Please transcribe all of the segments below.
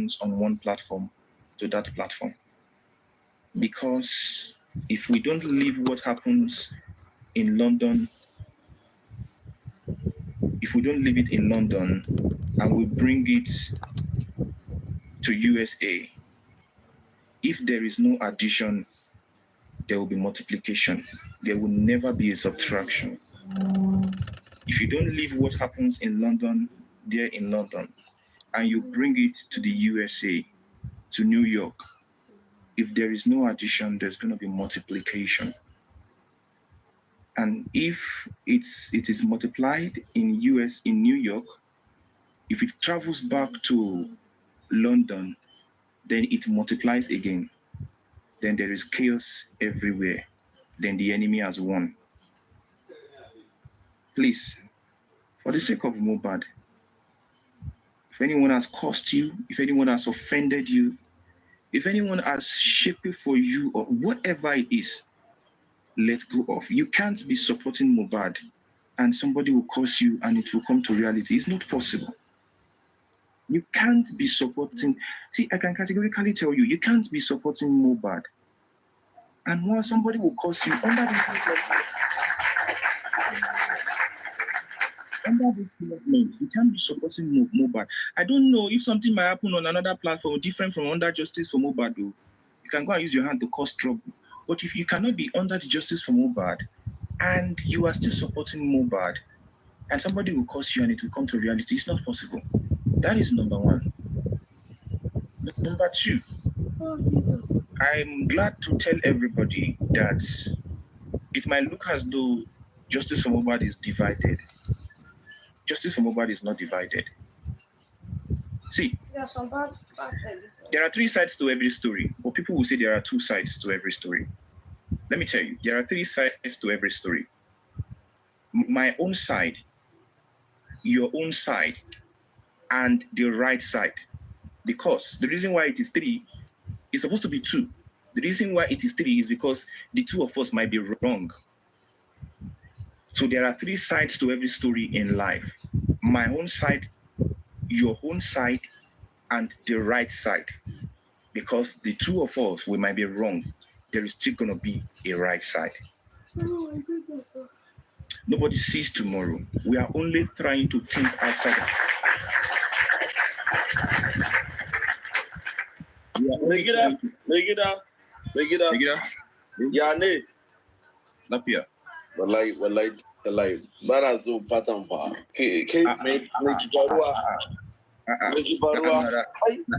happens on one platform to that platform. Because if we don't leave what happens in London, if we don't leave it in London and we bring it to USA, if there is no addition, there will be multiplication. There will never be a subtraction. If you don't leave what happens in London there in London and you bring it to the USA, to New York, if there is no addition, there's going to be multiplication. And if it is multiplied in New York, if it travels back to London, then it multiplies again. Then there is chaos everywhere. Then the enemy has won. Please, for the sake of Mohbad, if anyone has cursed you, if anyone has offended you, if anyone has shaped for you or whatever it is, let go of. You can't be supporting Mohbad and somebody will curse you and it will come to reality. It's not possible. You can't be supporting. See, I can categorically tell you, you can't be supporting Mohbad and while somebody will curse you under this movement, you can't be supporting Mohbad. I don't know if something might happen on another platform different from under Justice for Mohbad, though. You can go and use your hand to cause trouble. But if you cannot be under the Justice for Mohbad and you are still supporting Mohbad and somebody will curse you and it will come to reality, it's not possible. That is number one. Number two, I'm glad to tell everybody that it might look as though Justice for Mohbad is divided. Justice for Mohbad is not divided. See, there are three sides to every story, but people will say there are two sides to every story. Let me tell you, there are three sides to every story. My own side, your own side, and the right side. Because the reason why it is three is supposed to be two. The reason why it is three is because the two of us might be wrong. So there are three sides to every story in life. My own side, your own side, and the right side. Because the two of us, we might be wrong. There is still going to be a right side. Oh my goodness. Nobody sees tomorrow. We are only trying to think outside. Make it up. Yeah, ne. Lapia. Wallahi. Bara zo patan fa. Ke me kibarua. Me kibarua. Da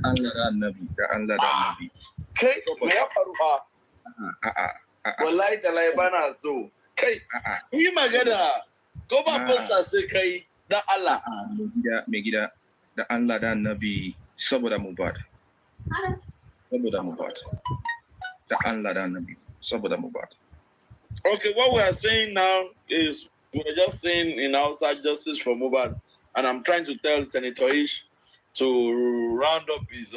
Allah da Annabi. Kai me ya faru fa? Wallahi talai bana so. Kai. Yi magana. Ko ba poster sai kai da Allah. Me gida da Allah da Annabi saboda Mohbad. Saboda Mohbad. Da Allah da Annabi saboda Mohbad. Okay, what we are saying now is we're just saying in outside justice for Mohbad, and I'm trying to tell Senator Ish to round up his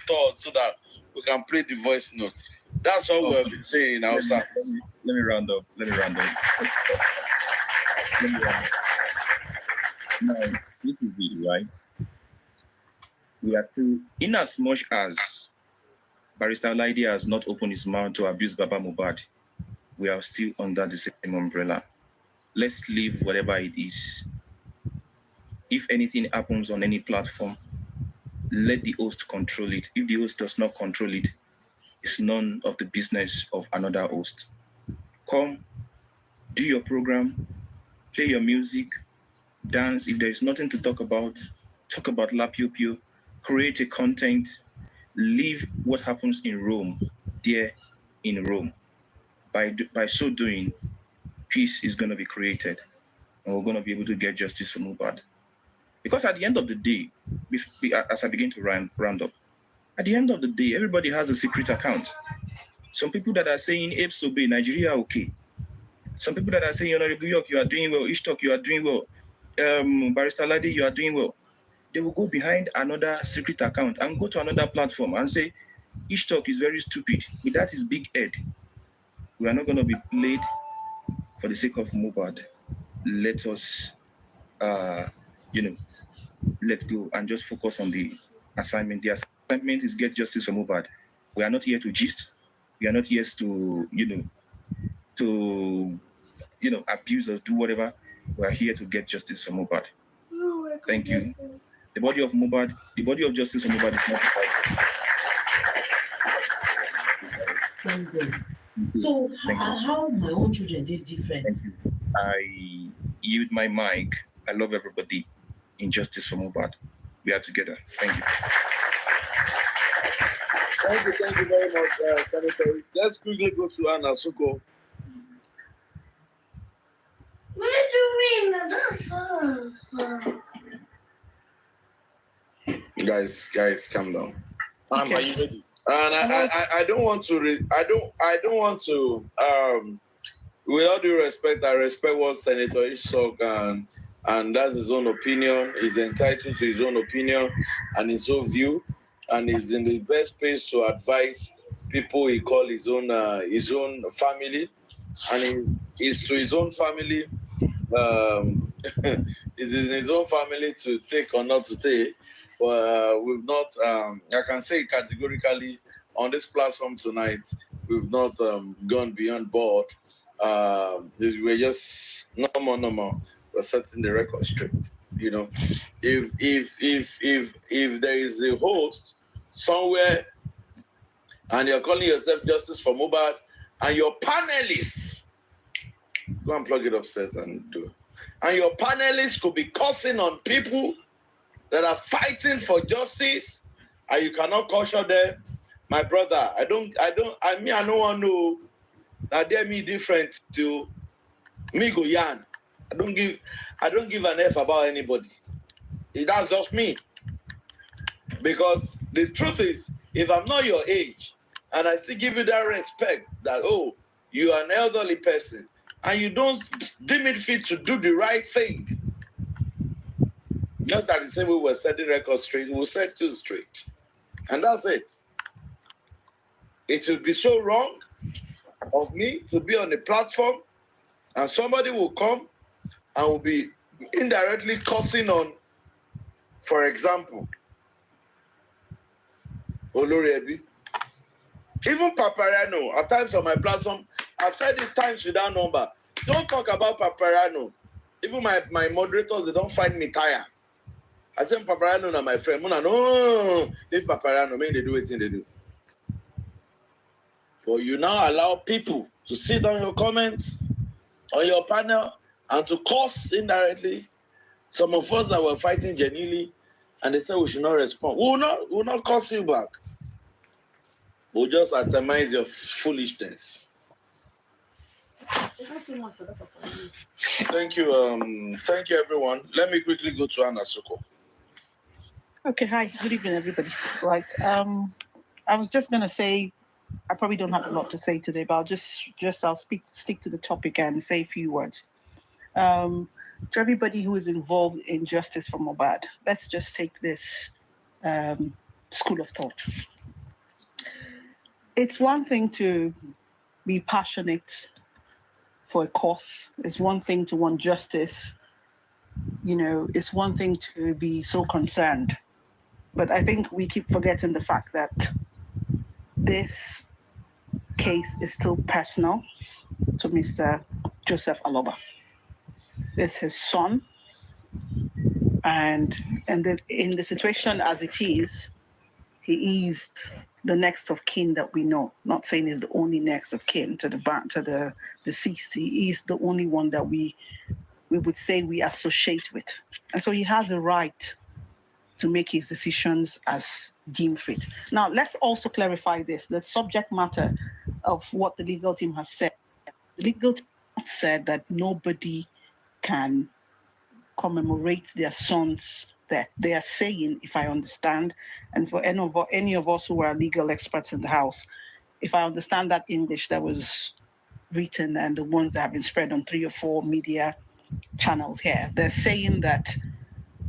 thoughts so that we can play the voice note. That's what we have been saying outside. Let me round up. Now, this is it, right? We are still, in as much as Barrister Laide has not opened his mouth to abuse Baba Mohbad, we are still under the same umbrella. Let's leave whatever it is. If anything happens on any platform, let the host control it. If the host does not control it, it's none of the business of another host. Come, do your program, play your music, dance. If there is nothing to talk about La Pio Pio, create a content, leave what happens in Rome there in Rome. By so doing, peace is going to be created and we're going to be able to get justice for Mohbad. Because at the end of the day, as I begin to round up, at the end of the day, everybody has a secret account. Some people that are saying, Apes obey, Nigeria, okay. Some people that are saying, Honorable York, you are doing well. Ishtok, you are doing well. Barrister Laide, you are doing well. They will go behind another secret account and go to another platform and say, Ishtok is very stupid. With that is big head. We are not going to be played for the sake of Mohbad. Let us, let go and just focus on the assignment. Sentiment is get justice for Mohbad. We are not here to gist. We are not here to, abuse or do whatever. We are here to get justice for Mohbad. Thank you. The body of justice for Mohbad is not fighting. So how my own children did different? I yield my mic. I love everybody. Injustice for Mohbad. We are together. Thank you. Thank you very much, Senator. Let's quickly go to Anna Suko. What do you mean? Guys, calm down. Okay. Are you ready? And I don't want to. I don't want to. With all due respect, I respect what Senator Ishok and that's his own opinion. He's entitled to his own opinion and his own view, and he's in the best place to advise people he call his own family, and it's to his own family. It's in his own family to take or not to take. But we've not. I can say categorically on this platform tonight, we've not gone beyond board. We're just no more. We're setting the record straight. You know, if there is a host somewhere and you're calling yourself Justice for Mohbad and your panelists, go and plug it upstairs and do. And your panelists could be cursing on people that are fighting for justice, and you cannot caution them. My brother, I don't want to. That they me different to me go yarn. I don't give an F about anybody. That's just me. Because the truth is, if I'm not your age, and I still give you that respect that, oh, you are an elderly person, and you don't deem it fit to do the right thing, just that the same way we're setting records straight, we'll set you straight. And that's it. It would be so wrong of me to be on the platform and somebody will come and will be indirectly cursing on, for example, Olori Ebi. Even Paparano, at times on my platform, I've said it times without number. Don't talk about Paparano. Even my moderators, they don't find me tired. I said Paparano na my friend. No, if Paparano, maybe they do what they do. But you now allow people to sit on your comments, on your panel, and to curse indirectly. Some of us that were fighting genuinely, and they said we should not respond. We will not curse you back. We'll just atomize your foolishness. Thank you. Thank you, everyone. Let me quickly go to Anna Suko. Okay, hi. Good evening, everybody. Right. I was just going to say, I probably don't have a lot to say today, but I'll stick to the topic and say a few words. To everybody who is involved in justice for Mohbad, let's just take this school of thought. It's one thing to be passionate for a cause. It's one thing to want justice. It's one thing to be so concerned. But I think we keep forgetting the fact that this case is still personal to Mr. Joseph Aloba. It's his son. And in the situation as it is, he is the next of kin that we know. Not saying he's the only next of kin to the deceased. He is the only one that we would say we associate with. And so he has a right to make his decisions as deemed fit. Now, let's also clarify this. The subject matter of what the legal team has said. The legal team said that nobody can commemorate their sons' death. They are saying, if I understand, and for any of us who are legal experts in the house, if I understand that English that was written and the ones that have been spread on 3 or 4 media channels here, they're saying that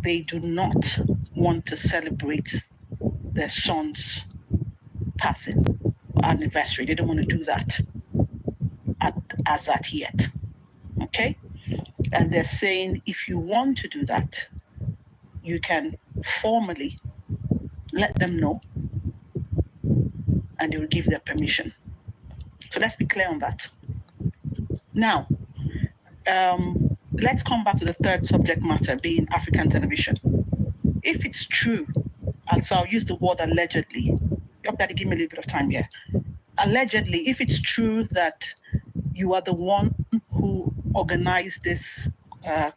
they do not want to celebrate their son's passing anniversary. They don't want to do that as at yet. Okay? And they're saying if you want to do that, you can formally let them know and they will give their permission. So let's be clear on that. Now, let's come back to the third subject matter, being African television. If it's true, and so I'll use the word allegedly. You've got to give me a little bit of time here. Allegedly, if it's true that you are the one who organized this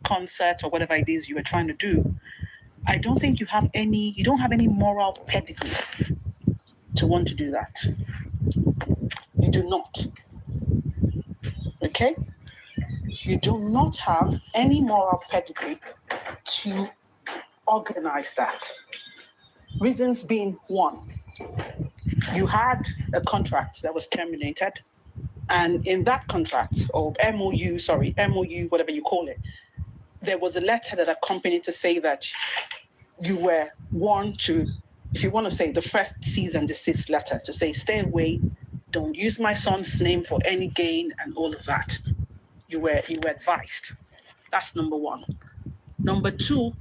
concert or whatever it is you were trying to do, I don't think you don't have any moral pedigree to want to do that. You do not. Okay? You do not have any moral pedigree to organize that. Reasons being, one, you had a contract that was terminated, and in that contract, or MOU, whatever you call it, there was a letter that accompanied to say that you were warned to, if you want to say the first cease and desist letter, to say, stay away, don't use my son's name for any gain and all of that. You were advised. That's number one. Number two,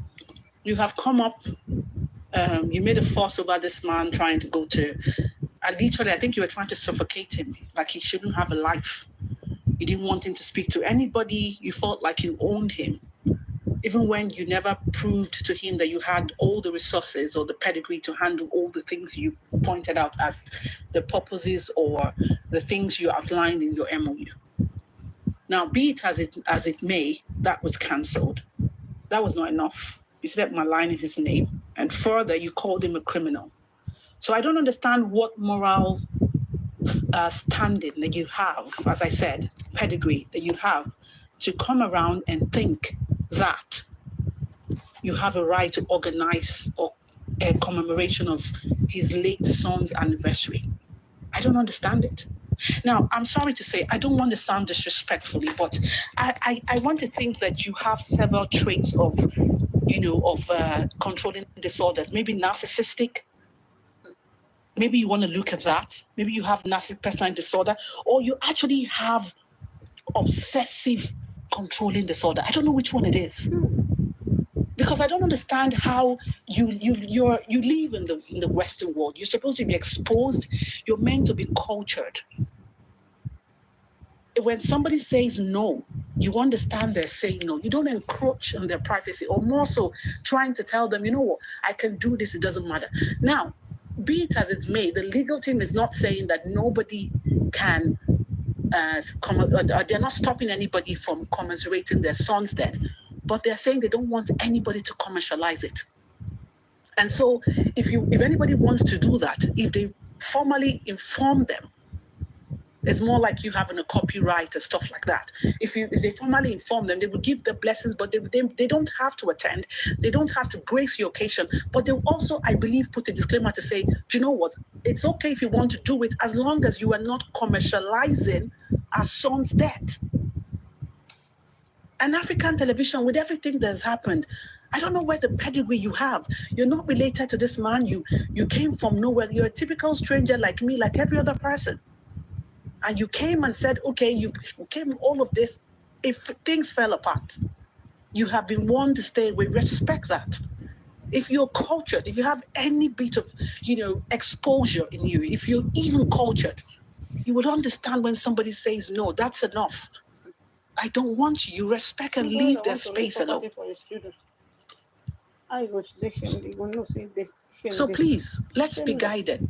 you have come up, you made a fuss over this man trying to go to, literally, I think you were trying to suffocate him, like he shouldn't have a life. You didn't want him to speak to anybody. You felt like you owned him, even when you never proved to him that you had all the resources or the pedigree to handle all the things you pointed out as the purposes or the things you outlined in your MOU. Now, be it as it may, that was cancelled. That was not enough. You slept maligning his name, and further, you called him a criminal. So I don't understand what moral standing that you have, as I said, pedigree that you have, to come around and think that you have a right to organize a commemoration of his late son's anniversary. I don't understand it. Now, I'm sorry to say, I don't want to sound disrespectfully, but I want to think that you have several traits of controlling disorders, maybe narcissistic. Maybe you want to look at that. Maybe you have narcissistic personality disorder, or you actually have obsessive controlling disorder. I don't know which one it is, because I don't understand how you live in the Western world. You're supposed to be exposed. You're meant to be cultured. When somebody says no, you understand they're saying no. You don't encroach on their privacy, or more so, trying to tell them, you know what, I can do this. It doesn't matter. Now, be it as it's may, the legal team is not saying that nobody can they're not stopping anybody from commiserating their son's death, but they're saying they don't want anybody to commercialize it. And so if anybody wants to do that, if they formally inform them, it's more like you having a copyright and stuff like that. If they formally inform them, they will give the blessings, but they don't have to attend. They don't have to grace your occasion. But they will also, I believe, put a disclaimer to say, do you know what? It's okay if you want to do it, as long as you are not commercializing our son's death. And African television, with everything that's happened, I don't know where the pedigree you have. You're not related to this man. You came from nowhere. You're a typical stranger like me, like every other person. And you came and said, okay, you came all of this. If things fell apart, you have been warned to stay away. Respect that. If you're cultured, if you have any bit of, exposure in you, if you're even cultured, you would understand when somebody says, no, that's enough. I don't want you. You respect and leave their space alone. So please, let's be guided.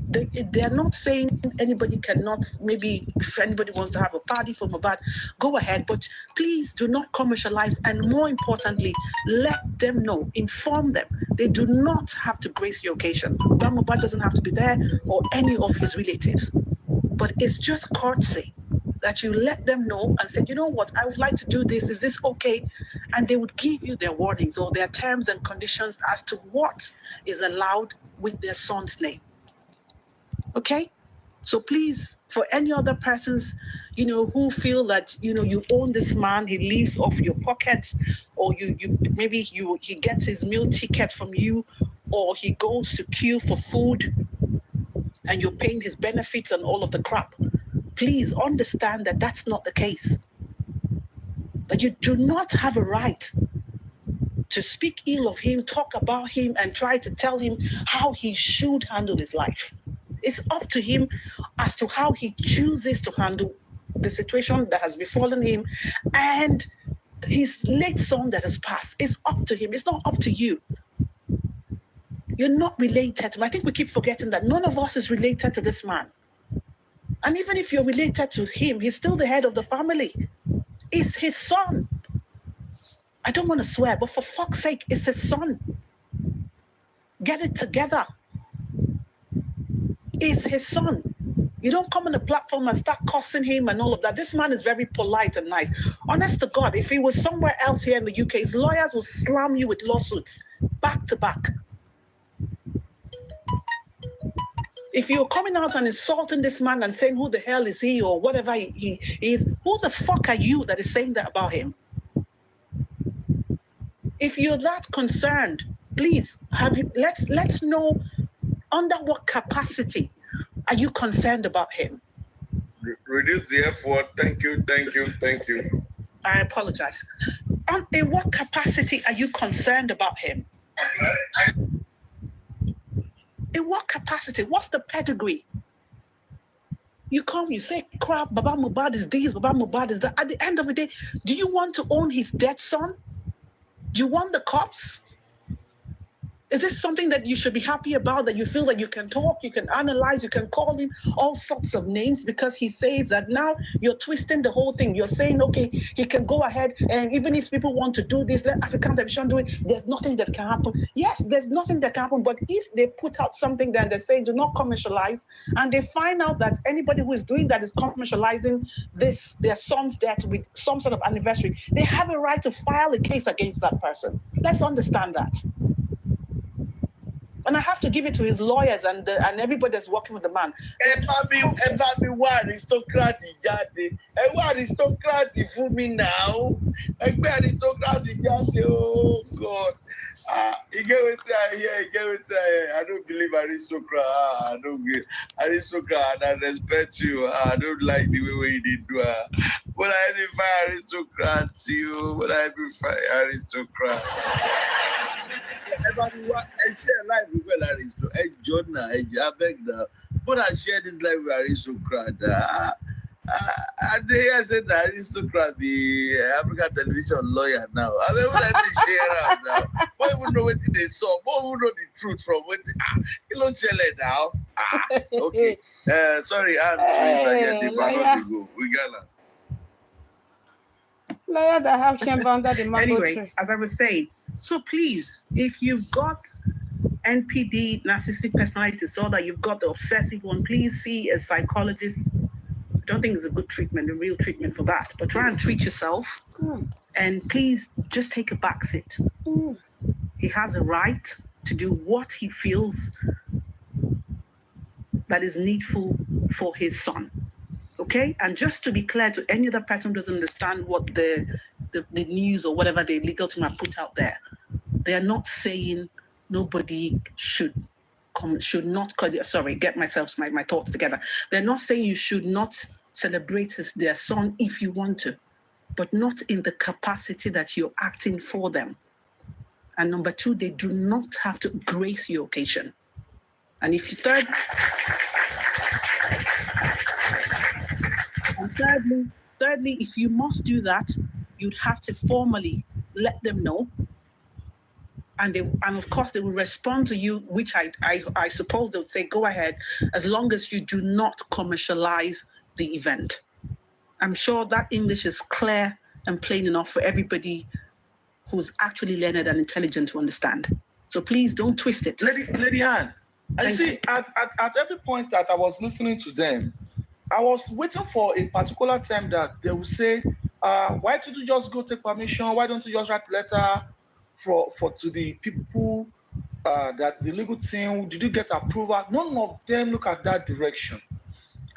They're not saying anybody cannot, maybe if anybody wants to have a party for Mohbad, go ahead, but please do not commercialize, and more importantly, let them know, inform them. They do not have to grace your occasion. Mohbad doesn't have to be there, or any of his relatives, but it's just courtesy that you let them know and say, you know what, I would like to do this. Is this okay? And they would give you their warnings or their terms and conditions as to what is allowed with their son's name. Okay? So please, for any other persons, who feel that, you own this man, he lives off your pocket, or he gets his meal ticket from you, or he goes to queue for food and you're paying his benefits and all of the crap. Please understand that that's not the case. That you do not have a right to speak ill of him, talk about him, and try to tell him how he should handle his life. It's up to him as to how he chooses to handle the situation that has befallen him and his late son that has passed. It's up to him. It's not up to you. You're not related to him. I think we keep forgetting that none of us is related to this man. And even if you're related to him, he's still the head of the family. It's his son. I don't want to swear, but for fuck's sake, it's his son. Get it together. It's his son. You don't come on the platform and start cussing him and all of that. This man is very polite and nice. Honest to God, if he was somewhere else here in the UK, his lawyers will slam you with lawsuits back to back. If you're coming out and insulting this man and saying who the hell is he or whatever he is, who the fuck are you that is saying that about him? If you're that concerned, please let's know under what capacity are you concerned about him? Reduce the F word. Thank you. I apologize. In what capacity are you concerned about him? In what capacity? What's the pedigree? You come, you say, crap, Baba Mohbad is this, Baba Mohbad is that. At the end of the day, do you want to own his dead son? Do you want the cops? Is this something that you should be happy about, that you feel that you can talk, you can analyze, you can call him all sorts of names because he says that now you're twisting the whole thing. You're saying, okay, he can go ahead and even if people want to do this, let African television do it, there's nothing that can happen. Yes, there's nothing that can happen, but if they put out something that they're saying do not commercialize and they find out that anybody who is doing that is commercializing this, their son's death with some sort of anniversary, they have a right to file a case against that person. Let's understand that. And I have to give it to his lawyers and everybody that's working with the man. One aristocrat jáde. One aristocrat for me now. Aristocrat jáde. Oh God. You get what I hear. You get what I hear. I don't believe aristocrat. I don't get aristocrat. I respect you. I don't like the way you did do. But I prefer aristocrat you. But I prefer aristocrat. Everyone, I share life with aristocrat. Jonah, I beg now. But I share this life with aristocrat. And they said the aristocrat, the African television lawyer now. I mean, what I be share out now? Why would know what they saw? Why would know the truth from what? You don't share it now. Okay. Sorry, and go. We got Lawyer that have chamber under the mango Anyway, tree. as I was saying, so please, if you've got NPD, narcissistic personality disorder, you've got the obsessive one, please see a psychologist. I don't think it's a good treatment, a real treatment for that, but try and treat yourself. And please just take a back seat. He has a right to do what he feels that is needful for his son. Okay? And just to be clear to any other person who doesn't understand what the news or whatever the legal team have put out there, they are not saying nobody should not get my thoughts together. They're not saying you should not celebrate their son if you want to, but not in the capacity that you're acting for them. And number two, they do not have to grace your occasion. And if you thirdly, if you must do that, you'd have to formally let them know. And of course, they will respond to you, which I suppose they would say, go ahead, as long as you do not commercialize the event. I'm sure that English is clear and plain enough for everybody who's actually learned and intelligent to understand. So please don't twist it. Lady Anne, I see at every point that I was listening to them, I was waiting for a particular time that they would say, why don't you just go take permission? Why don't you just write a letter to the people that the legal team, did you get approval? None of them look at that direction.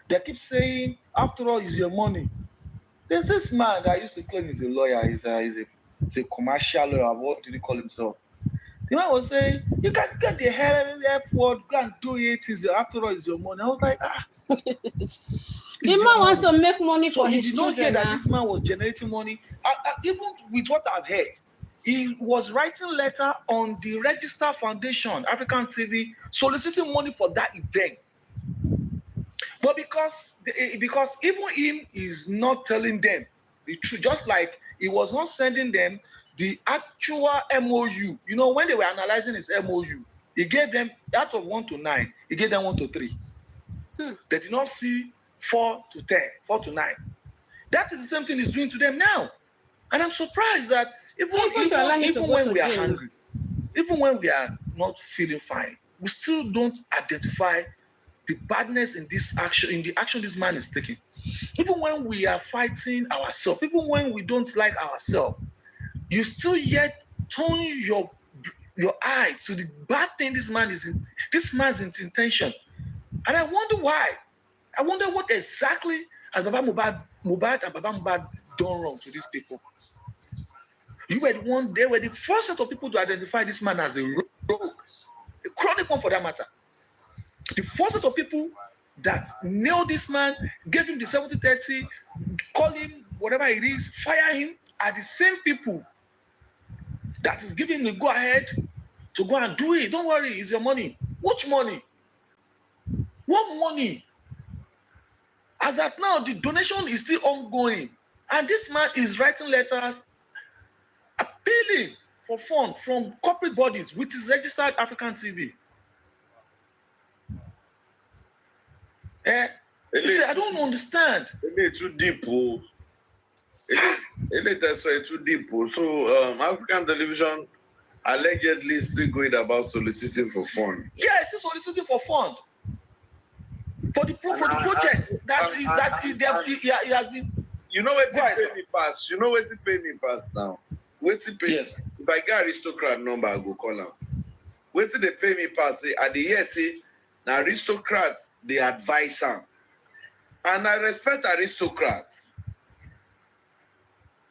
They keep saying, after all, it's your money. There's this man that used to claim he's a lawyer, he's a commercial lawyer, what did he call himself? The man was saying, you can get the F word, go and do it, after all, it's your money. I was like, The man wants to make money for his children. Hear that this man was generating money. Even with what I've heard, he was writing letter on the Register Foundation, African TV, soliciting money for that event. because even him is not telling them the truth, just like he was not sending them the actual MOU. You know, when they were analyzing his MOU, he gave them out of 1 to 9, he gave them 1 to 3. They did not see 4 to 10, 4 to 9. That is the same thing he's doing to them now. And I'm surprised that even when we are hungry, even when we are not feeling fine, we still don't identify the badness in this action, in the action this man is taking. Even when we are fighting ourselves, even when we don't like ourselves, you still yet turn your eye to the bad thing this man's intention. And I wonder why. I wonder what exactly has Baba Mohbad and Baba Mohbad done wrong to these people. They were the first set of people to identify this man as a rogue, a chronic one for that matter. The first set of people that nailed this man, gave him the 70-30, call him whatever it is, fire him, are the same people that is giving him the go-ahead to go and do it. Don't worry, it's your money. Which money? What money? As at now, the donation is still ongoing. And this man is writing letters appealing for funds from corporate bodies with his registered African TV. I don't understand. It's too deep. It's too deep. So African television allegedly still going about soliciting for fund. Yeah, it's still soliciting for fund. For the project he has been. You know what pay me pass? You know what pay me pass now? Wait till pay. Yes. If I get aristocrat number, I go call them. Wait till they pay me pass. Say at the year say now aristocrats they advise them. And I respect aristocrats.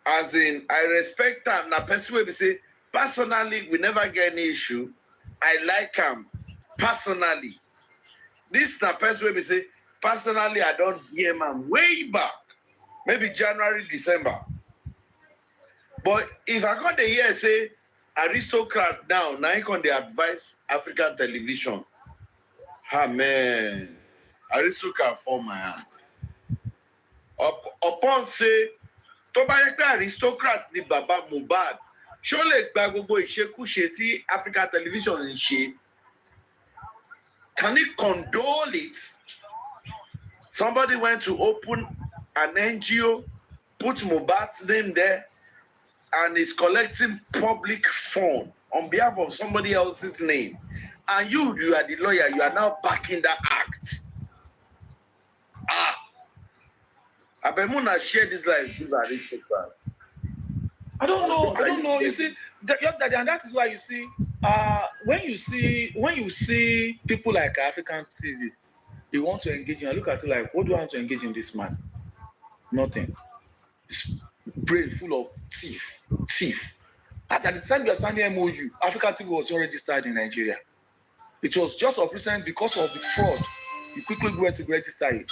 As in, I respect them. Now, person will be say, personally, we never get any issue. I like them. Personally. This na person will be say, personally, I don't DM them way back. Maybe January, December. But if I got the year say, aristocrat now I can they advise African television. Man. Aristocrat for my hand. Upon say, tó bá yẹ pé aristocrat ni Baba Mohbad, ṣó lè gba gbogbo ìṣekúṣe tí African television ń ṣe? Can he condole it? Somebody went to open an NGO, put Mohbad's name there, and is collecting public fund on behalf of somebody else's name. And you are the lawyer, you are now backing that act. Abemuna share this life with aristocrat. I don't know. You see, and that is why you see, when you see people like African TV, you want to engage in. I look at it like, what do I want to engage in this man? Nothing. His brain full of thief. At the time you are signing MOU, African TV was already registered in Nigeria. It was just of recent because of the fraud. You quickly went to register it.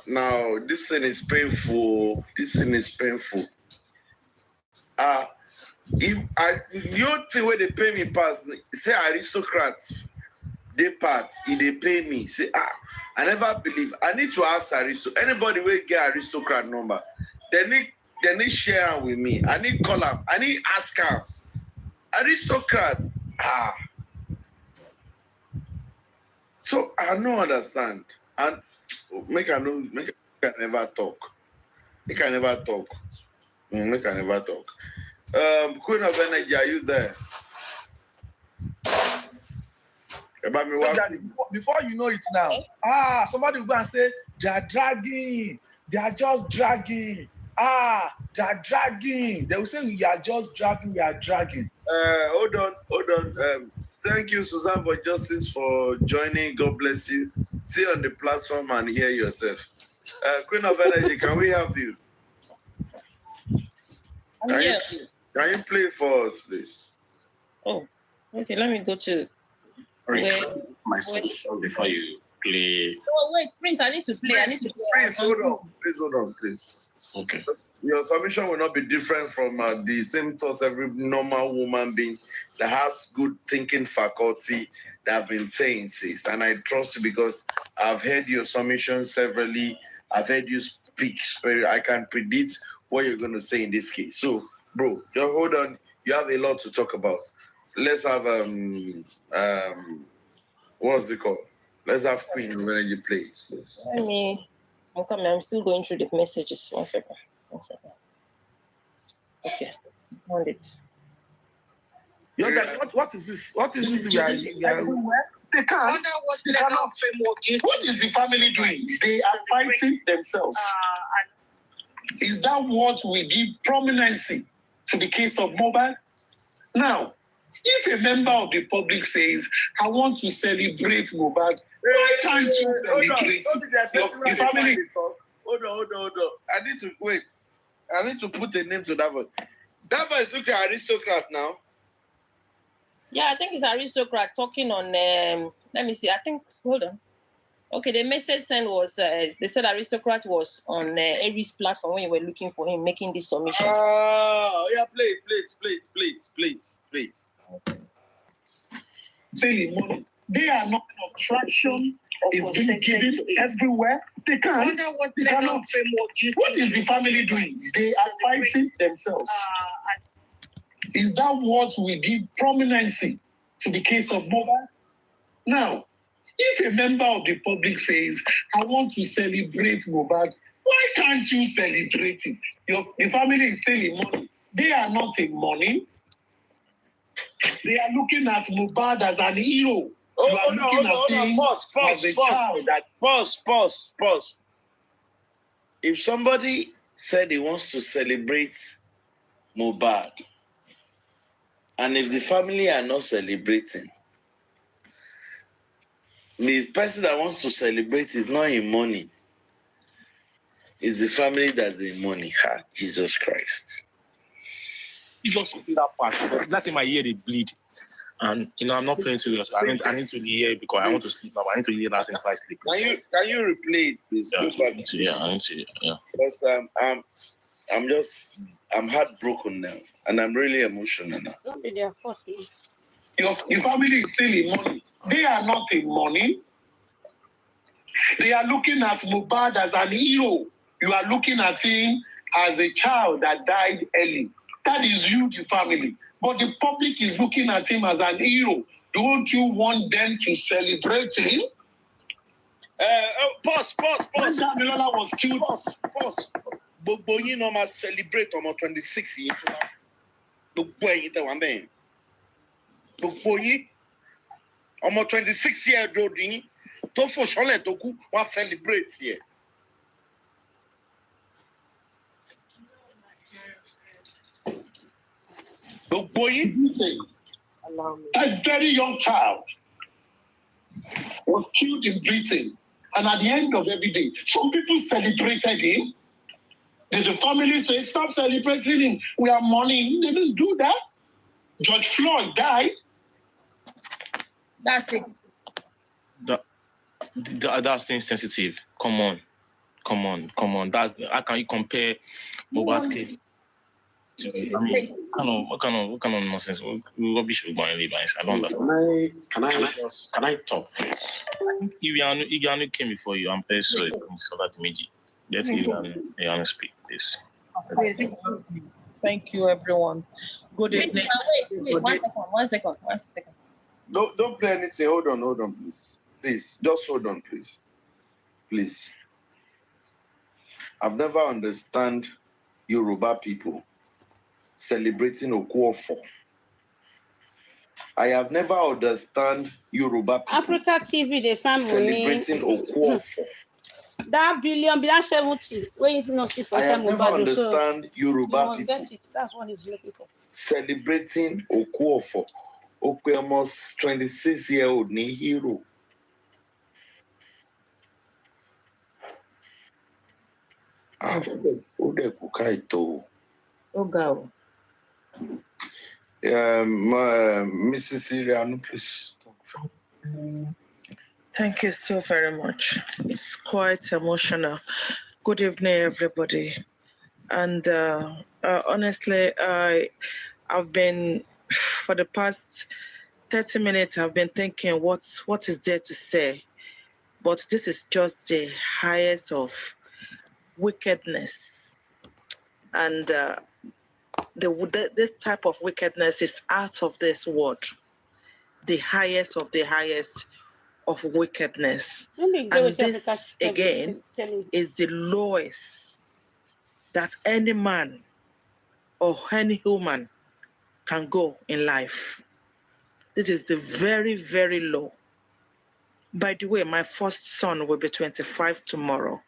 Now, this thing is painful. If you think where they pay me pass, say aristocrats, they part, if they pay me, say I never believe. I need to ask anybody will get aristocrat number. They need share with me. I need call them. I need ask them. Aristocrat. So I don't understand. And make I never talk. Make I never talk. Queen of Energy, are you there? Before you know it now, somebody will go and say, they are dragging. They are just dragging. They are dragging. They will say, we are just dragging. We are dragging. Hold on. Thank you, Suzanne, for justice for joining. God bless you. See you on the platform and hear yourself. Queen of Energy, can we have you? Can you play for us, please? Oh, okay. Let me go to my solution before you play. Oh, wait, Prince, I need to play. I need to play. Please hold on, please. Okay. Your submission will not be different from the same thoughts every normal woman being that has good thinking faculty that I've been saying, sis. And I trust you because I've heard your submission severally. I've heard you speak. I can predict what you're going to say in this case. So, bro, just hold on. You have a lot to talk about. Let's have what's it called? Let's have Queen when you play it, please. I'm coming. I'm still going through the messages. One second. Okay. Found it. What is this? What is this? They can't. What is the family doing? They are fighting themselves. Is that what we give prominency to the case of Mohbad? Now, if a member of the public says, I want to celebrate Mohbad, why can't you celebrate your family? Hold on. I need to wait. I need to put a name to that one. That one is looking at aristocrat now. Yeah, I think it's aristocrat talking on. Let me see. I think. Hold on. Okay, the message sent was. They said aristocrat was on Aries platform when you were looking for him making this submission. Yeah, play it. Daily money. They are not an attraction. It's being given everywhere. They can't. They cannot. What is the family doing? They are fighting themselves. Is that what we give prominency to the case of Mohbad? Now, if a member of the public says, I want to celebrate Mohbad, why can't you celebrate it? The family is still in money. They are not in money. They are looking at Mohbad as an hero. Hold on. Pause. If somebody said he wants to celebrate Mohbad, and if the family are not celebrating, the person that wants to celebrate is not in money. It's the family that's in money. Jesus Christ. You just feel that part. That's in my ear they bleed. And I'm not feeling serious. I need to hear it because I want to sleep now. I need to hear that since I sleep. Can you replay it, please? I need to. Yeah. Because I'm heartbroken now, and I'm really emotional now. Your family is still in money. They are not in money. They are looking at Mohbad as an hero. You are looking at him as a child that died early. That is you, the family. But the public is looking at him as an hero. Don't you want them to celebrate him? Pause. When Damilola was killed. Pause. Gbogbo yín náà máa celebrate ọmọ 26 yìí. Gbogbo ẹ̀yin tẹ́ wà ńbẹ̀. Gbogbo yín ọmọ 26-year-old yín tó fò sọ́lẹ̀ tó kú wọ́n celebrate yẹ. Gbogbo yín. A very young child was killed in Britain. And at the end of every day, some people celebrated him. Did the family say, stop celebrating him? We are mourning. They didn't do that. George Floyd died. That's it. That's insensitive. Come on. That's how can you compare Mohbad's case to? What kind of nonsense? Rubbish we're going to leave. I don't understand. Can I talk, please? Iganu came before you. I'm very sorry. So that Meji. Let Iganu speak, please. Thank you, everyone. Good evening. Wait, one second. Don't play anything. Hold on, please. Please, just hold on, please. I've never understand Yoruba people celebrating Okuofo. I have never understand Yoruba people Africa TV, the family celebrating Okuofo. That billion 70. Wait, no, see for I have some never understand Yoruba people get it. That's what he's looking for. celebrating Okuofo. Okwe almost 26-year-old ni hero. Ode kukaito. Go. Mrs. Irianu, please talk. Thank you so very much. It's quite emotional. Good evening, everybody. And honestly, I've been, for the past 30 minutes, I've been thinking, what is there to say? But this is just the highest of wickedness. And this type of wickedness is out of this world. The highest of the highest of wickedness. And this, again, is the lowest that any man or any human can go in life. This is the very, very low. By the way, my first son will be 25 tomorrow.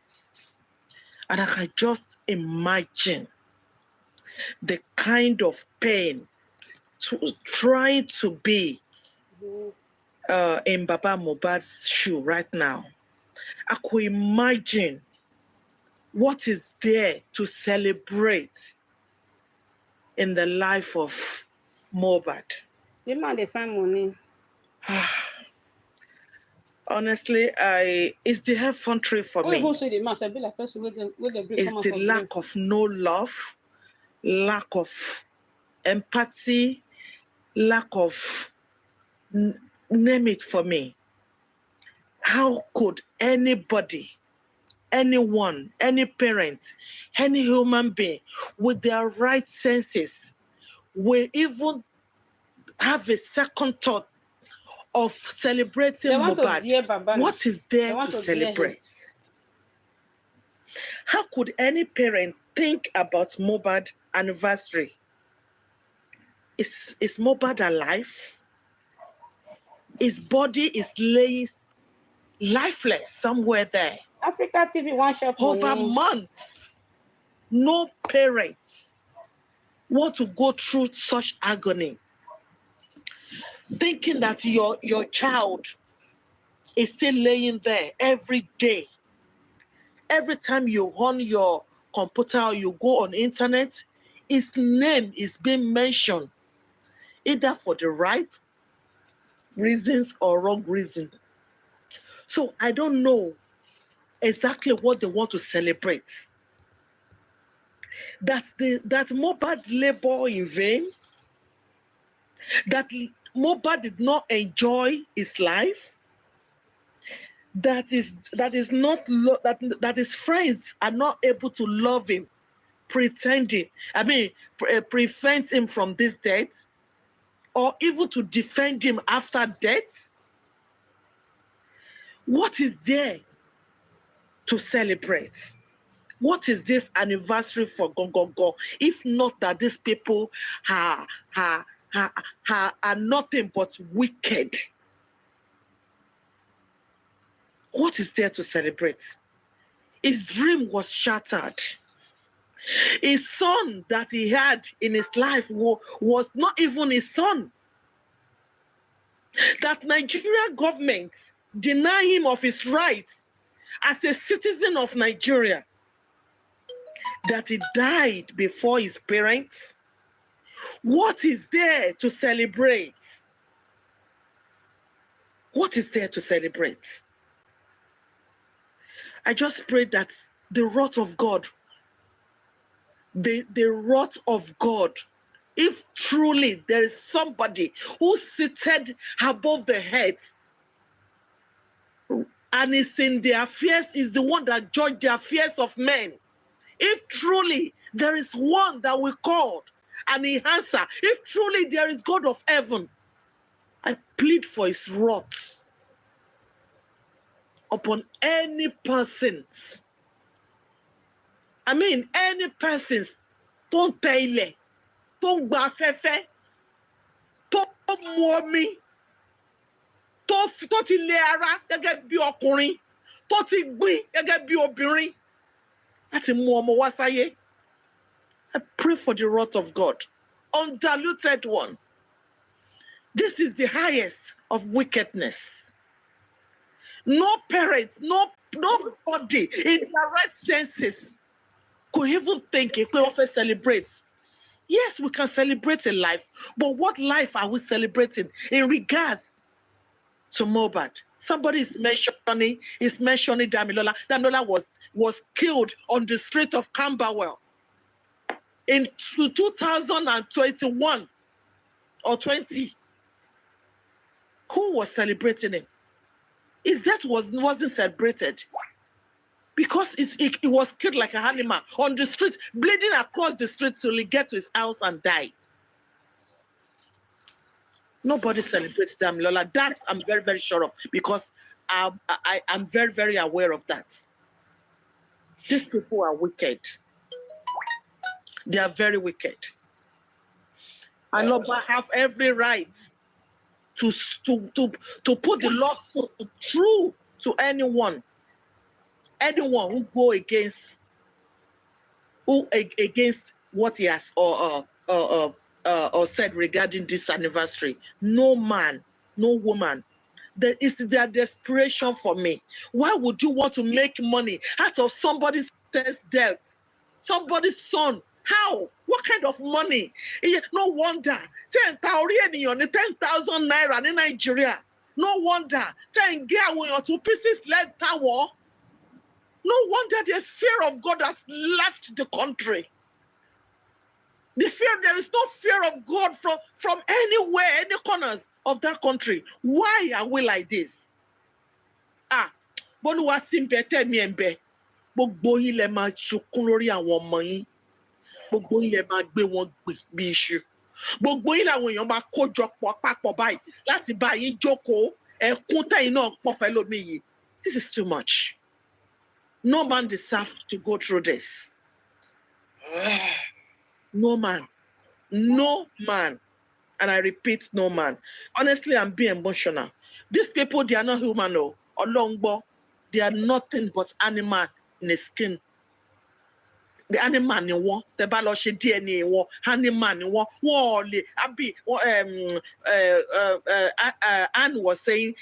And I can just imagine the kind of pain trying to be in Baba Mohbad's shoe right now. I could imagine what is there to celebrate in the life of Mohbad. The man they find money. Honestly, it's the effrontery for me. Who say the man? Be like person with the It's the lack of no love, lack of empathy, lack of name it for me. How could anybody, anyone, any parent, any human being with their right senses will even have a second thought of celebrating Mohbad? What is there to celebrate? How could any parent think about Mohbad anniversary? Is Mohbad alive? His body is laying lifeless somewhere there. Africa TV one shop over months. No parents want to go through such agony, thinking that your child is still laying there every day. Every time you on your computer or you go on internet, his name is being mentioned, either for the right reasons or wrong reason. So I don't know exactly what they want to celebrate. That Mohbad labor in vain, that Mohbad did not enjoy his life, that his friends are not able to love him, prevent him from this death, or even to defend him after death. What is there to celebrate? What is this anniversary for Go? If not that these people are nothing but wicked. What is there to celebrate? His dream was shattered. His son that he had in his life was not even his son. That Nigerian government denied him of his rights as a citizen of Nigeria. That he died before his parents. What is there to celebrate? What is there to celebrate? I just pray that the wrath of God, the wrath of God, if truly there is somebody who seated above the heads and is in the affairs, is the one that judged the affairs of men. If truly there is one that we called and he answered, if truly there is God of heaven, I plead for his wrath upon any persons. Any persons, don't tailor, don't gbafẹ́fẹ́, tó mú omi, tó ti lé ara gẹ́gẹ́ bí ọkùnrin, tó ti gbìn gẹ́gẹ́ bí obìnrin, láti mú ọmọ wá sáyé. I pray for the wrath of God, undiluted one. This is the highest of wickedness. No parents, nobody in their right senses could even think if we often celebrate. Yes, we can celebrate a life, but what life are we celebrating in regards to Mohbad? Somebody is mentioning Damilola. Damilola was killed on the street of Camberwell in 2021 or 20. Who was celebrating him? His death wasn't celebrated because it was killed like an animal on the street, bleeding across the street till he get to his house and die. Nobody celebrates Damilola. That I'm very, very sure of because I'm very, very aware of that. These people are wicked. They are very wicked. Aloba have every right to put the lawsuit through to anyone who go against what he has or said regarding this anniversary. No man, no woman. That is their desperation for me. Why would you want to make money out of somebody's death? Somebody's son? How? What kind of money? No wonder 10,000 naira in Nigeria. No wonder 10 girl 2 pieces led tower. No wonder there's fear of God has left the country. There is no fear of God from anywhere, any corners of that country. Why are we like this? Bolu wa ti ń bẹ tẹ̀mí ẹ̀ ń bẹ. Gbogbo yín lẹ máa sunkún lórí àwọn ọmọ yín. Gbogbo yín lẹ máa gbé wọn gbè bí iṣu. Gbogbo yín làwọn èèyàn máa kójọ pọ̀ papọ̀ báyìí láti bá yín jókòó. Ẹkún tẹ̀yin náà pọ̀ fẹ́ lómi yìí. This is too much. No man deserves to go through this. No man. No man. And I repeat, no man. Honestly, I'm being emotional. These people, they are not human, no. Or longbo. They are nothing but animal in the skin. The animal in one, the biology DNA one, animal in one. Anne was saying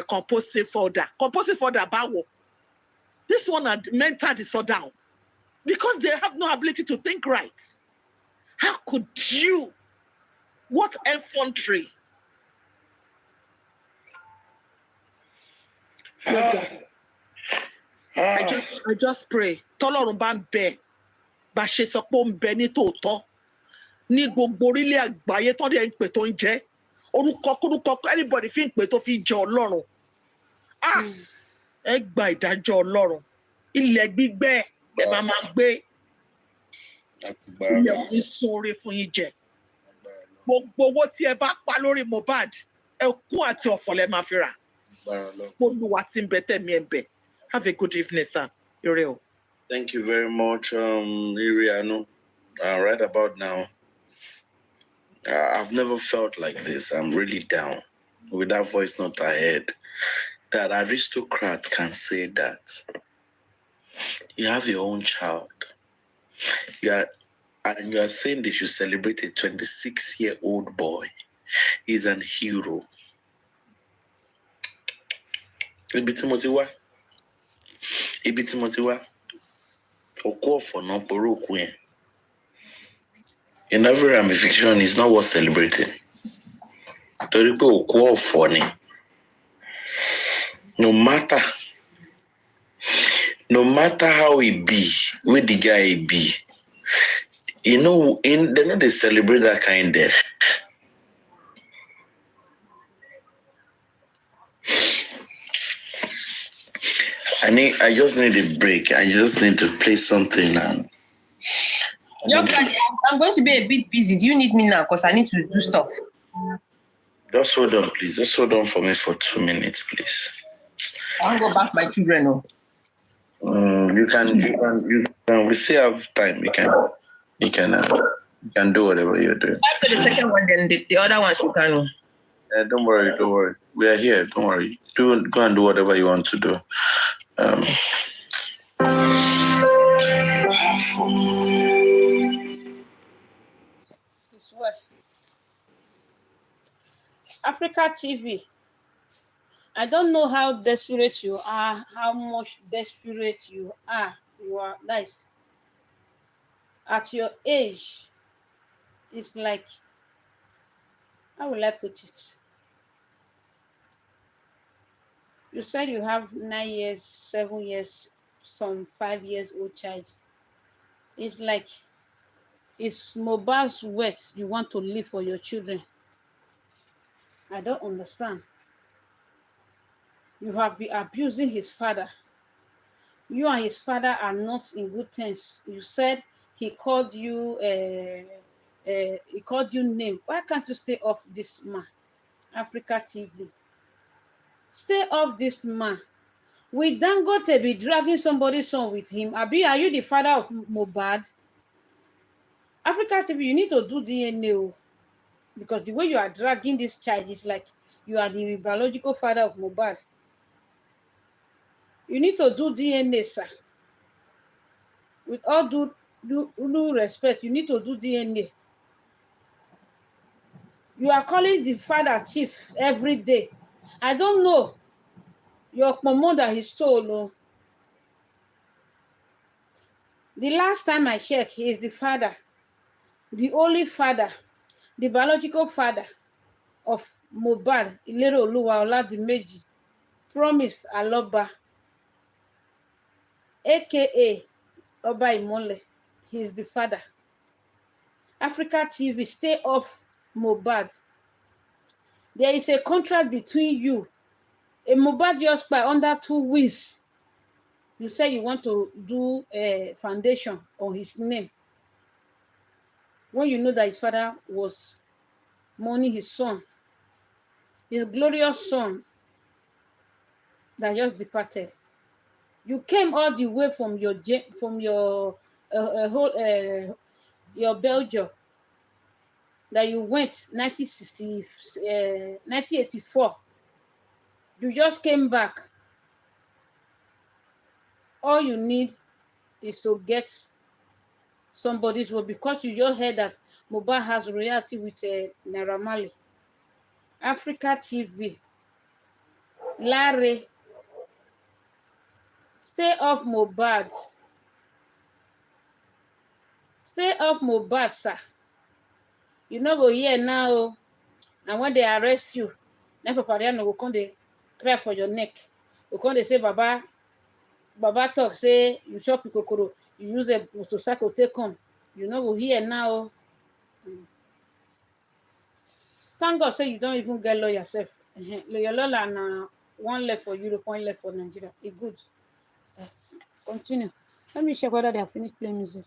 composite fodder. Composite fodder, bawo. This one had mental disorder because they have no ability to think right. How could you? What effrontery? I just pray. Tọ́lọ́run bá ń bẹ, bá ṣe sọ pé ó ń bẹ ní tòótọ́. Ní gbogbo orílẹ̀ àgbáyé tó dẹ̀ ń pè tó ń jẹ́. Orúkọ anybody fi ń pè tó fi jẹ Ọlọ́run. Ẹ gba ìdájọ́ Ọlọ́run. Ilẹ̀ gbígbẹ́ ẹ máa gbé. Ilẹ̀ ò ní sóore fún yín jẹ. Gbogbo owó tí ẹ bá pa lórí Mohbad, ẹkún àti ọ̀fọ̀ lẹ máa fi rà. Olúwa tí ń bẹ tẹ̀mí ẹ̀ bẹ̀. Have a good evening, sir. You're real. Thank you very much, Iriano. Right about now, I've never felt like this. I'm really down. With that voice note ahead, that aristocrat can say that. You have your own child. You are saying they should celebrate a 26-year-old boy. He's an hero. Ibi tí mo ti wá. Òkú ọ̀fọ̀ náà poró òkú yẹn. In every ramification, it's not worth celebrating. Torí pé òkú ọ̀fọ̀ ni. No matter how he be, where the guy be, they know they celebrate that kind of death. I just need a break. I just need to play something and. I'm going to be a bit busy. Do you need me now? Because I need to do stuff. Just hold on, please. Just hold on for me for 2 minutes, please. I'll go back my children now. You can. We still have time. You can do whatever you're doing. After the second one, then the other ones you can. Don't worry. We are here. Don't worry. Go and do whatever you want to do. Africa TV. I don't know how desperate you are, how much desperate you are. You are nice. At your age, it's like, how will I put it? You said you have 9 years, 7 years, some 5 years old child. It's like it's Mohbad's words you want to live for your children. I don't understand. You have been abusing his father. You and his father are not in good terms. You said he called you name. Why can't you stay off this man? Africa TV. Stay off this man. Will Dangote be dragging somebody's son with him? Abi, are you the father of Mohbad? Africa TV, you need to do DNA, because the way you are dragging this child is like you are the biological father of Mohbad. You need to do DNA, sir. With all due respect, you need to do DNA. You are calling the father chief every day. I don't know your mom that he stole. No. The last time I checked, he is the father, the only father, the biological father of Mohbad, Ilere Oluwa Oladimeji, Promise Aloba, aka Oba Imole. He is the father. Africa TV, stay off Mohbad. There is a contract between you. A Mohbad just by under 2 weeks. You say you want to do a foundation on his name. When you know that his father was mourning his son, his glorious son that just departed. You came all the way from your Belgium that you went 1984. You just came back. All you need is to get somebody's word, because you just heard that Mohbad has royalty with Naira Marley. Africa TV, Larry, stay off Mohbad. Stay off Mohbad, sir. You know go here now, and when they arrest you, then Papariano will come they cry for your neck. Will come they say, Baba talk, say you chop kokoro, you use a motorcycle take on. You know go here now. Thank God say you don't even get lawyer yourself. Lawyer Lola na one left for Europe, one left for Nigeria. It's good. Continue. Let me check whether they have finished playing music.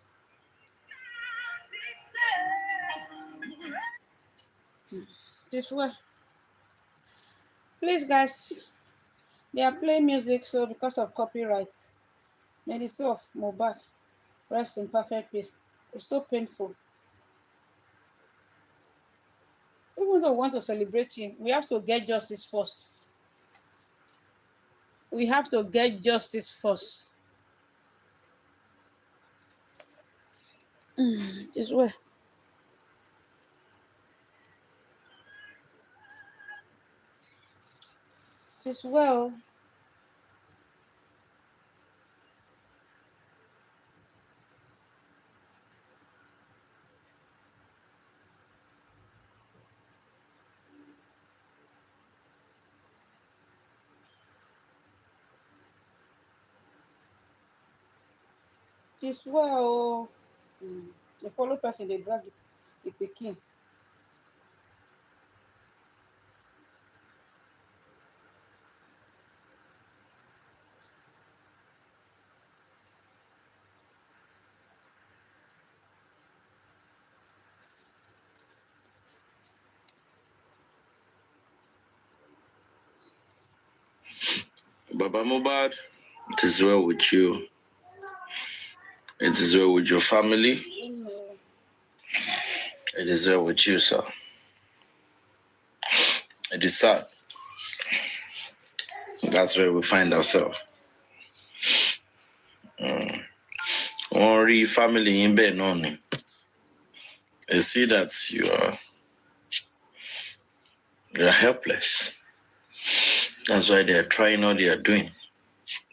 This way. Please, guys, they are playing music, so because of copyrights, may the soul of Mohbad rest in perfect peace. It's so painful. Even though we want to celebrate him, we have to get justice first. We have to get justice first. This way. This well. This well. The follow person they drag the pikin. Baba Mohbad, it is well with you. It is well with your family. It is well with you, sir. It is sad. That's where we find ourselves. Only family in bed, no. You see that you are helpless. That's why they are trying all they are doing.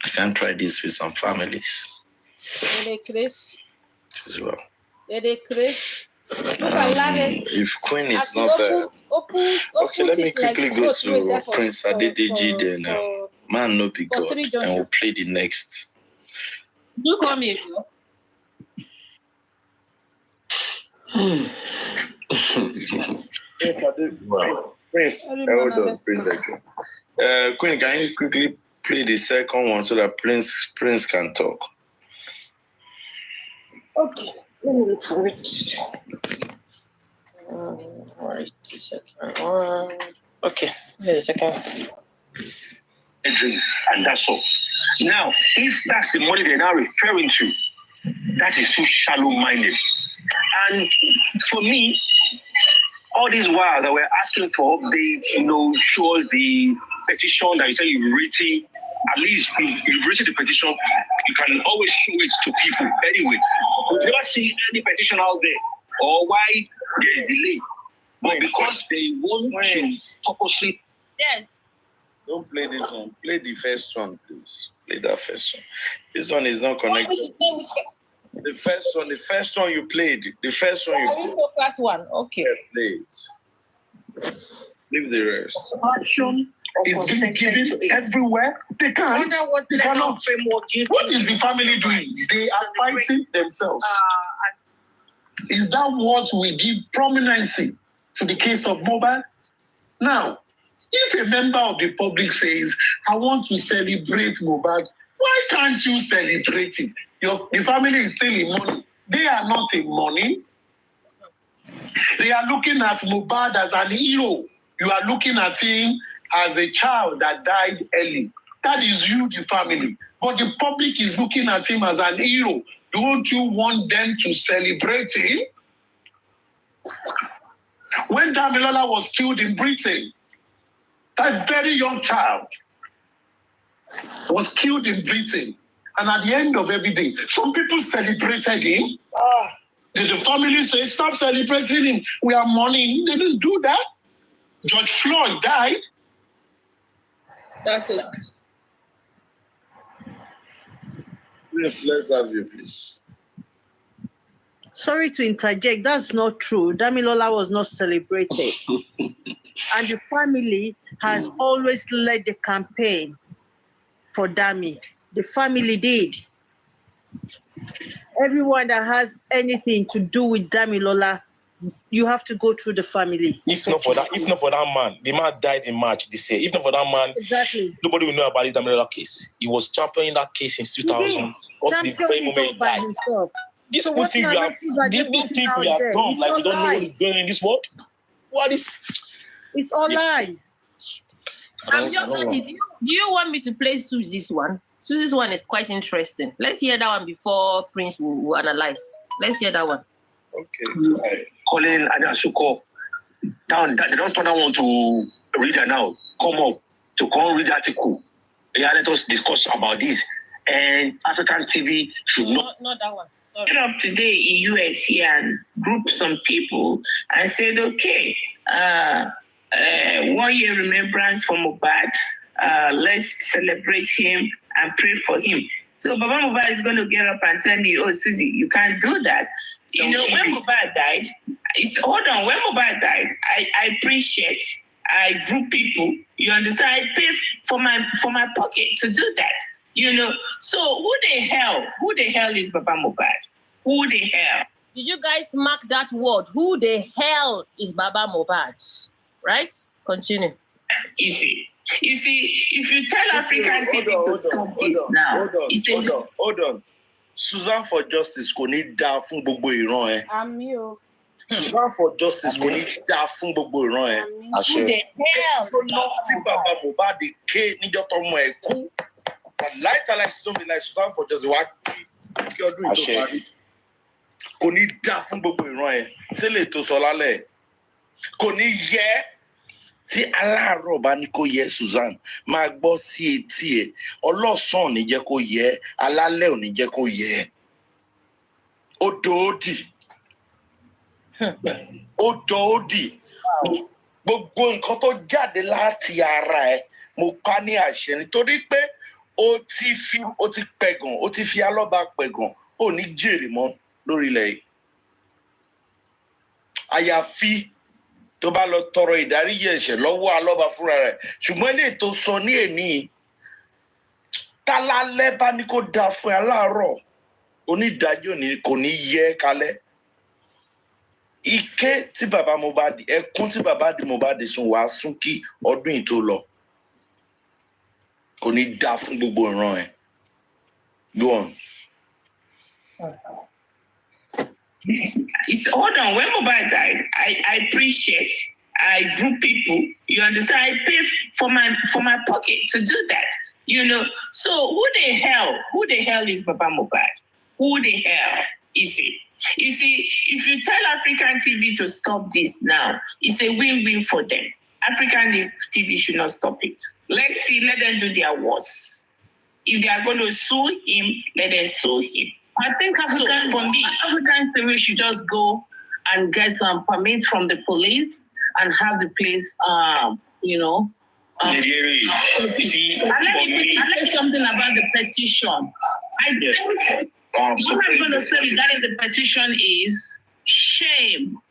I can't try this with some families as well. If Queen is not there, okay, let me quickly go to Prince Adedeji then. Man, no be God. three And junction. we'll play the next. You call me. Prince, hold on, Prince. Queen, can you quickly play the second one so that Prince can talk? Okay. Let me look for it. Where is the second one? Okay. Here's the second one. And that's all. Now, if that's the money they're now referring to, that is too shallow-minded. And for me, all this while that we're asking for updates, show us the petition that you say you've written. At least you've written the petition, you can always show it to people anyway. We've never seen any petition out there or why there's delay. But because they want to purposely. Yes. Don't play this one. Play the first one, please. Play that first one. This one is not connected. The first one you played. The first one you played. That one. Okay. Play it. Leave the rest. Action is being given everywhere. They can't. They cannot. What is the family doing? They are fighting themselves. Is that what we give prominency to the case of Mohbad? Now, if a member of the public says, I want to celebrate Mohbad, why can't you celebrate it? The family is still in money. They are not in money. They are looking at Mohbad as an hero. You are looking at him as a child that died early. That is you, the family. But the public is looking at him as an hero. Don't you want them to celebrate him? When Damilola was killed in Britain, that very young child was killed in Britain. And at the end of every day, some people celebrated him. Did the family say, stop celebrating him? We are mourning. They didn't do that. George Floyd died. That's it. Yes, let's have you, please. Sorry to interject. That's not true. Damilola was not celebrated. And the family has always led the campaign for Dami. The family did. Everyone that has anything to do with Damilola, you have to go through the family. If not for that man, the man died in March this year. If not for that man, exactly, nobody will know about the Damilola case. He was championing that case since 2000 up to the very moment he died. Himself. This people think we are dumb, like we don't know what is going on in this world. What is? It's all lies. Do you want me to play Susie's one? Susie's one is quite interesting. Let's hear that one before Prince will analyze. Let's hear that one. Okay. Colin Adasuko. Down, they don't want to read it now. Come up to come read the article. Yeah, let us discuss about this. And African TV should not that one. Up today in US here and grouped some people and said, okay, 1 year remembrance for Mohbad. Let's celebrate him and pray for him. So Baba Mohbad is going to get up and tell me, oh, Susie, you can't do that. When Mohbad died, when Mohbad died, I appreciate, I group people, you understand, I pay for my pocket to do that. So who the hell is Baba Mohbad? Who the hell? Did you guys mark that word? Who the hell is Baba Mohbad? Right? Continue. You see, if you tell African people to stop this now, hold on. Susan for Justice kò ní dá fún gbogbo ìran ẹ. Àmì o. Susan for Justice kò ní dá fún gbogbo ìran ẹ. Who the hell? Tí Baba Mohbad ké níjọ́ tọ́mọ ẹ̀ kú. Láìtàlá ìsìnkú mi láì Susan for Justice wá kí ọdún ìtò parí. Kò ní dá fún gbogbo ìran ẹ. Sílẹ̀ tó sọ lálẹ́. Kò ní yẹ. Tí aláàárọ̀ bá ní kó yẹ Susan máa gbọ́ sí etí ẹ̀ ọlọ́sàn ò ní jẹ́ kó yẹ alálẹ̀ ò ní jẹ́ kó yẹ ó dòódì gbogbo nǹkan tó jáde láti ara ẹ̀ mo pa ní àṣẹ nítorí pé ó ti pẹ̀gàn ó ti fi Aloba pẹ̀gàn ó ní jèrè mọ́ lórílẹ̀ yìí àyàfi tó bá lọ tọrọ ìdáríjì ẹ̀ṣẹ̀ lọ́wọ́ Aloba fúnra rẹ̀ ṣùgbọ́n ilé tó sọ ní èní Tálálẹ́ bá ní kó da fún ẹ láàárọ̀, onídàájọ́ ni kò ní yẹ kalẹ̀. Ike tí bàbá Mohbad, ẹkún tí bàbá Mohbad sùn wá sún kí ọdún yìí tó lọ. Kò ní dá fún gbogbo ìran ẹ̀. Go on. Hold on, when Mohbad died, I appreciate, I group people, you understand, I pay for my pocket to do that, you know. So who the hell is Baba Mohbad? Who the hell is it? You see, if you tell African TV to stop this now, it's a win-win for them. African TV should not stop it. Let's see, let them do their worst. If they are going to sue him, let them sue him. I think African TV should just go and get some permit from the police and have the place, you know. And let me say something about the petition. I think what I'm going to say regarding the petition is shame.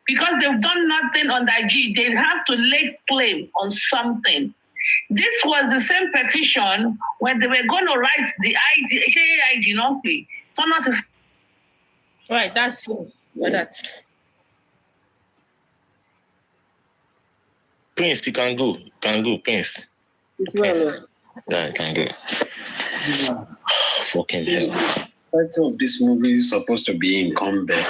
Because they've done nothing on that G, they have to lay claim on something. This was the same petition when they were going to write the KAIG, not me. Right, that's true. Yeah, that's Prince, you can go. Prince. Well, Yeah, you can go. Fucking hell. Title of this movie is supposed to be Incumbent.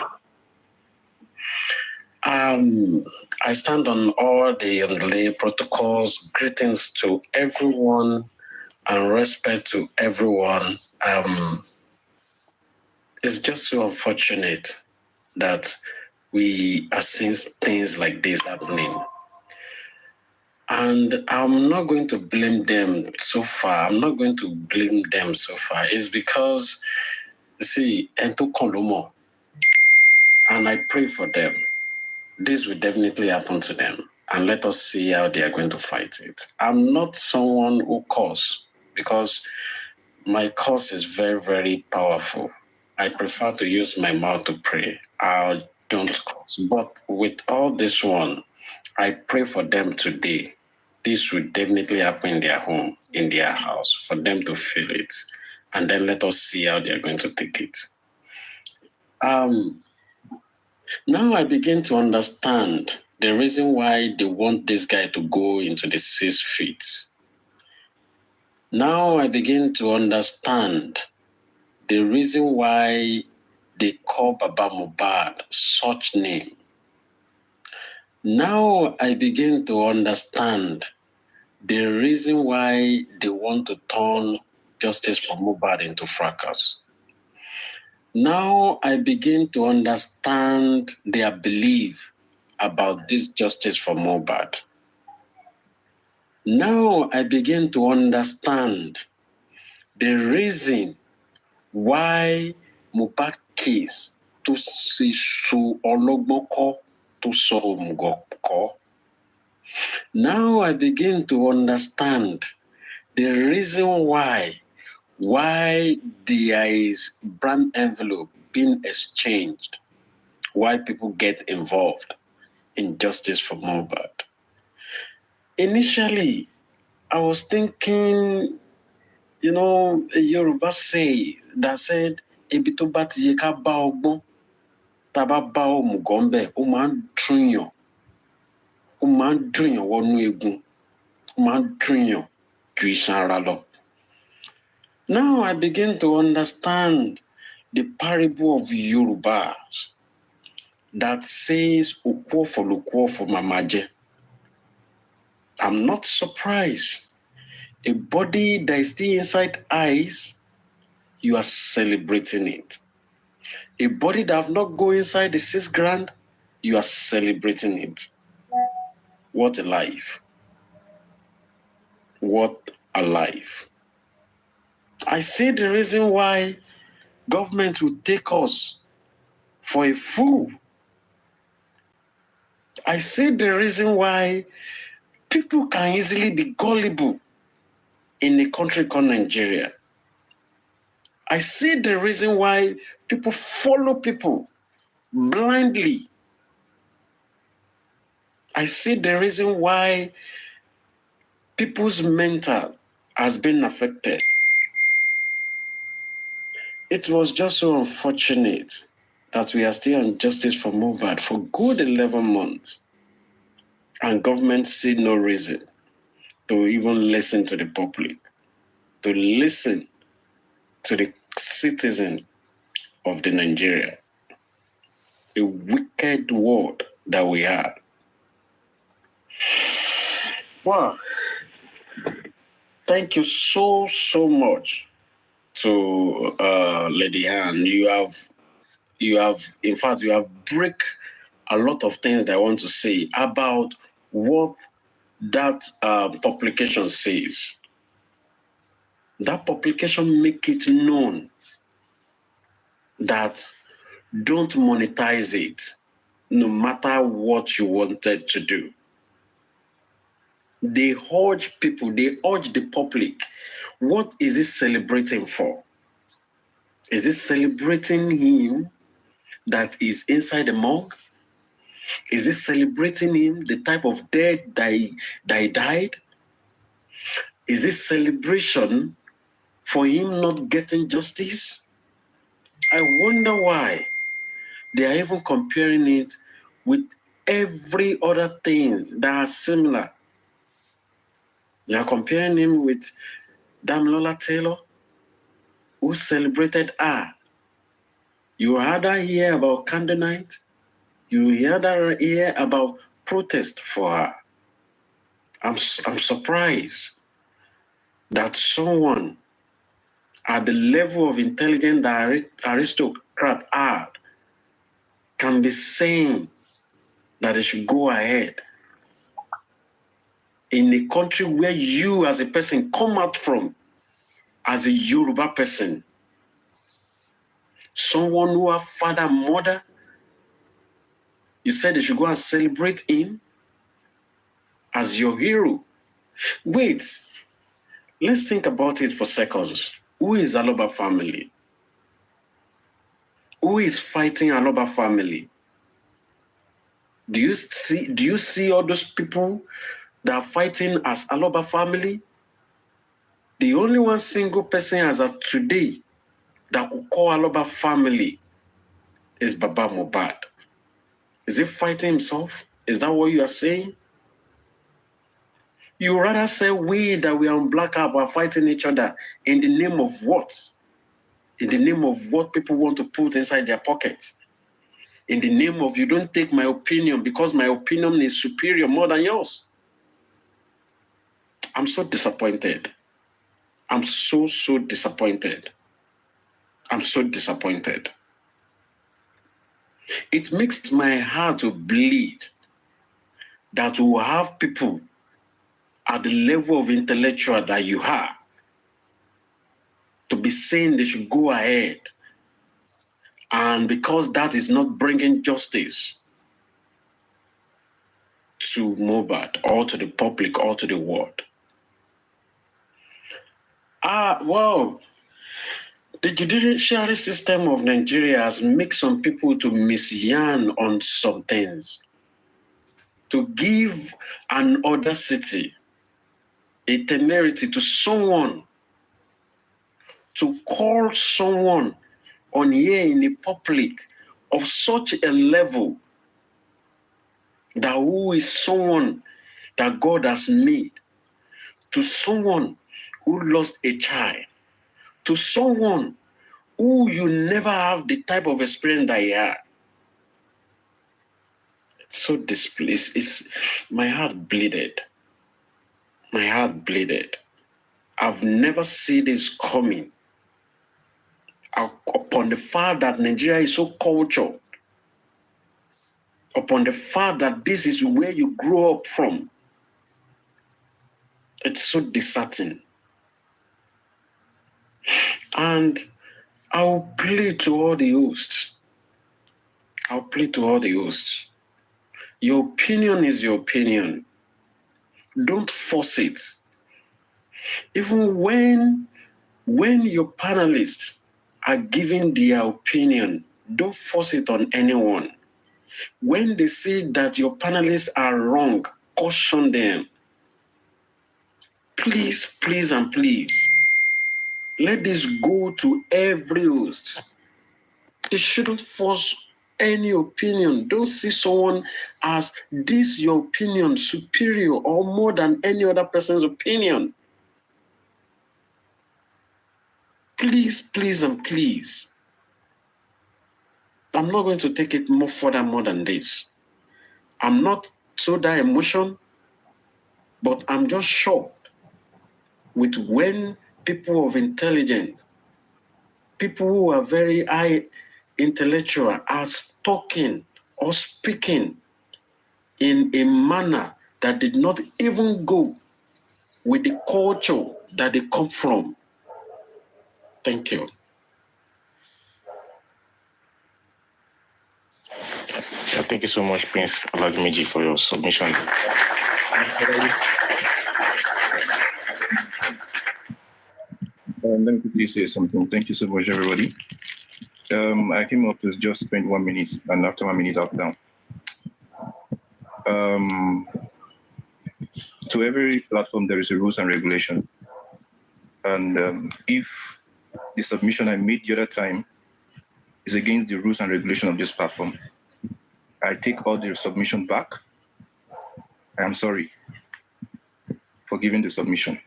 I stand on all the lay protocols, greetings to everyone and respect to everyone. It's just so unfortunate that we are seeing things like this happening. And I'm not going to blame them so far. It's because, you see, Ento Kolomo, and I pray for them. This will definitely happen to them. And let us see how they are going to fight it. I'm not someone who curse, because my curse is very, very powerful. I prefer to use my mouth to pray. I don't curse. But with all this one, I pray for them today. This will definitely happen in their home, in their house, for them to feel it. And then let us see how they are going to take it. Now I begin to understand the reason why they want this guy to go into the 6 feet. Now I begin to understand the reason why they call Baba Mohbad such name. Now I begin to understand the reason why they want to turn justice for Mohbad into fracas. Now I begin to understand their belief about this justice for Mohbad. Now I begin to understand the reason why Mohbad case to see so ologboko to so mugoko. Now I begin to understand the reason why there is brand envelope being exchanged, why people get involved in justice for Mohbad. Initially, I was thinking, you know, a Yoruba say that said, "Ebito bati yeka ba ogbon, taba ba o mugombe, o man trunyo, wonu egun, o man trunyo, ju isan ara lo." Now I begin to understand the parable of Yorubas that says, "Ukwo for mamaje." I'm not surprised. A body that is still inside eyes, you are celebrating it. A body that have not go inside the 6 grand, you are celebrating it. What a life. What a life. I see the reason why government will take us for a fool. I see the reason why people can easily be gullible in a country called Nigeria. I see the reason why people follow people blindly. I see the reason why people's mental has been affected. it was just so unfortunate that we are still on justice for Mohbad for good 11 months. And government see no reason to even listen to the public, to listen to the citizen of the Nigeria. A wicked world that we have. Wow. Thank you so much to Lady Han. You have, in fact, you have break a lot of things that I want to say about what that publication says. That publication make it known that don't monetize it, no matter what you wanted to do. They urge people, they urge the public. What is it celebrating for? Is it celebrating him that is inside the morgue? Is it celebrating him, the type of death that he died? Is it celebration for him not getting justice? I wonder why they are even comparing it with every other thing that are similar. They are comparing him with Damilola Taylor, who celebrated her. You rather hear about candle night, you rather hear about protest for her. I'm surprised that someone at the level of intelligence that aristocrat had can be saying that they should go ahead in a country where you as a person come out from, as a Yoruba person, someone who have father and mother, you said they should go and celebrate him as your hero. Wait, let's think about it for seconds. Who is Aloba family? Who is fighting Aloba family? Do you see all those people that are fighting as Aloba family? The only one single person as of today that could call Aloba family is Baba Mohbad. Is he fighting himself? Is that what you are saying? You rather say we that we are on Black App are fighting each other in the name of what? In the name of what people want to put inside their pockets. In the name of you don't take my opinion because my opinion is superior more than yours. I'm so disappointed. I'm so disappointed. I'm so disappointed. It makes my heart to bleed that we will have people at the level of intellectual that you have to be saying they should go ahead. And because that is not bringing justice to Mohbad or to the public or to the world. Well, the judiciary system of Nigeria has made some people to misyan on some things. To give an audacity, a temerity to someone, to call someone on here in the public of such a level that who is someone that God has made, to someone who lost a child, to someone who you never have the type of experience that he had. It's so displeased. My heart bleeded. My heart bleeded. I've never seen this coming. Upon the fact that Nigeria is so cultured, upon the fact that this is where you grow up from, it's so disheartening. And I'll plead to all the hosts. I'll plead to all the hosts. Your opinion is your opinion. Don't force it. Even when your panelists are giving their opinion, don't force it on anyone. When they see that your panelists are wrong, caution them. Please, please, and please, let this go to every host. They shouldn't force any opinion. Don't see someone as this your opinion superior or more than any other person's opinion. Please, please, and please. I'm not going to take it more than this. I'm not so that emotion, but I'm just shocked with when people of intelligence, people who are very high intellectual, are talking or speaking in a manner that did not even go with the culture that they come from. Thank you. Yeah, thank you so much, Prince Oladimiji, for your submission. Let me quickly say something. Thank you so much, everybody. I came up to just spend 1 minute, and after 1 minute, I'll down. To every platform, there is a rules and regulation. And if the submission I made the other time is against the rules and regulation of this platform, I take all the submission back. I am sorry for giving the submission.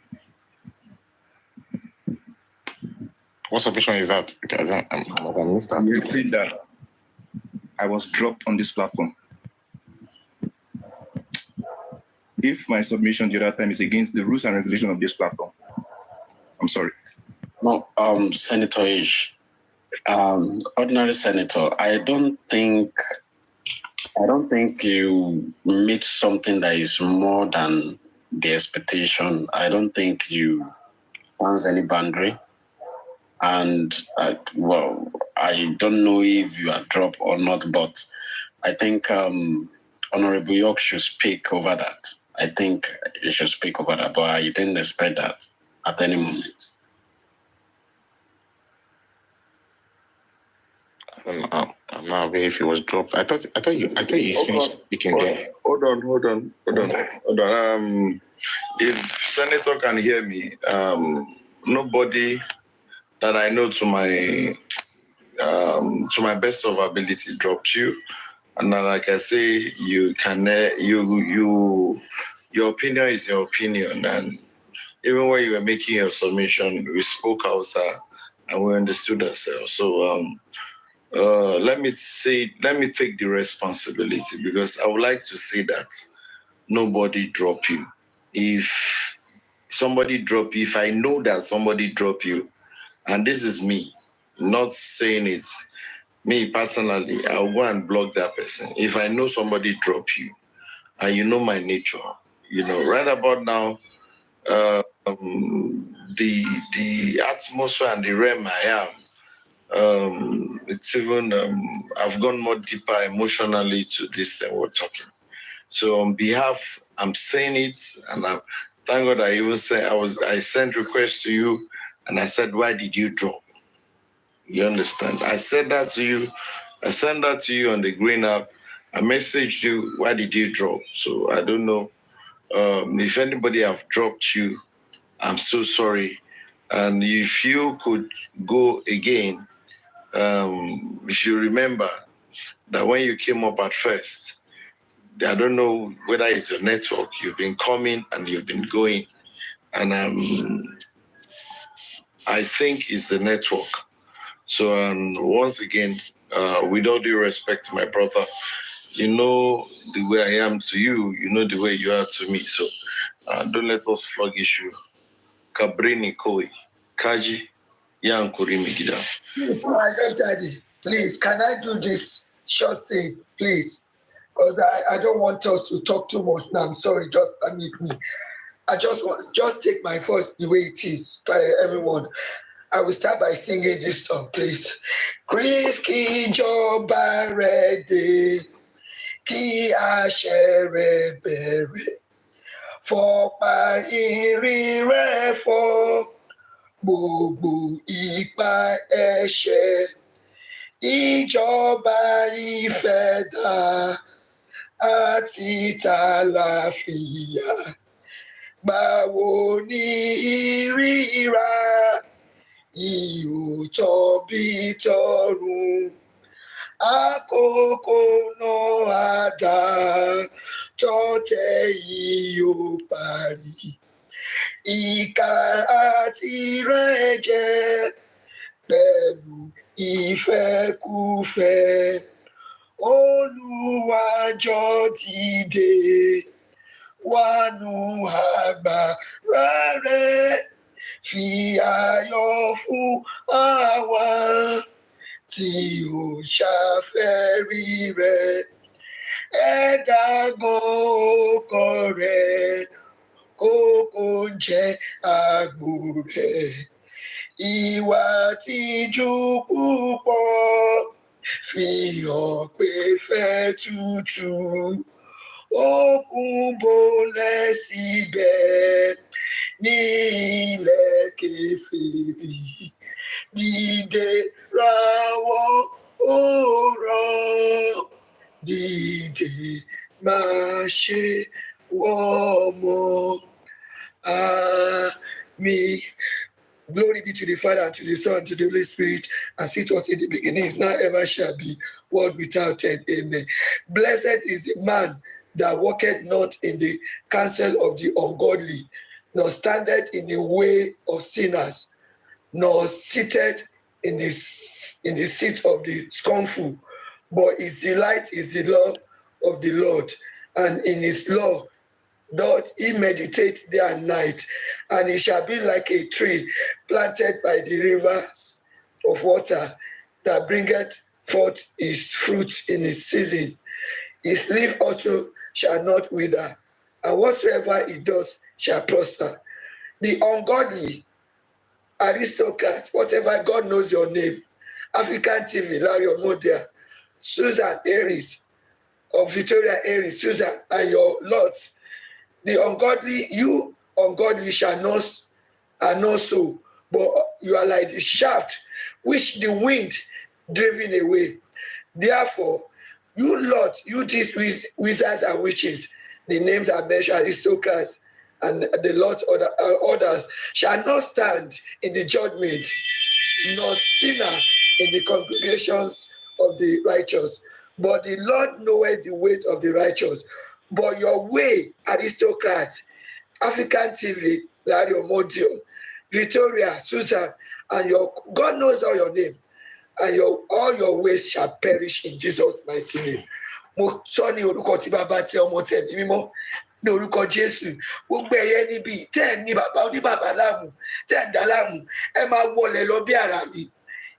What submission is that? I missed that. You said that I was dropped on this platform. If my submission the other time is against the rules and regulation of this platform, I'm sorry. No, Senator Ish, ordinary senator, I don't think you meet something that is more than the expectation. I don't think you pass any boundary. And I don't know if you are dropped or not, but I think Honorable York should speak over that. I think he should speak over that, but I didn't expect that at any moment. I'm not aware if he was dropped. I thought he's finished speaking there. Hold on. If Senator can hear me, nobody that I know to my best of ability dropped you. And like I say, you can your opinion is your opinion. And even when you were making your submission, we spoke outside and we understood ourselves. So let me take the responsibility, because I would like to say that nobody dropped you. If somebody dropped you, if I know that somebody dropped you, and this is me, not saying it's me personally, I'll go and block that person. If I know somebody dropped you, and you know my nature, right about now, the atmosphere and the realm I am, it's even I've gone more deeper emotionally to this than we're talking. So on behalf, I'm saying it, and thank God I even said I sent requests to you, and I said, why did you drop? You understand? I said that to you. I sent that to you on the green app. I messaged you, why did you drop? So I don't know if anybody have dropped you. I'm so sorry. And if you could go again, if you remember that when you came up at first, I don't know whether it's your network, you've been coming and you've been going. And I think it's the network. So once again, with all due respect to my brother, you know the way I am to you, you know the way you are to me. So don't let us flog issue. Kabrini Koi, Kaji, Yankuri Migida. Please, my daddy, please, can I do this short thing, please? Because I don't want us to talk too much now. I'm sorry, just permit me. I just take my voice the way it is by everyone. I will start by singing this song, please. Chris Kijoba ready, Ki Ashere Bere, for by iri for gbogbo ipa ẹ̀ṣẹ̀, ìjọba ìfẹ̀dá àti tàlàfíà. Báwo ni ìríra ìhòòtọ́ bí tọ̀run. Àkókò náà á dà, tọ́tẹ̀ yìí ó parí. Ìkà àti ìrẹ́jẹ pẹ̀lú ìfẹ́kúfẹ̀ẹ́. Olúwa jọ̀ọ́ dìde, wánú agbára rẹ̀, fi ayọ̀ fún àwa tí ó ṣàfẹ́rí rẹ̀. Ẹ̀dá gan ọkọ rẹ̀, kókó jẹ́ àgbò rẹ̀. Ìwà tìjú púpọ̀ fi hàn pé fẹ́ tútù. Òkun bolẹ̀ síbẹ̀ ní ilẹ̀ kèfèrí. Dìde rawọ́ òòrọ̀, dìde máa ṣe wọ́n mọ́. Àmín. Glory be to the Father, and to the Son, and to the Holy Spirit, as it was in the beginning, is now, ever shall be, world without end. Amen. Blessed is the man that walketh not in the counsel of the ungodly, nor standeth in the way of sinners, nor sitteth in the seat of the scornful. But his delight is the law of the Lord, and in his law doth he meditate day and night. And he shall be like a tree planted by the rivers of water, that bringeth forth his fruit in his season. His leaf also shall not wither, and whatsoever he does shall prosper. The ungodly, aristocrats, whatever, God knows your name. African TV, Larry Omodia, Susan Aries, of Victoria Aries, Susan, and your lords. The ungodly, you ungodly shall not, are not so, but you are like the shaft which the wind driven away. Therefore, you lot, you these wizards and witches, the names are mentioned, aristocrats, and the lot of others, shall not stand in the judgment, nor sinner in the congregations of the righteous. But the Lord knoweth the ways of the righteous. But your way, aristocrats, African TV, Larry Omodio, Victoria, Susan, and your God knows all your name, and all your ways shall perish in Jesus' mighty name. Mo sọ ní orúkọ tí bàbá tí ọmọ tẹ̀ ní mímọ́, ní orúkọ Jésù. Gbogbo ẹ̀yẹ níbi tẹ́ ẹ̀ ní bàbá oníbàbá láàmú, tẹ́ ẹ̀ ń dá láàmú, ẹ máa wọlé lọ bí ara mi.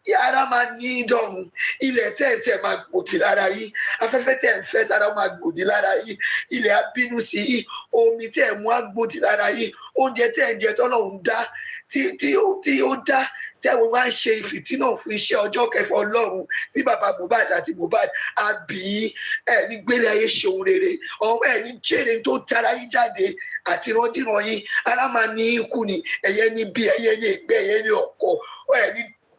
Yàrá máa ní ìdọ̀rùn, ilẹ̀ tẹ́ǹtẹ̀ máa gbòdì lára yín, afẹ́fẹ́ tẹ̀ ń fẹ́ sára máa gbòdì lára yín, ilẹ̀ á bínú sí yín, omi tẹ̀ mú á gbòdì lára yín, oúnjẹ tẹ̀ ń jẹ tọ́lọ́run dá, tí ó dá, tẹ́wọ́n wá ń ṣe ìfìtínà fún iṣẹ́ ọjọ́ kẹfà Ọlọ́run sí bàbá Mohbad àti Mohbad, àbí ẹ̀ ní gbélé ayé ṣeun rere, ọ̀hún ẹ̀ ní jèrè tó tara yín jáde àti ìrandíran yín, ara máa ní ikú ni, ẹ̀yẹ ní bí, ẹ̀yẹ ní ìgbẹ́, ẹ̀yẹ ní ọkọ̀,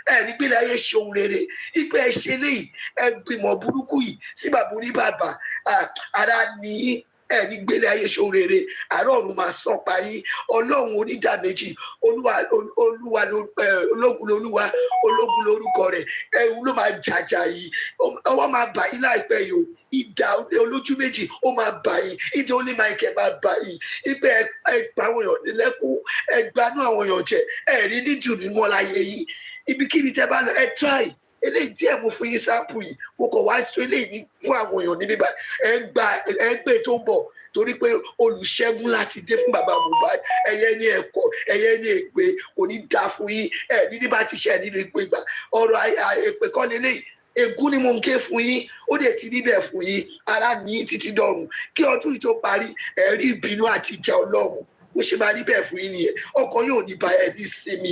ẹni gbélé ayé ṣeun rere, ipe ẹ ṣe léyìí, ẹ gbìmọ̀ burúkú yìí sí bàbá oníbàbà, ara ní ẹni gbélé ayé ṣeun rere, àárọ̀ ọ̀run máa sàn pa yín. Ọlọ́run onídà méjì, ológun lolúwa, ológun lorúkọ rẹ̀, ẹ̀rù ló máa jàjà yìí, ọwọ́ máa bà yín láìpẹ́ yìí o. Ìdá olójú méjì ó máa bà yín, ìdá olè Michael máa bà yín, ipe ẹgbà àwọn èèyàn lẹ́kùn, ẹgbàánú àwọn èèyàn jẹ, ẹ̀rí nídùn nínú ọláyé yìí. Ibikíbi tẹ́ bá lọ, ẹ try eléyìí díẹ̀ mo fún yín sáàpù yìí, mo kàn wá sọ eléyìí ní fún àwọn èèyàn ní bíbá, ẹgbẹ́ tó ń bọ̀, torí pé olùṣẹ́gun láti dé fún bàbá Mohbad, ẹ̀yẹ ní ẹ̀kọ́, ẹ̀yẹ ní ègbé, kò ní dá fún yín, ní ní bá ti ṣe nínú ipò ìgbà, ọ̀rọ̀ èpè kọ́ lélẹ́yìí, ègún ni mo ń ké fún yín, ó dẹ̀ ti níbẹ̀ fún yín, ara ní títí dọ̀run, kí ọdún yìí tó parí, ẹ̀rí ìbínú àti ìjà Ọlọ́run ó ṣe máa rí bẹ́ẹ̀ fún yín nìyẹn. Ọkàn yóò ní ba ẹni sinmi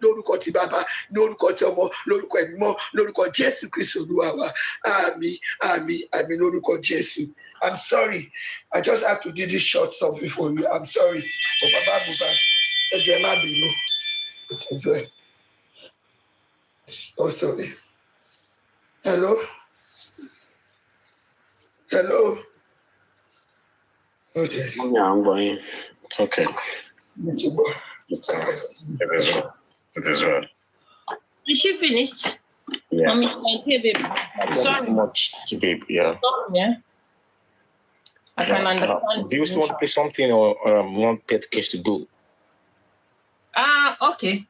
lórúkọ ti bàbá, lórúkọ ti ọmọ, lórúkọ ẹ̀mí mọ́, lórúkọ Jésù Kristi Olúwa wa. Àmín, àmín, àmín lórúkọ Jésù. I'm sorry, I just have to do this short song before you. I'm sorry for Baba Mohbad. Ẹ jọ̀ọ́ ẹ má bínú. It is well. Oh, sorry. Hello? Hello? Okay. Yeah, I'm going. It's okay. It's well. It's all right. It is well. It is well. Is she finished? Yeah. I mean, here, baby. Sorry. Much, babe. Yeah. Yeah. I can understand. Do you still want to play something or want Pet Cash to go? Okay.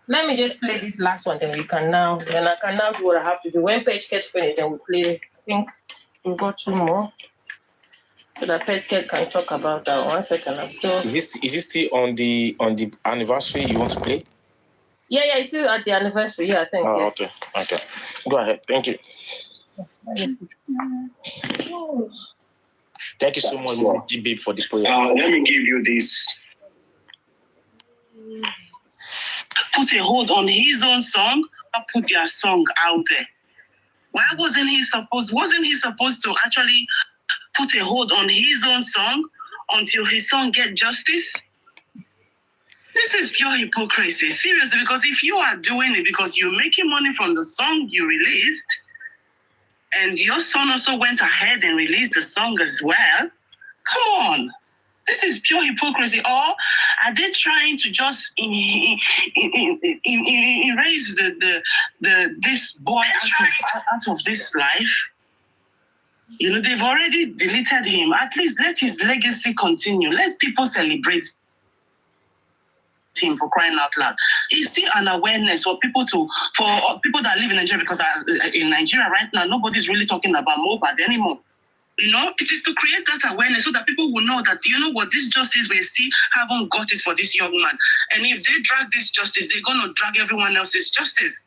Let me just play this last one, then I can now do what I have to do. When Pet Cash finished, then we play. I think we've got 2 more. So that Pet Cash can talk about that. 1 second. I'm still. Is this still on the anniversary you want to play? Yeah, it's still at the anniversary. Yeah, I think. Oh, yes. okay. Go ahead. Thank you. Thank you so much, Babe, for the prayer. Let me give you this. Put a hold on his own song or put their song out there. Why wasn't he supposed to actually put a hold on his own song until his song get justice? This is pure hypocrisy, seriously, because if you are doing it because you're making money from the song you released, and your son also went ahead and released the song as well, come on. This is pure hypocrisy. Or are they trying to just erase this boy out of this life? You know, they've already deleted him. At least let his legacy continue. Let people celebrate him, for crying out loud. It's still an awareness for people that live in Nigeria, because in Nigeria right now, nobody's really talking about Mohbad anymore. You know, it is to create that awareness so that people will know that, you know what, this justice, we still haven't got it for this young man. And if they drag this justice, they're going to drag everyone else's justice.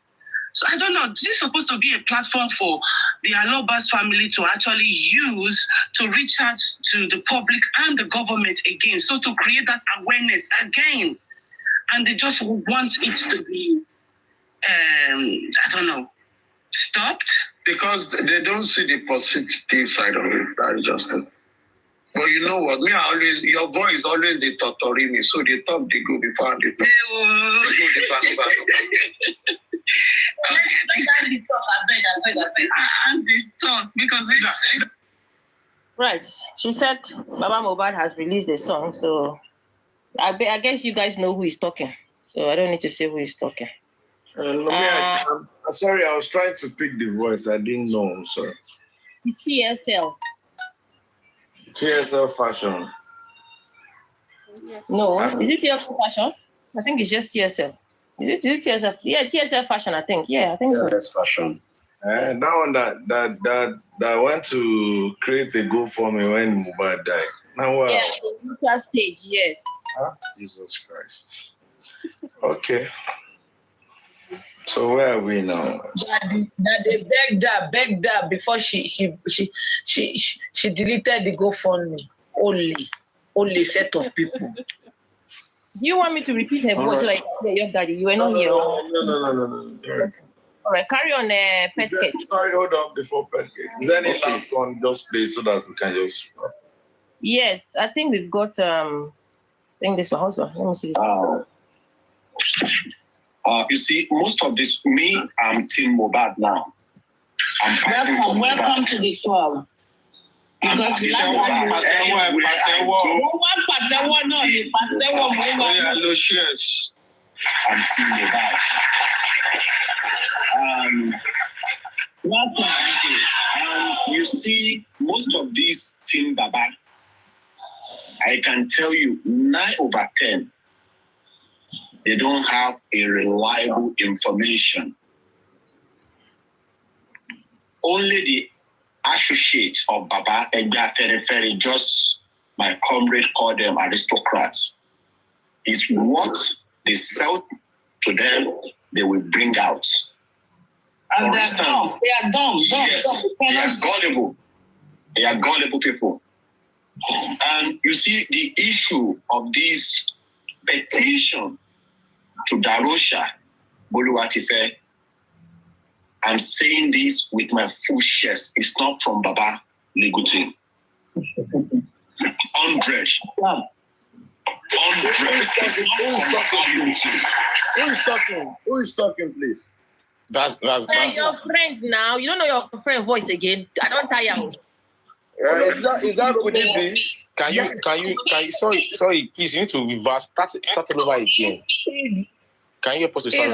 So I don't know, this is supposed to be a platform for the Aloba's family to actually use to reach out to the public and the government again. So to create that awareness again. And they just want it to be, I don't know, stopped. Because they don't see the positive side of it, that is just it. But you know what? Your voice always the torturing, so they talk, they go before and they talk. Right. She said Baba Mohbad has released a song, so I guess you guys know who is talking. So I don't need to say who is talking. I'm sorry, I was trying to pick the voice. I didn't know. I'm sorry. It's TSL. TSL Fashion. No, is it TSL Fashion? I think it's just TSL. Is it TSL? Yeah, TSL Fashion, I think. Yeah, I think so. That's Fashion. That one that went to create a GoFundMe when Mohbad died. Now what? Yeah, the stage, yes. Huh? Jesus Christ. Okay. So where are we now? That they begged her before she deleted the GoFundMe. Only set of people. Do you want me to repeat her voice like your daddy? You were not here. No. All right, carry on, Pet Cake. Sorry, hold on before Pet Cake. Is there any last one just play so that we can just... Yes, I think we've got, I think this one also. Let me see this. You see, most of this, I'm Team Mohbad now. Welcome to the club. Because last time I'm Team Mohbad. You see, most of these Team Baba, I can tell you 9 over 10, they don't have a reliable information. Only the associates of Baba and Ferry, just my comrade called them aristocrats, is what they sell to them, they will bring out. And they're dumb. They are dumb. Yes, they are gullible. They are gullible people. And you see, the issue of this petition to Darosha Boluwatife, I'm saying this with my full chest. It's not from Baba legal team. 100. Who is talking, please? That's your friend now. You don't know your friend voice again. I don't tire you. Is that could it be? Can you sorry, please, you need to reverse, start all over again. Can you post the It's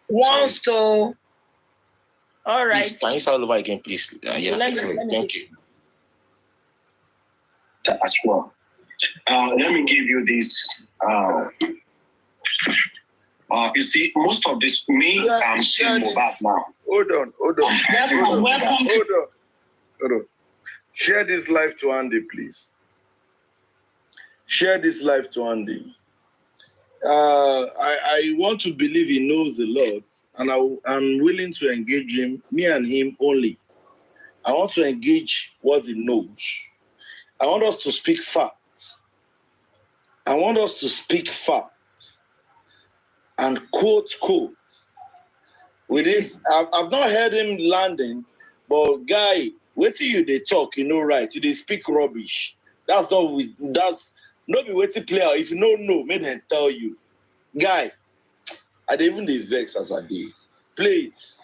one store. All right. Please, can you start over again, please? Thank you. As well. Let me give you this. You see, most of this, I'm seeing Mohbad now. Hold on. Share this live to Andy, please. Share this live to Andy. I want to believe he knows a lot, and I'm willing to engage him, me and him only. I want to engage what he knows. I want us to speak facts. And quote. With this, I've not heard him landing, but guy, wait till they talk, right? They speak rubbish. That's not be wait till play out. If you don't know, make them tell you. Guy, I didn't even the vex as I did. Play it.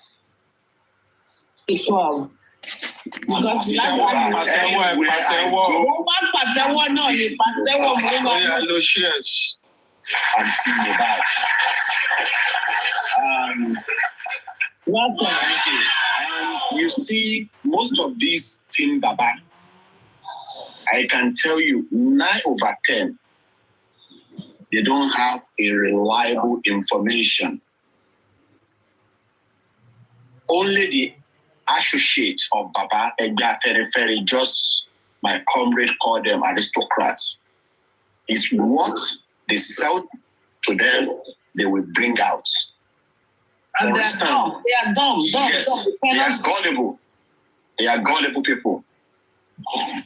You see, most of these Team Baba, I can tell you 9 over 10, they don't have a reliable information. Only the associates of Baba Egba Ferry, just my comrade called them aristocrats, is what they sell to them, they will bring out. And they are dumb. Yes, they are gullible. They are gullible people.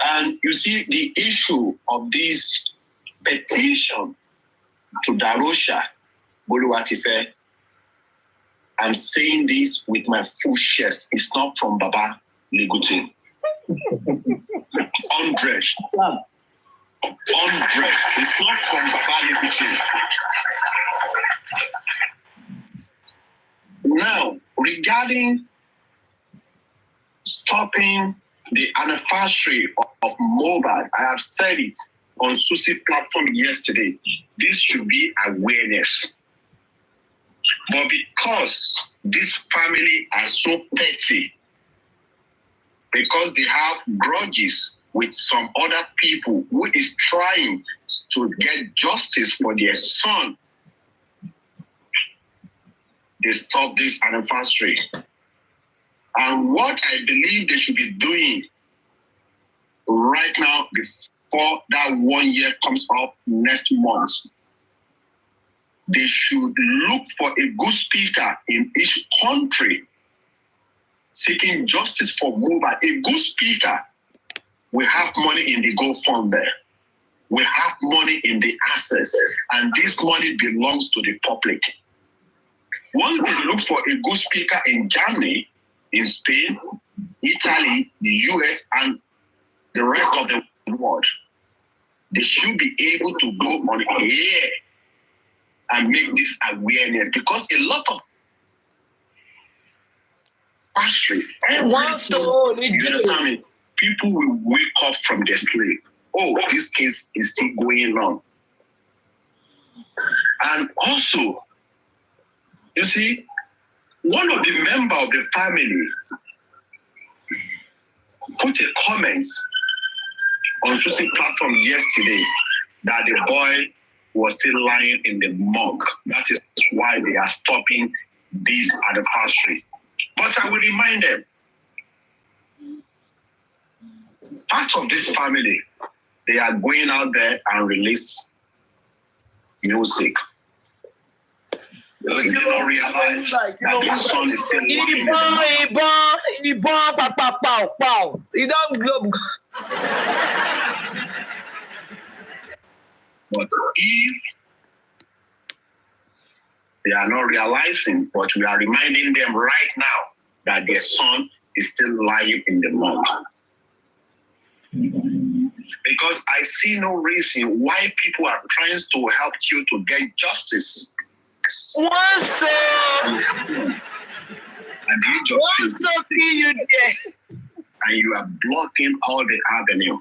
And you see, the issue of this petition to Darosha Boluwatife, I'm saying this with my full chest. It's not from Baba Legutin. 100. It's not from Baba Legutin. Now, regarding stopping the anniversary of Mohbad, I have said it on Susi platform yesterday. This should be awareness. But because this family are so petty, because they have grudges with some other people who is trying to get justice for their son, they stop this anniversary. And what I believe they should be doing right now, before that 1 year comes up next month, they should look for a good speaker in each country seeking justice for Mohbad. A good speaker will have money in the GoFundMe. We have money in the assets, and this money belongs to the public. Once they look for a good speaker in Germany, in Spain, Italy, the US, and the rest of the world, they should be able to go on air and make this awareness, because a lot of people will wake up from their sleep. Oh, this case is still going on. And also, you see, one of the members of the family put a comment on social platform yesterday that the boy was still lying in the morgue. That is why they are stopping this anniversary. But I will remind them, part of this family, they are going out there and release music. They don't realize that their son is still lying in the morgue. You don't globe. But if they are not realizing, but we are reminding them right now that their son is still lying in the morgue. Because I see no reason why people are trying to help you to get justice. What's you there? And you are blocking all the avenue.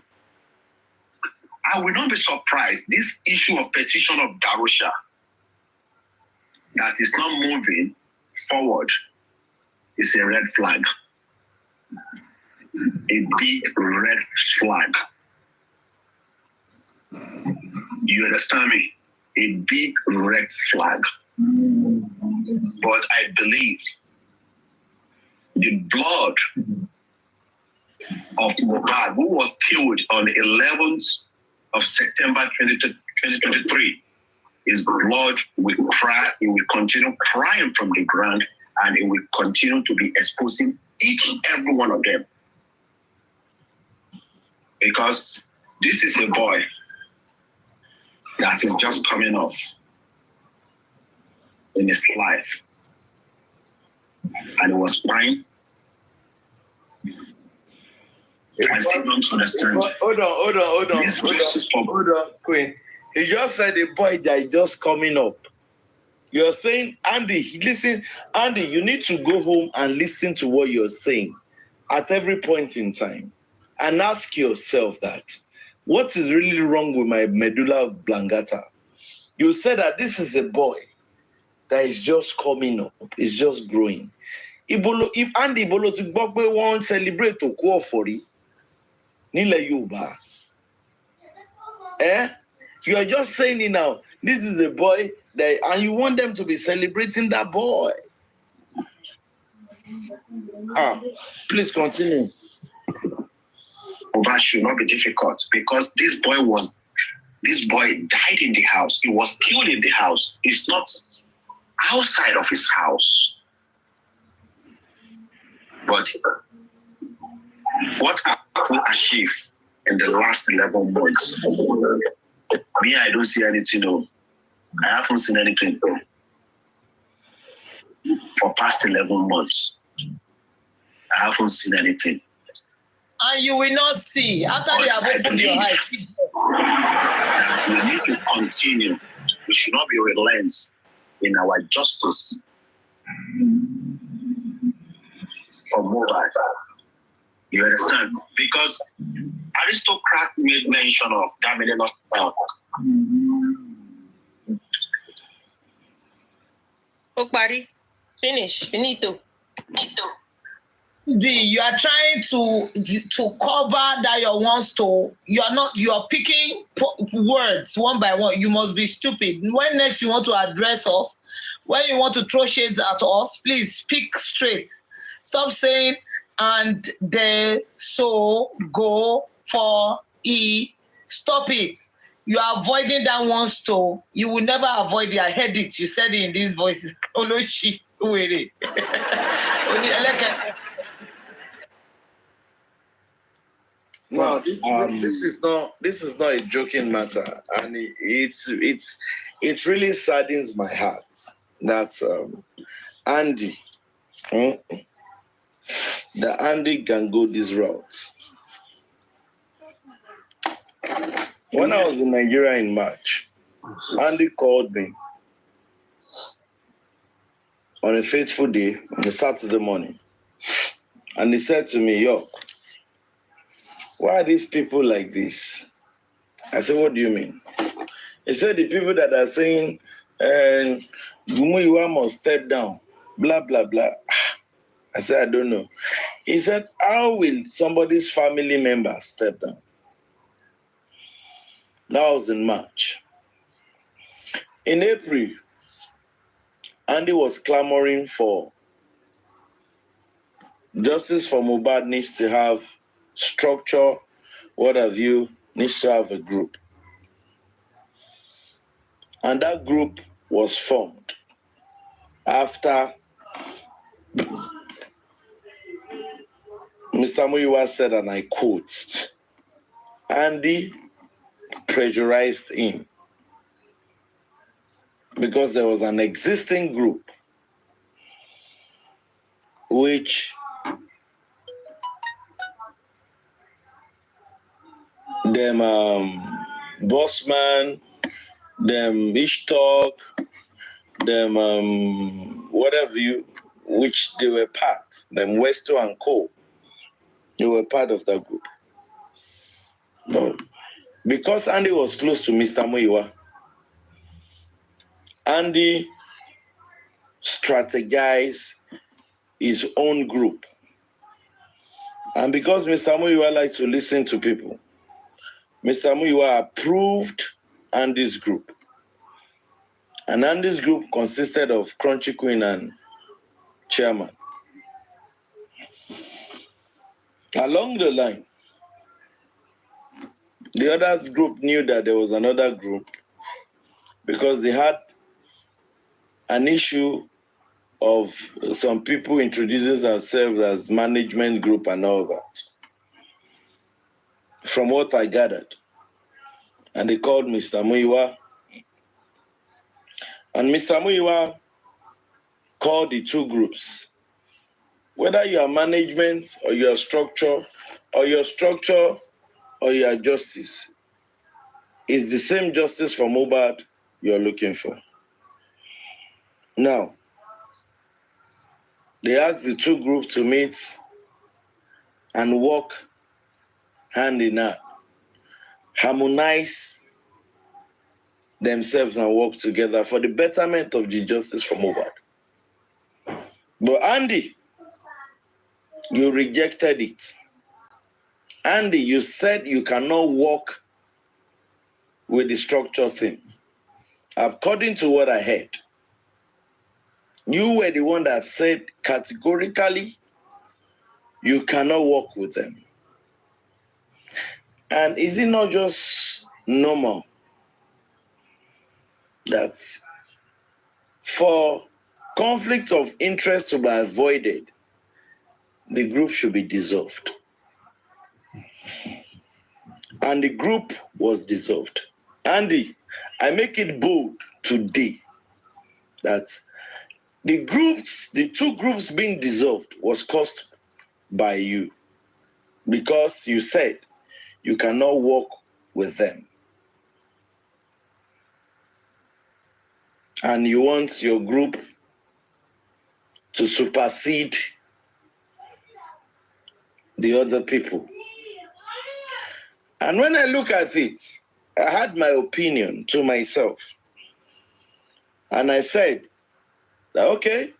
I will not be surprised. This issue of petition of Darosha, that is not moving forward is a red flag. A big red flag. You understand me? A big red flag. But I believe the blood of Mohbad, who was killed on the 11th of September 2023, his blood will cry, it will continue crying from the ground, and it will continue to be exposing each and every one of them. Because this is a boy that is just coming off in his life. And it was fine. I still don't understand. Hold on, Queen. He just said a boy that is just coming up. You're saying, Andy, listen, Andy, you need to go home and listen to what you're saying at every point in time and ask yourself that, what is really wrong with my medulla oblongata? You said that this is a boy that is just coming up, is just growing. If Andy Bolo to Bogbe won't celebrate to call for it, Nile Yuba. You are just saying it now. This is a boy that, and you want them to be celebrating that boy. Please continue. That should not be difficult because this boy died in the house. He was killed in the house. It's not outside of his house. But what Apple achieved in the last 11 months, me, I don't see anything. No. I haven't seen anything for past 11 months. I haven't seen anything. And you will not see after they have opened your eyes. We need to continue. We should not be relent in our justice for Mohbad. You understand? Because aristocrat made mention of Damien of Okpari, finish. Finito. You are trying to cover that your wants to. You are picking words one by one. You must be stupid. When next you want to address us, when you want to throw shades at us, please speak straight. Stop saying and they so go for e. Stop it. You are avoiding that one to. You will never avoid it. I heard it. You said it in these voices. Oloshi, wait. No, this is not a joking matter, and it really saddens my heart that Andy can go this route. When I was in Nigeria in March, Andy called me on a fateful day, on a Saturday morning, and he said to me, "Yo, why are these people like this?" I said, "What do you mean?" He said, "The people that are saying, Gumuyiwa must step down, blah, blah, blah." I said, "I don't know." He said, "How will somebody's family member step down?" That was in March. In April, Andy was clamoring for justice for Mohbad needs to have structure, what have you, needs to have a group. And that group was formed after Mr. Muyiwa said, and I quote, Andy pressurized him because there was an existing group which them Bossman, them Ishtalk, them whatever you, which they were part, them Westo and Co. They were part of that group. But because Andy was close to Mr. Muyiwa, Andy strategize his own group. And because Mr. Muyiwa likes to listen to people, Mr. Muyiwa approved Andy's group. And Andy's group consisted of Crunchy Queen and Chairman. Along the line, the other group knew that there was another group because they had an issue of some people introducing themselves as management group and all that. From what I gathered. And they called Mr. Muyiwa. And Mr. Muyiwa called the two groups. Whether you are management or you are structure or your structure or you are justice, it's the same justice for Mohbad you're looking for. Now, they asked the two groups to meet and work hand in hand, harmonize themselves and work together for the betterment of the justice for Mohbad. But Andy, you rejected it. Andy, you said you cannot work with the structure thing. According to what I heard, you were the one that said categorically you cannot work with them. And is it not just normal that for conflict of interest to be avoided, the group should be dissolved? And the group was dissolved. Andy, I make it bold today that the two groups being dissolved was caused by you because you said you cannot work with them. And you want your group to supersede the other people. And when I look at it, I had my opinion to myself. And I said, okay,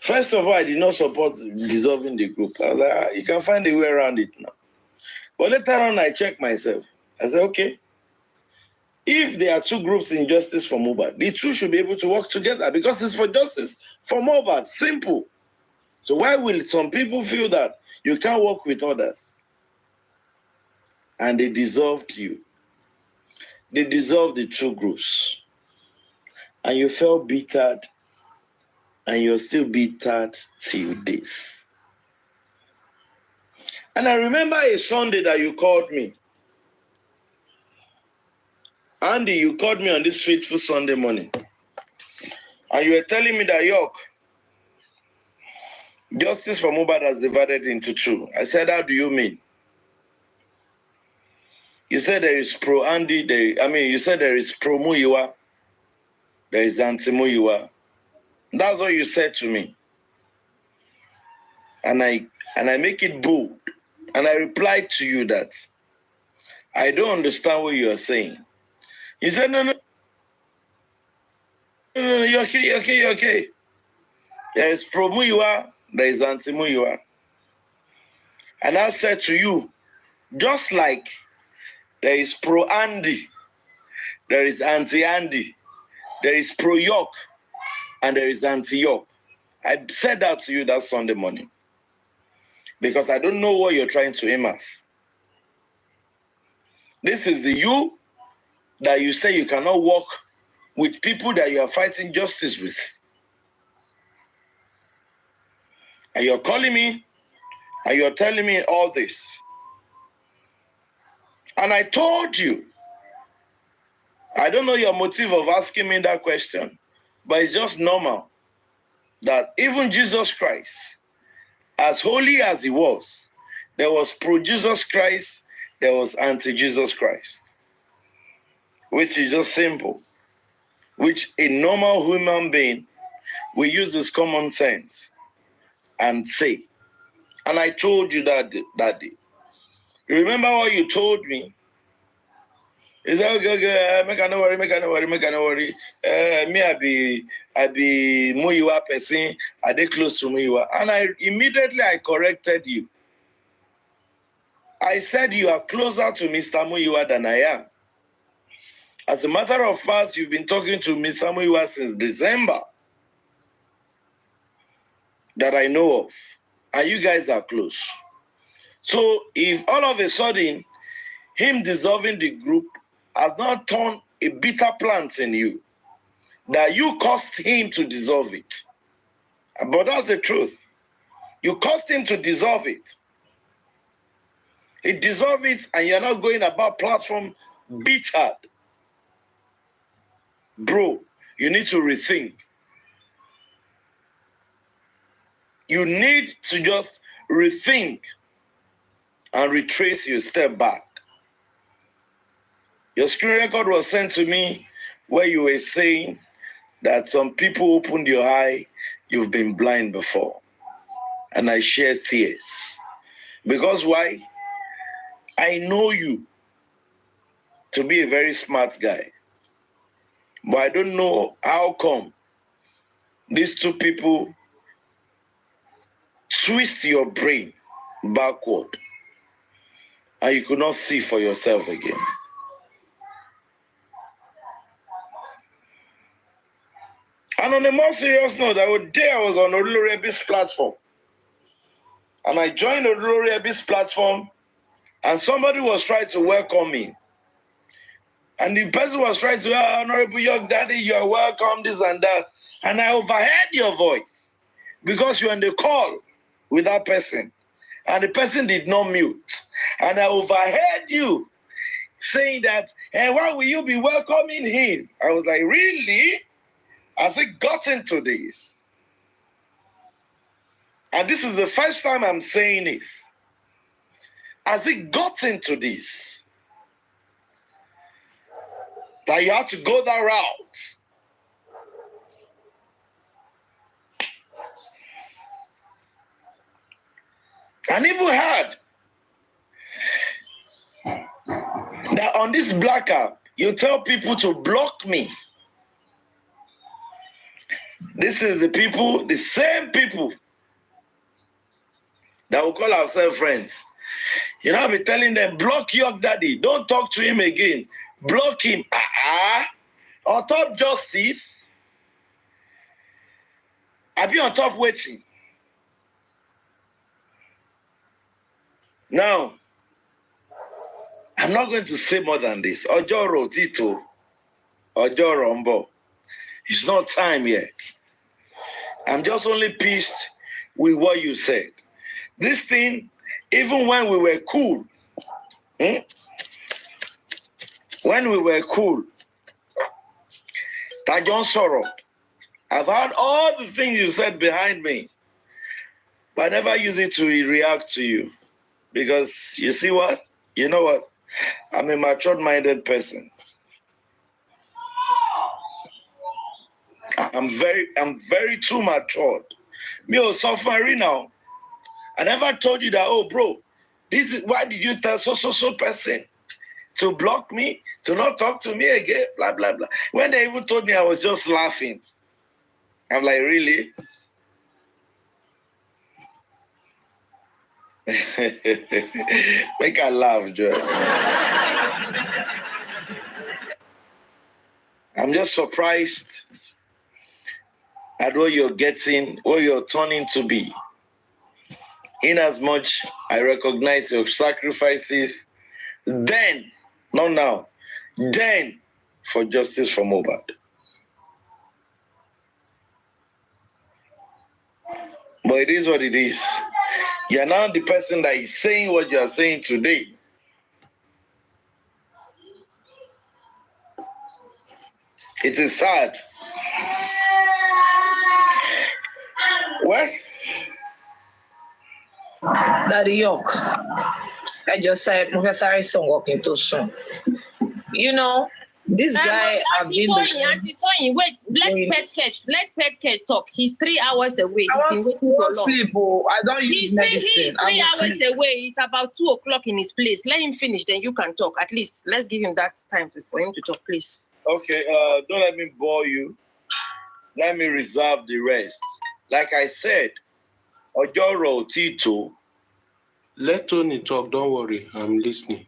first of all, I did not support dissolving the group. I was like, you can find a way around it now. But later on, I checked myself. I said, okay, if there are two groups in justice for Mohbad, the two should be able to work together because it's for justice for Mohbad. Simple. So why will some people feel that you can't work with others? And they dissolved you. They dissolved the two groups. And you felt bittered, and you're still bittered till this. And I remember a Sunday that you called me. Andy, you called me on this fateful Sunday morning. And you were telling me that, York, justice for Mohbad has divided into two. I said, how do you mean? You said there is pro-Andy, you said there is pro-Muyiwa, there is anti-Muyiwa. That's what you said to me. And I make it bold. And I replied to you that I don't understand what you are saying. You said, no, you're okay. There is pro-Muyiwa, there is anti-Muyiwa. And I said to you, just like there is pro-Andy, there is anti-Andy, there is pro-York, and there is anti-York. I said that to you that Sunday morning because I don't know what you're trying to aim at. This is the you that you say you cannot work with people that you are fighting justice with. And you're calling me, and you're telling me all this. And I told you, I don't know your motive of asking me that question, but it's just normal that even Jesus Christ, as holy as he was, there was pro-Jesus Christ, there was anti-Jesus Christ, which is just simple, which a normal human being will use this common sense and say. And I told you that day. You remember what you told me? He said, okay, make no worry. Me, I be Muyiwa person. Are they close to Muyiwa? And I corrected you. I said you are closer to Mr. Muyiwa than I am. As a matter of fact, you've been talking to Mr. Muyiwa since December that I know of. And you guys are close. So if all of a sudden him dissolving the group has not turned a bitter plant in you, that you caused him to dissolve it. But that's the truth. You caused him to dissolve it. He dissolved it and you're not going about platform bitter. Bro, you need to rethink. You need to just rethink and retrace your step back. Your screen record was sent to me where you were saying that some people opened your eye, you've been blind before. And I shed tears. Because why? I know you to be a very smart guy. But I don't know how come these two people twist your brain backward and you could not see for yourself again. And on a more serious note, I was on Olurebi's platform. And I joined Olurebi's platform and somebody was trying to welcome me. And the person was trying to, Honorable Young Daddy, you are welcome, this and that. And I overheard your voice because you're on the call with that person. And the person did not mute. And I overheard you saying that, hey, why will you be welcoming him? I was like, really? Has it gotten to this? And this is the first time I'm saying it. Has it gotten to this? That you have to go that route? And even heard that on this black app, you tell people to block me. This is the people, the same people that will call ourselves friends. You know, I'll be telling them, block your daddy. Don't talk to him again. Block him. On top justice. I be on top waiting. Now, I'm not going to say more than this. Ojoro Tito. Ojoro Mbo. It's not time yet. I'm just only pissed with what you said. This thing, even when we were cool, Tajon Soro, I've heard all the things you said behind me, but I never use it to react to you. Because you see what? You know what? I'm a matured-minded person. I'm very too matured. Me or suffering now. I never told you that, oh bro, this is why did you tell so person to block me, to not talk to me again, blah blah blah. When they even told me, I was just laughing. I'm like, really? Make her laugh, Joy. I'm just surprised at what you're getting, what you're turning to be. In as much I recognize your sacrifices then, not now, then for justice for Mohbad. But it is what it is. You're now the person that is saying what you are saying today. It is sad. What? Daddy York, I just said Professor is walking too soon. You know, This guy, I've been. Auntie Toyin, wait. Let Petcatch talk. He's 3 hours away. I He's been waiting for long. sleep. Oh, I don't use medicine. He's 3 hours away. It's about 2 o'clock in his place. Let him finish, then you can talk. At least let's give him that time for him to talk, please. Okay, don't let me bore you. Let me reserve the rest. Like I said, Ojoro Tito. Let Tony talk. Don't worry. I'm listening.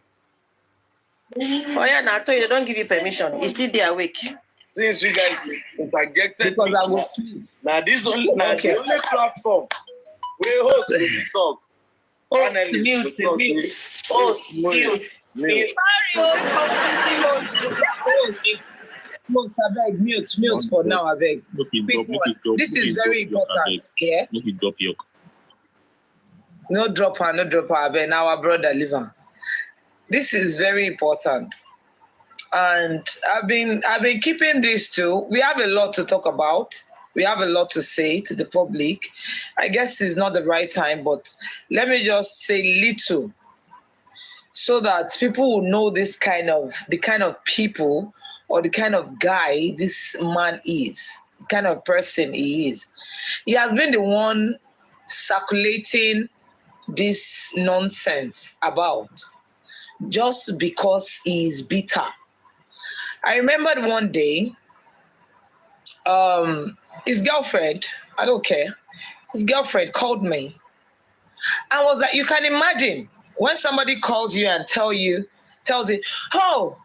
Oh yeah, now I told you, don't give you permission. He's still there awake. Since you guys interjected, because I was sleep. Now this only the only platform where host will talk. Mute. Mute for now, I beg. This is very important. Yeah. No drop her, I beg. Now our brother live on. This is very important. And I've been keeping this too. We have a lot to talk about. We have a lot to say to the public. I guess it's not the right time, but let me just say little so that people will know the kind of people or the kind of guy this man is, the kind of person he is. He has been the one circulating this nonsense about just because he is bitter. I remembered one day, his girlfriend, I don't care, his girlfriend called me. I was like, you can imagine when somebody calls you and tells you, oh,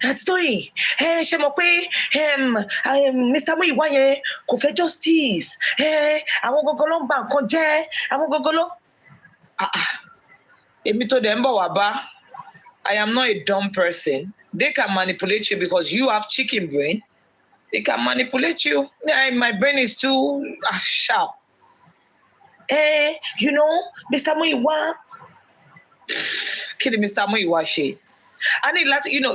that's Toyin. Hey, Shemope, Mr. Muyiwa, kò fẹ́ justice. Hey, àwọn gogolo ń ba nǹkan jẹ́. Àwọn gogolo. Èmi tó dẹ̀ ń bọ̀ wá bá. I am not a dumb person. They can manipulate you because you have chicken brain. They can manipulate you. My brain is too sharp. Hey, Mr. Muyiwa. Kidding, Mr. Muyiwa, she. I need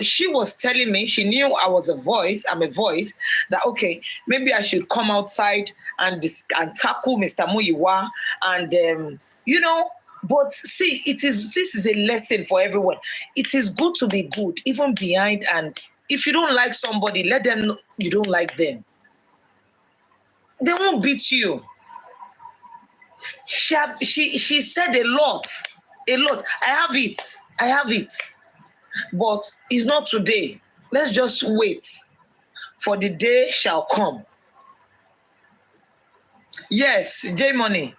she was telling me, she knew I was I'm a voice, that okay, maybe I should come outside and tackle Mr. Muyiwa and but see, this is a lesson for everyone. It is good to be good, even behind, and if you don't like somebody, let them know you don't like them. They won't beat you. She said a lot. I have it. But it's not today. Let's just wait for the day shall come. Yes, J Money.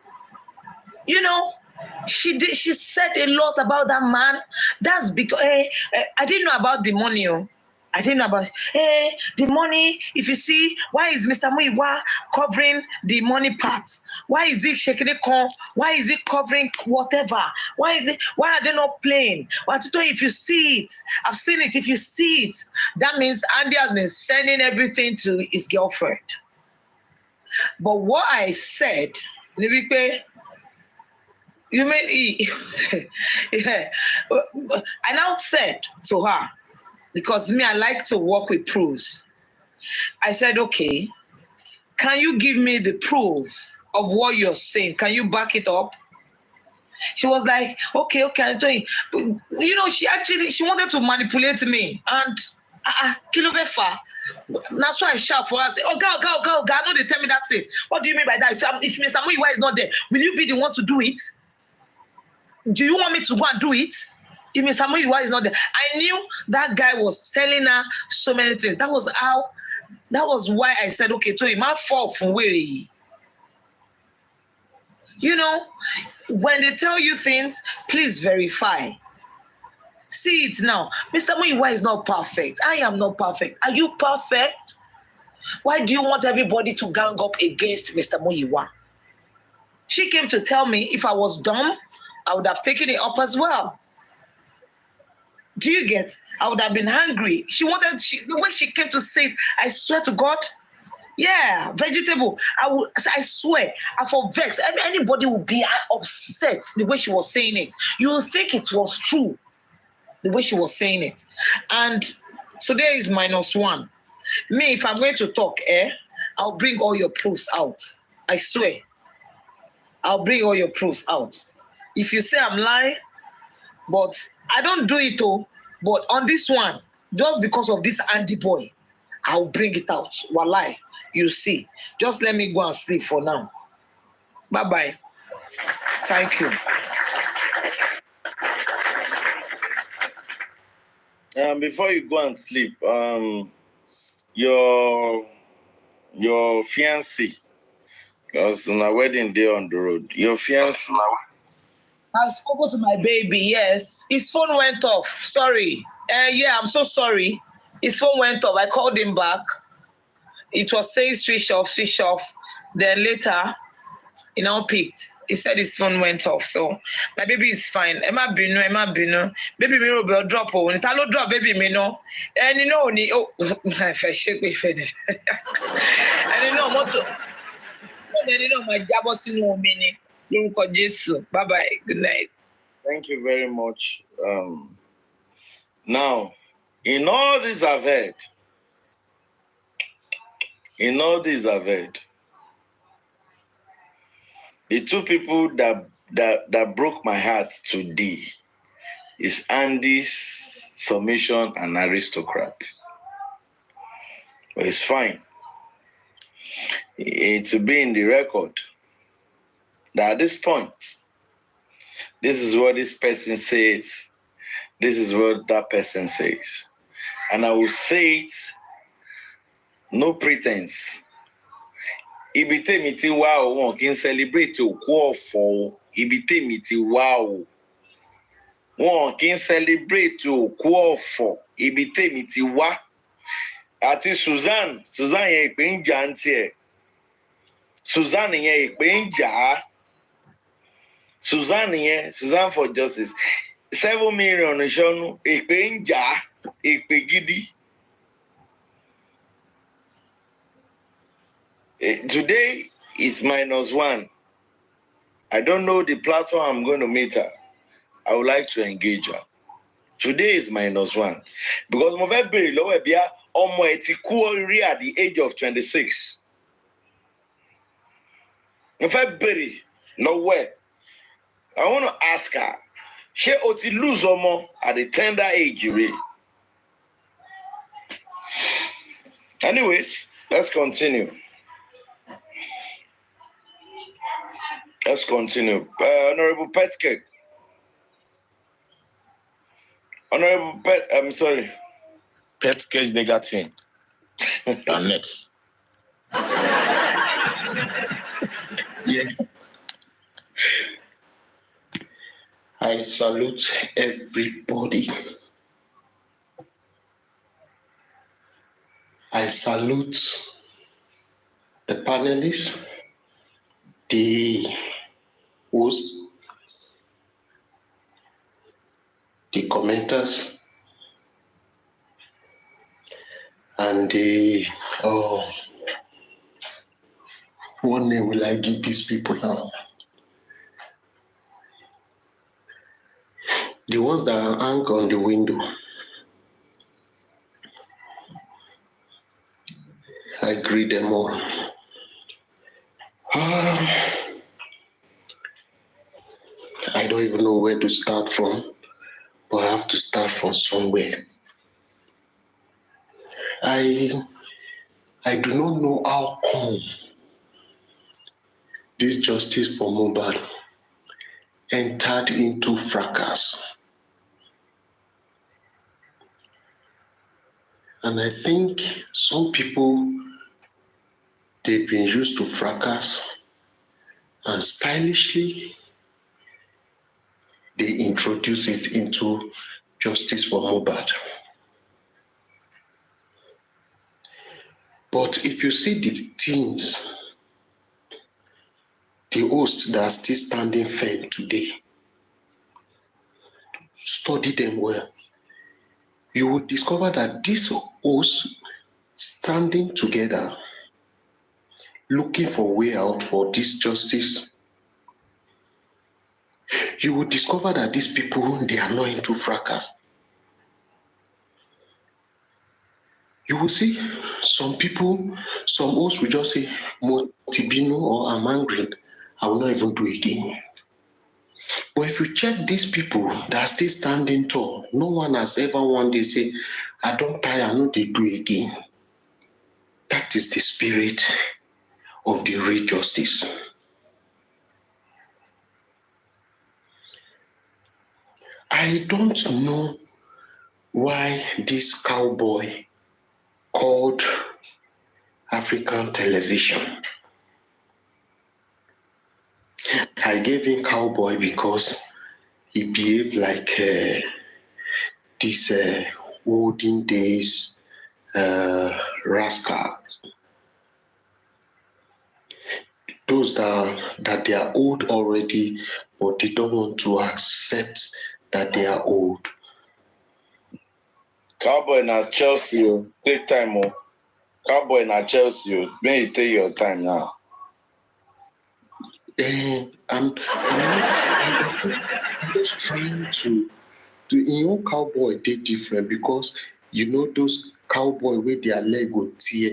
She said a lot about that man. That's because I didn't know about the money. I didn't know about the money. If you see, why is Mr. Muyiwa covering the money part? Why is he shaking the corn? Why is he covering whatever? Why are they not playing? If you see it, I've seen it. If you see it, that means Andy has been sending everything to his girlfriend. But what I said, you mean yeah. I now said to her, because me, I like to work with proofs. I said, okay, can you give me the proofs of what you're saying? Can you back it up? She was like, okay, I'm doing. She wanted to manipulate me. And Kilovefa. That's why I shout for her. I say, oh, girl, I know they tell me that's it. What do you mean by that? If Mr. Muyiwa is not there, will you be the one to do it? Do you want me to go and do it? If Mr. Muyiwa is not there. I knew that guy was telling her so many things. That was why I said, okay, so it might fall from where he. When they tell you things, please verify. See it now. Mr. Muyiwa is not perfect. I am not perfect. Are you perfect? Why do you want everybody to gang up against Mr. Muyiwa? She came to tell me if I was dumb, I would have taken it up as well. Do you get? I would have been hungry. The way she came to say it, I swear to God, yeah, vegetable. I swear, I for vex. Anybody would be upset the way she was saying it. You will think it was true, the way she was saying it. And today is -1. Me, if I'm going to talk, I'll bring all your proofs out. I swear. I'll bring all your proofs out. If you say I'm lying, but I don't do it all. But on this one, just because of this Andy boy, I'll bring it out. Wallahi, you see. Just let me go and sleep for now. Bye-bye. Thank you. Before you go and sleep, your fiancé, because on a wedding day on the road, your fiancé. I've spoken to my baby, yes. His phone went off. Sorry. Yeah, I'm so sorry. His phone went off. I called him back. It was saying switch off. Then later, picked. He said his phone went off. So my baby is fine. Emma Bino. Baby me will drop. When it allo drop, baby me no. And if I shake me finish. And my job was in 1 minute. Bye-bye. Good night. Thank you very much. Now, in all this I've heard, the two people that broke my heart today is Andy's submission and aristocrat. But it's fine. It will be in the record that at this point, this is what this person says, this is what that person says. And I will say it, no pretense. Ibite miti wow, one can celebrate your call for Ibite miti wow. One can celebrate your call for Ibite miti wa. Ati Suzanne ye ipe nja ntie. Suzanne ye ipe nja. Suzanne for Justice. 7 million shonu ipe nja, ipe gidi. Today is -1. I don't know the platform I'm going to meet her. I would like to engage her. Today is -1 because mo fẹ́ bèrè lọ́wọ́ ẹ̀ bíá ọmọ ẹ̀ ti kú orí at the age of 26. Mo fẹ́ bèrè lọ́wọ́ ẹ̀. I want to ask her, ṣé o ti lose ọmọ at a tender age rẹ̀? Anyways, let's continue. Honorable Petcake. Honorable Pet, I'm sorry. Petcake Negatin. And next. Yeah. I salute everybody. I salute the panelists, the hosts, the commenters, and what name will I give these people now? The ones that are hung on the window. I greet them all. I don't even know where to start from, but I have to start from somewhere. I do not know how come this justice for Mohbad entered into fracas. And I think some people, they've been used to fracas, and stylishly, they introduce it into justice for Mohbad. But if you see the teams, the hosts that are still standing firm today, study them well, you will discover that these hosts standing together, looking for a way out for this justice, you will discover that these people, they are not into fracas. You will see some people, some hosts will just say, Motibino, or I'm angry, I will not even do it again. But if you check these people that are still standing tall, no one has ever one day say, I don't tire, I know they do again. That is the spirit of the real justice. I don't know why this cowboy called African television. I gave him cowboy because he behaved like this olden days rascal. Those that they are old already, but they don't want to accept that they are old. Cowboy na Chelsea, take time. Cowboy na Chelsea, may you take your time now. I'm just trying to cowboy they different because you know those cowboy where their leg go tear,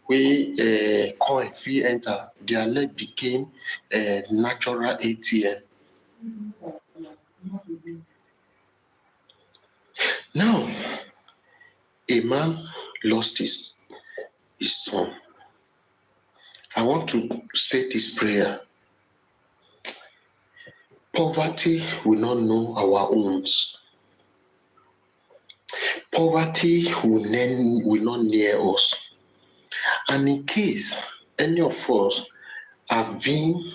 where coin fee enter, their leg became natural ATM. Now, a man lost his son. I want to say this prayer. Poverty will not know our owns. Poverty will not near us. And in case any of us have been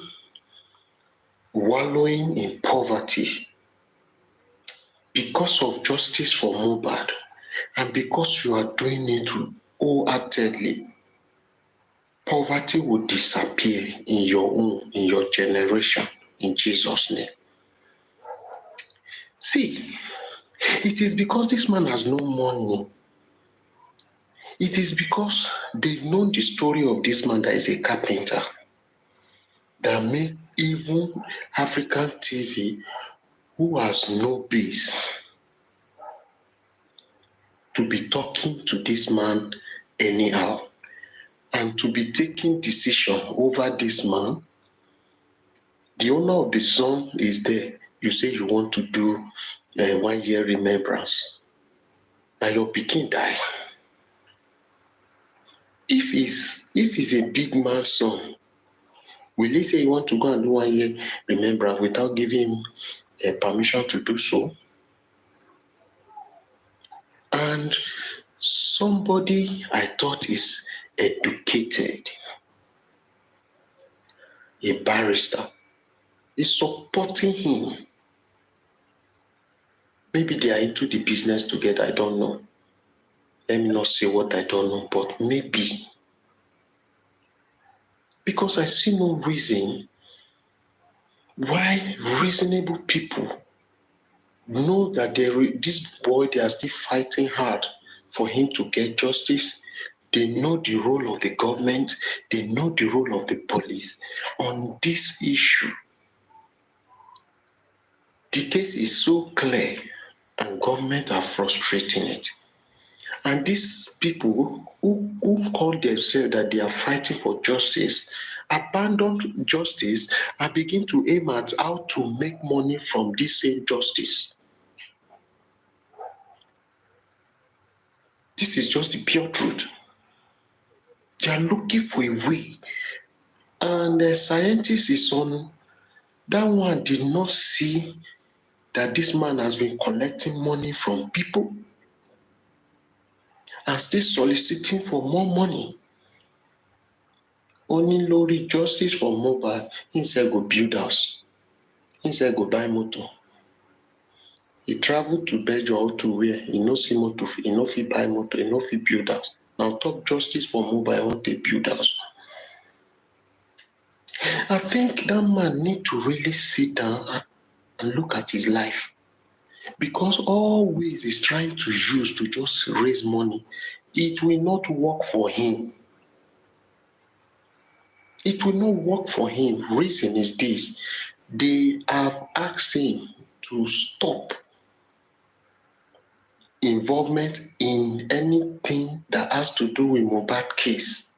wallowing in poverty because of justice for Mohbad, and because you are doing it wholeheartedly, poverty will disappear in your own, in your generation, in Jesus' name. See, it is because this man has no money. It is because they've known the story of this man that is a carpenter that made even African TV, who has no base, to be talking to this man anyhow and to be taking decision over this man. The owner of the son is there. You say you want to do 1 year remembrance. Now your pikin die. If he's a big man's son, will he say you want to go and do 1 year remembrance without giving him permission to do so? And somebody I thought is educated, a barrister, is supporting him. Maybe they are into the business together, I don't know. Let me not say what I don't know, but maybe. Because I see no reason why reasonable people know that this boy, they are still fighting hard for him to get justice. They know the role of the government. They know the role of the police on this issue. The case is so clear and government are frustrating it. And these people who call themselves that they are fighting for justice abandon justice and begin to aim at how to make money from this same justice. This is just the pure truth. They are looking for a way. And the scientist is on that one, did not see that this man has been collecting money from people and still soliciting for more money. Only lorry justice for Mohbad, inside go build house, inside go buy motor. He traveled to Belgium to where he no see motor, he no fit buy motor, he no fit build house. Now talk justice for Mohbad, I want to build house. I think that man need to really sit down and look at his life. Because always he's trying to use to just raise money. It will not work for him. It will not work for him. Reason is this. They have asked him to stop involvement in anything that has to do with Mohbad case.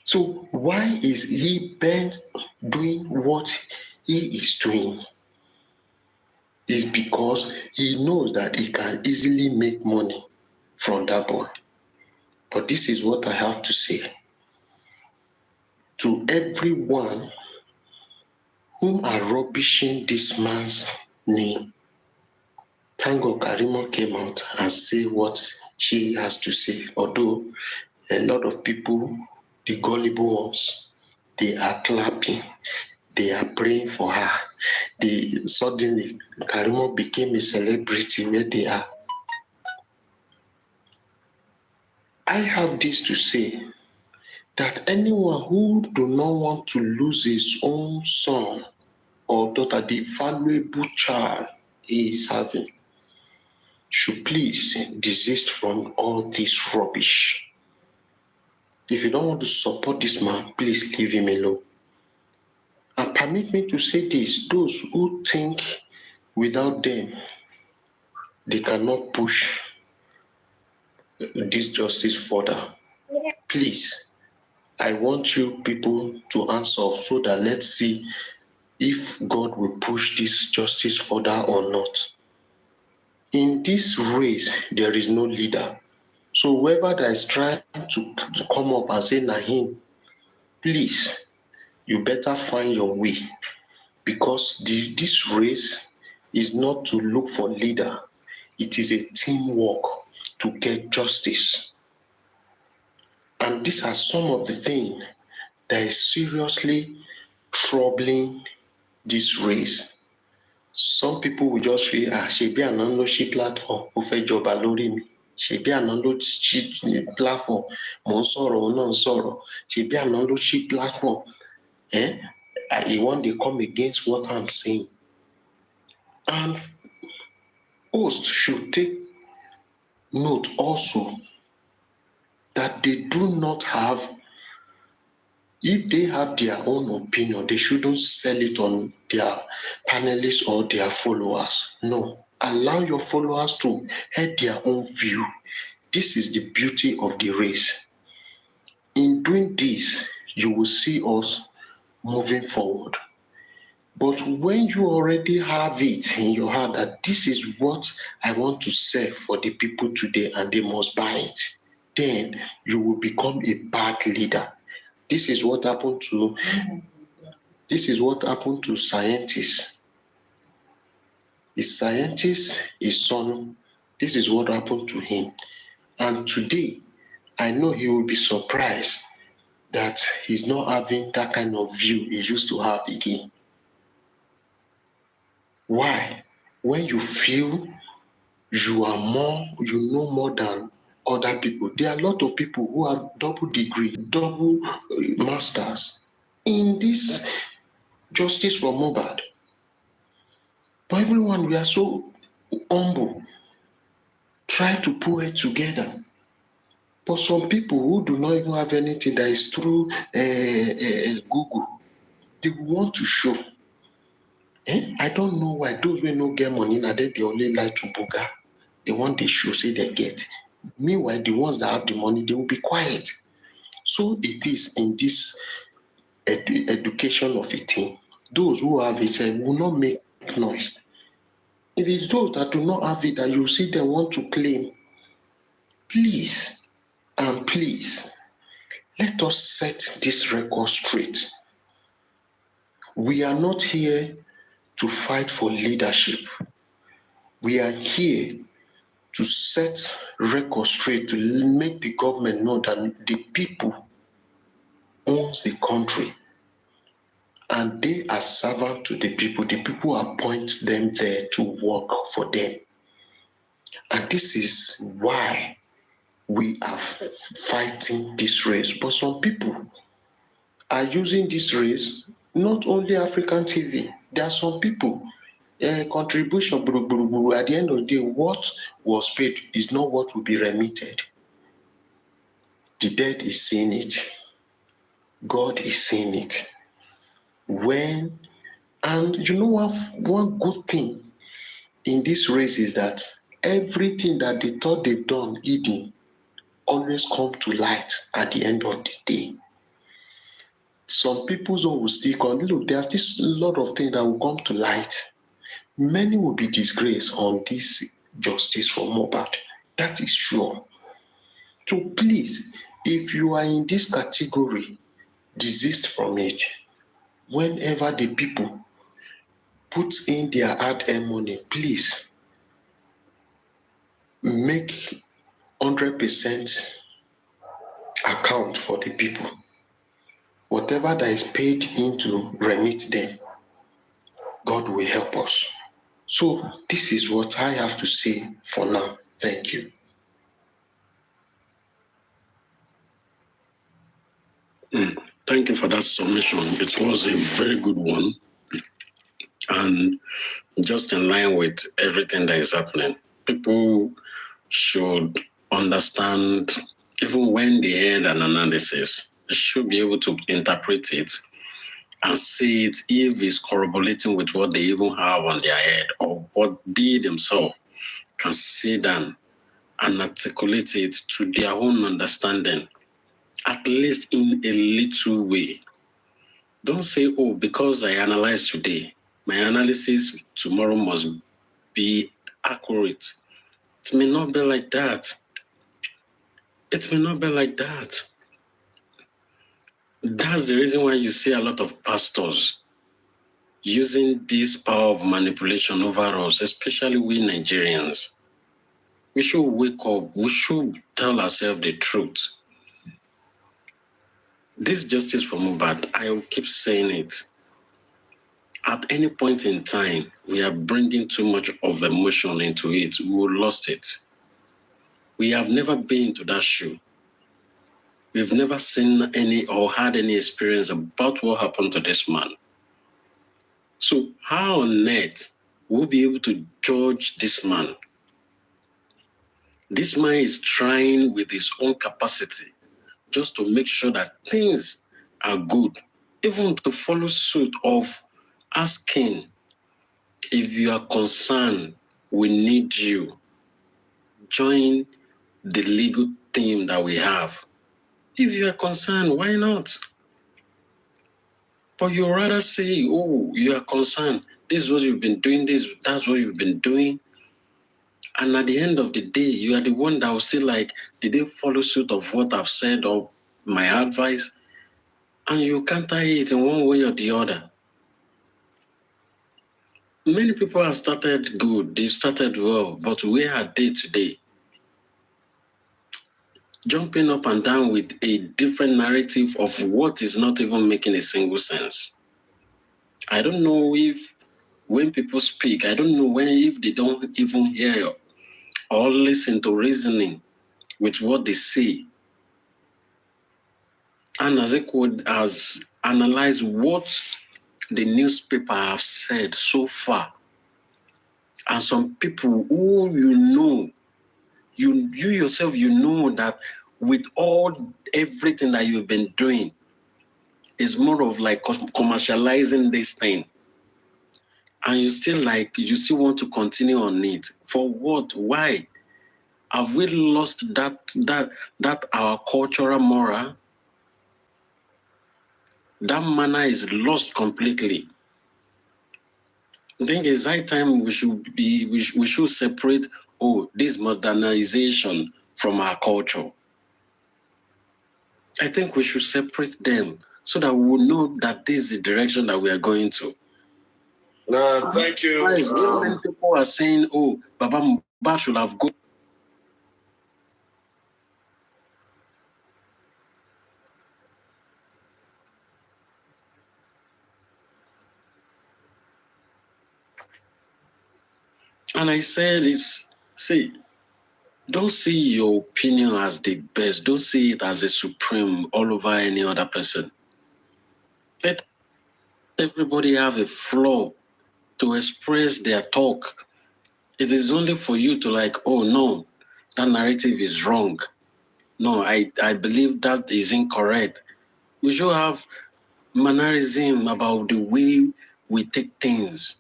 So why is he bent doing what he is doing is because he knows that he can easily make money from that boy. But this is what I have to say to everyone whom are rubbishing this man's name. Thank God Karimo came out and say what she has to say. Although a lot of people, the gullible ones, they are clapping, they are praying for her. Suddenly Karimo became a celebrity where they are. I have this to say, that anyone who do not want to lose his own son or daughter, the valuable child he is having, should please desist from all this rubbish. If you don't want to support this man, please leave him alone. And permit me to say this, those who think without them, they cannot push this justice further. Please, I want you people to answer so that let's see if God will push this justice further or not. In this race, there is no leader. So whoever that is trying to come up and say, Nahim, please, you better find your way. Because this race is not to look for leader. It is a teamwork to get justice. And these are some of the things that is seriously troubling this race. Some people will just feel, ṣebí àná ló ṣí platform, ó fẹ́ jọba lórí mi. Ṣebí àná ló ṣí platform, mò ń sọ̀rọ̀, òun náà ń sọ̀rọ̀. Ṣebí àná ló ṣí platform. He want to come against what I'm saying. And hosts should take note also that they do not have, if they have their own opinion, they shouldn't sell it on their panelists or their followers. No, allow your followers to have their own view. This is the beauty of the race. In doing this, you will see us moving forward. But when you already have it in your heart that this is what I want to sell for the people today and they must buy it, then you will become a bad leader. This is what happened to scientists. The scientist, his son, this is what happened to him. And today, I know he will be surprised that he's not having that kind of view he used to have again. Why? When you feel you know more than other people. There are a lot of people who have double degree, double masters in this justice for Mohbad. But everyone, we are so humble. Try to pull it together. But some people who do not even have anything that is through Google, they want to show. I don't know why those who don't get money, now they only like to booga. They want the show, say they get. Meanwhile, the ones that have the money, they will be quiet. So it is in this education of a team. Those who have it will not make noise. It is those that do not have it that you see them want to claim. Please, and please, let us set this record straight. We are not here to fight for leadership. We are here to set record straight, to make the government know that the people owns the country and they are servant to the people. The people appoint them there to work for them. And this is why we are fighting this race. But some people are using this race, not only African TV. There are some people, contribution, at the end of the day, what was paid is not what will be remitted. The dead is seeing it. God is seeing it. And you know one good thing in this race is that everything that they thought they've done hidden always come to light at the end of the day. some people's own will still come. Look, there's this lot of things that will come to light. Many will be disgraced on this justice for Mohbad. That is sure. So please, if you are in this category, desist from it. Whenever the people put in their hard-earned money, please make 100% account for the people. Whatever that is paid into, remit them. God will help us. So this is what I have to say for now. Thank you. Thank you for that submission. It was a very good one. And just in line with everything that is happening, people should understand, even when they hear an analysis, they should be able to interpret it and see it if it's corroborating with what they even have on their head or what they themselves can sit down and articulate it to their own understanding, at least in a little way. Don't say, oh, because I analyzed today, my analysis tomorrow must be accurate. It may not be like that. It may not be like that. That's the reason why you see a lot of pastors using this power of manipulation over us, especially we Nigerians. We should wake up. We should tell ourselves the truth. This justice for Mohbad, I will keep saying it. At any point in time, we are bringing too much of emotion into it. We will lost it. We have never been to that shoe. We've never seen any or had any experience about what happened to this man. So how on earth will we be able to judge this man? This man is trying with his own capacity just to make sure that things are good, even to follow suit of asking, if you are concerned, we need you. Join the legal team that we have. If you are concerned, why not? But you rather say, oh, you are concerned. This is what you've been doing, that's what you've been doing. And at the end of the day, you are the one that will still like, did they follow suit of what I've said or my advice? And you counter it in one way or the other. Many people have started good, they've started well, but where are they today? Jumping up and down with a different narrative of what is not even making a single sense. I don't know if when people speak, I don't know if they don't even hear or listen to reasoning with what they say. And as it could as analyze what the newspaper have said so far. And some people who you yourself, you know that with everything that you've been doing, is more of like commercializing this thing. And you still want to continue on it. For what? Why? Have we lost that our cultural moral? That manner is lost completely. I think it's high time we should separate this modernization from our culture. I think we should separate them so that we will know that this is the direction that we are going to. Thank you. When people are saying, oh, Baba Mohbad should have gone. And I said don't see your opinion as the best. Don't see it as a supreme all over any other person. Let everybody have a floor to express their talk. It is only for you to like, oh no, that narrative is wrong. No, I believe that is incorrect. We should have mannerism about the way we take things.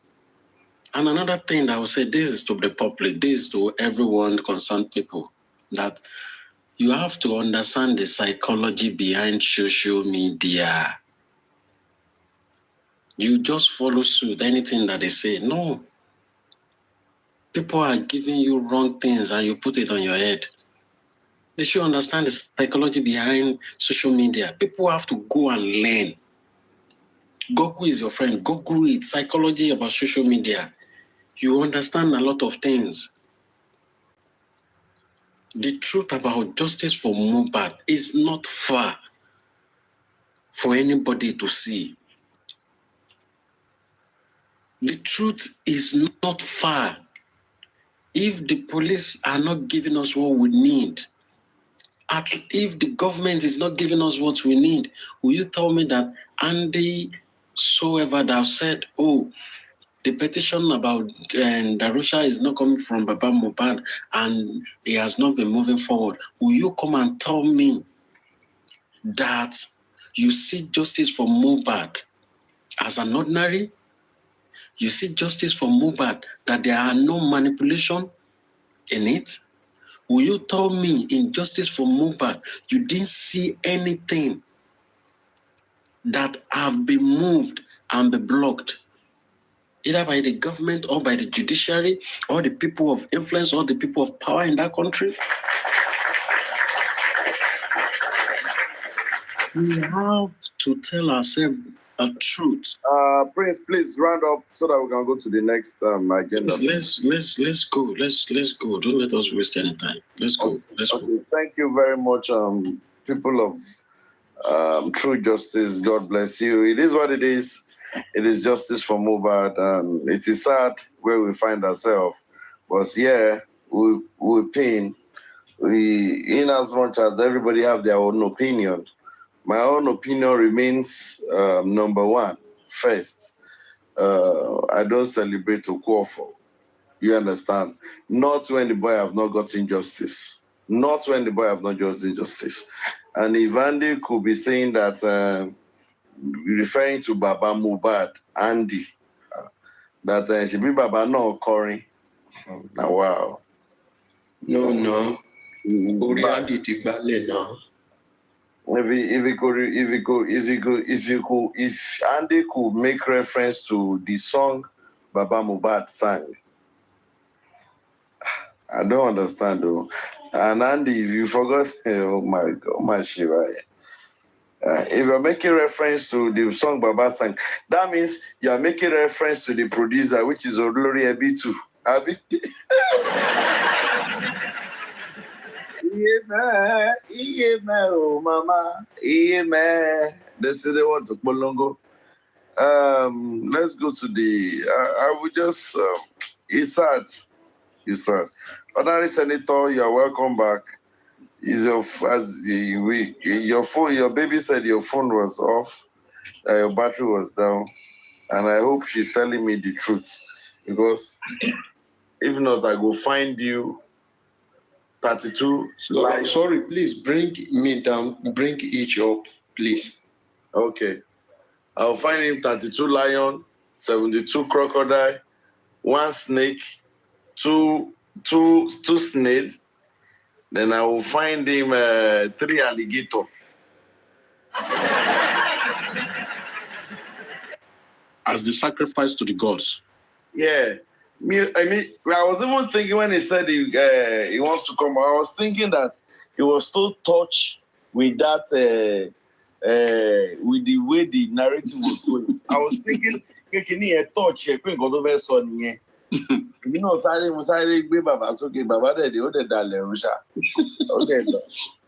And another thing that I would say, this is to the public, this is to everyone, concerned people, that you have to understand the psychology behind social media. you just follow suit, anything that they say. No. People are giving you wrong things and you put it on your head. They should understand the psychology behind social media. People have to go and learn. Google is your friend. Google it. Psychology about social media. You understand a lot of things. The truth about justice for Mohbad is not far for anybody to see. The truth is not far. If the police are not giving us what we need, if the government is not giving us what we need, will you tell me that Andy, so ever that said, oh, the petition about Darusha is not coming from Baba Mohbad and he has not been moving forward. Will you come and tell me that you see justice for Mohbad as an ordinary? You see justice for Mohbad, that there are no manipulation in it? Will you tell me in justice for Mohbad, you didn't see anything that have been moved and be blocked, either by the government or by the judiciary or the people of influence or the people of power in that country? We have to tell ourselves a truth. Prince, please round up so that we can go to the next agenda. Let's go. Let's go. Don't let us waste any time. Let's go. Let's go. Thank you very much, people of True Justice. God bless you. It is what it is. It is justice for Mohbad, and it is sad where we find ourselves. But yeah, we pain. In as much as everybody have their own opinion, my own opinion remains number one. First, I don't celebrate Okwofo. You understand? Not when the boy have not gotten justice. Not when the boy have not gotten justice. And if Andy could be saying that, referring to Baba Mohbad, Andy, that she be Baba no occurring. Now, wow. No. Andy now. If Andy could make reference to the song Baba Mohbad sang, I don't understand though. And Andy, if you forgot, oh my God, my Shiva. If you're making reference to the song Baba sang, that means you're making reference to the producer, which is Olori Ebitu. Abi? Yeah, oh mama. Yeah, this is the one to Bolongo. Let's go to the. I would just. It's sad. It's sad. Honorary Senator, you are welcome back. Is your phone? Your baby said your phone was off. Your battery was down, and I hope she's telling me the truth, because if not, I go find you. 32. Sorry, please bring me down. Bring each up, please. Okay. I'll find him 32 lion, 72 crocodile, 1 snake, two snail. Then I will find him 3 alligator. As the sacrifice to the gods. Yeah. I was even thinking when he said he wants to come, I was thinking that he was so touched with that, with the way the narrative was going. I was thinking, can he touch here? You know, sorry, Baba, it's okay, Baba, the other Russia. Okay,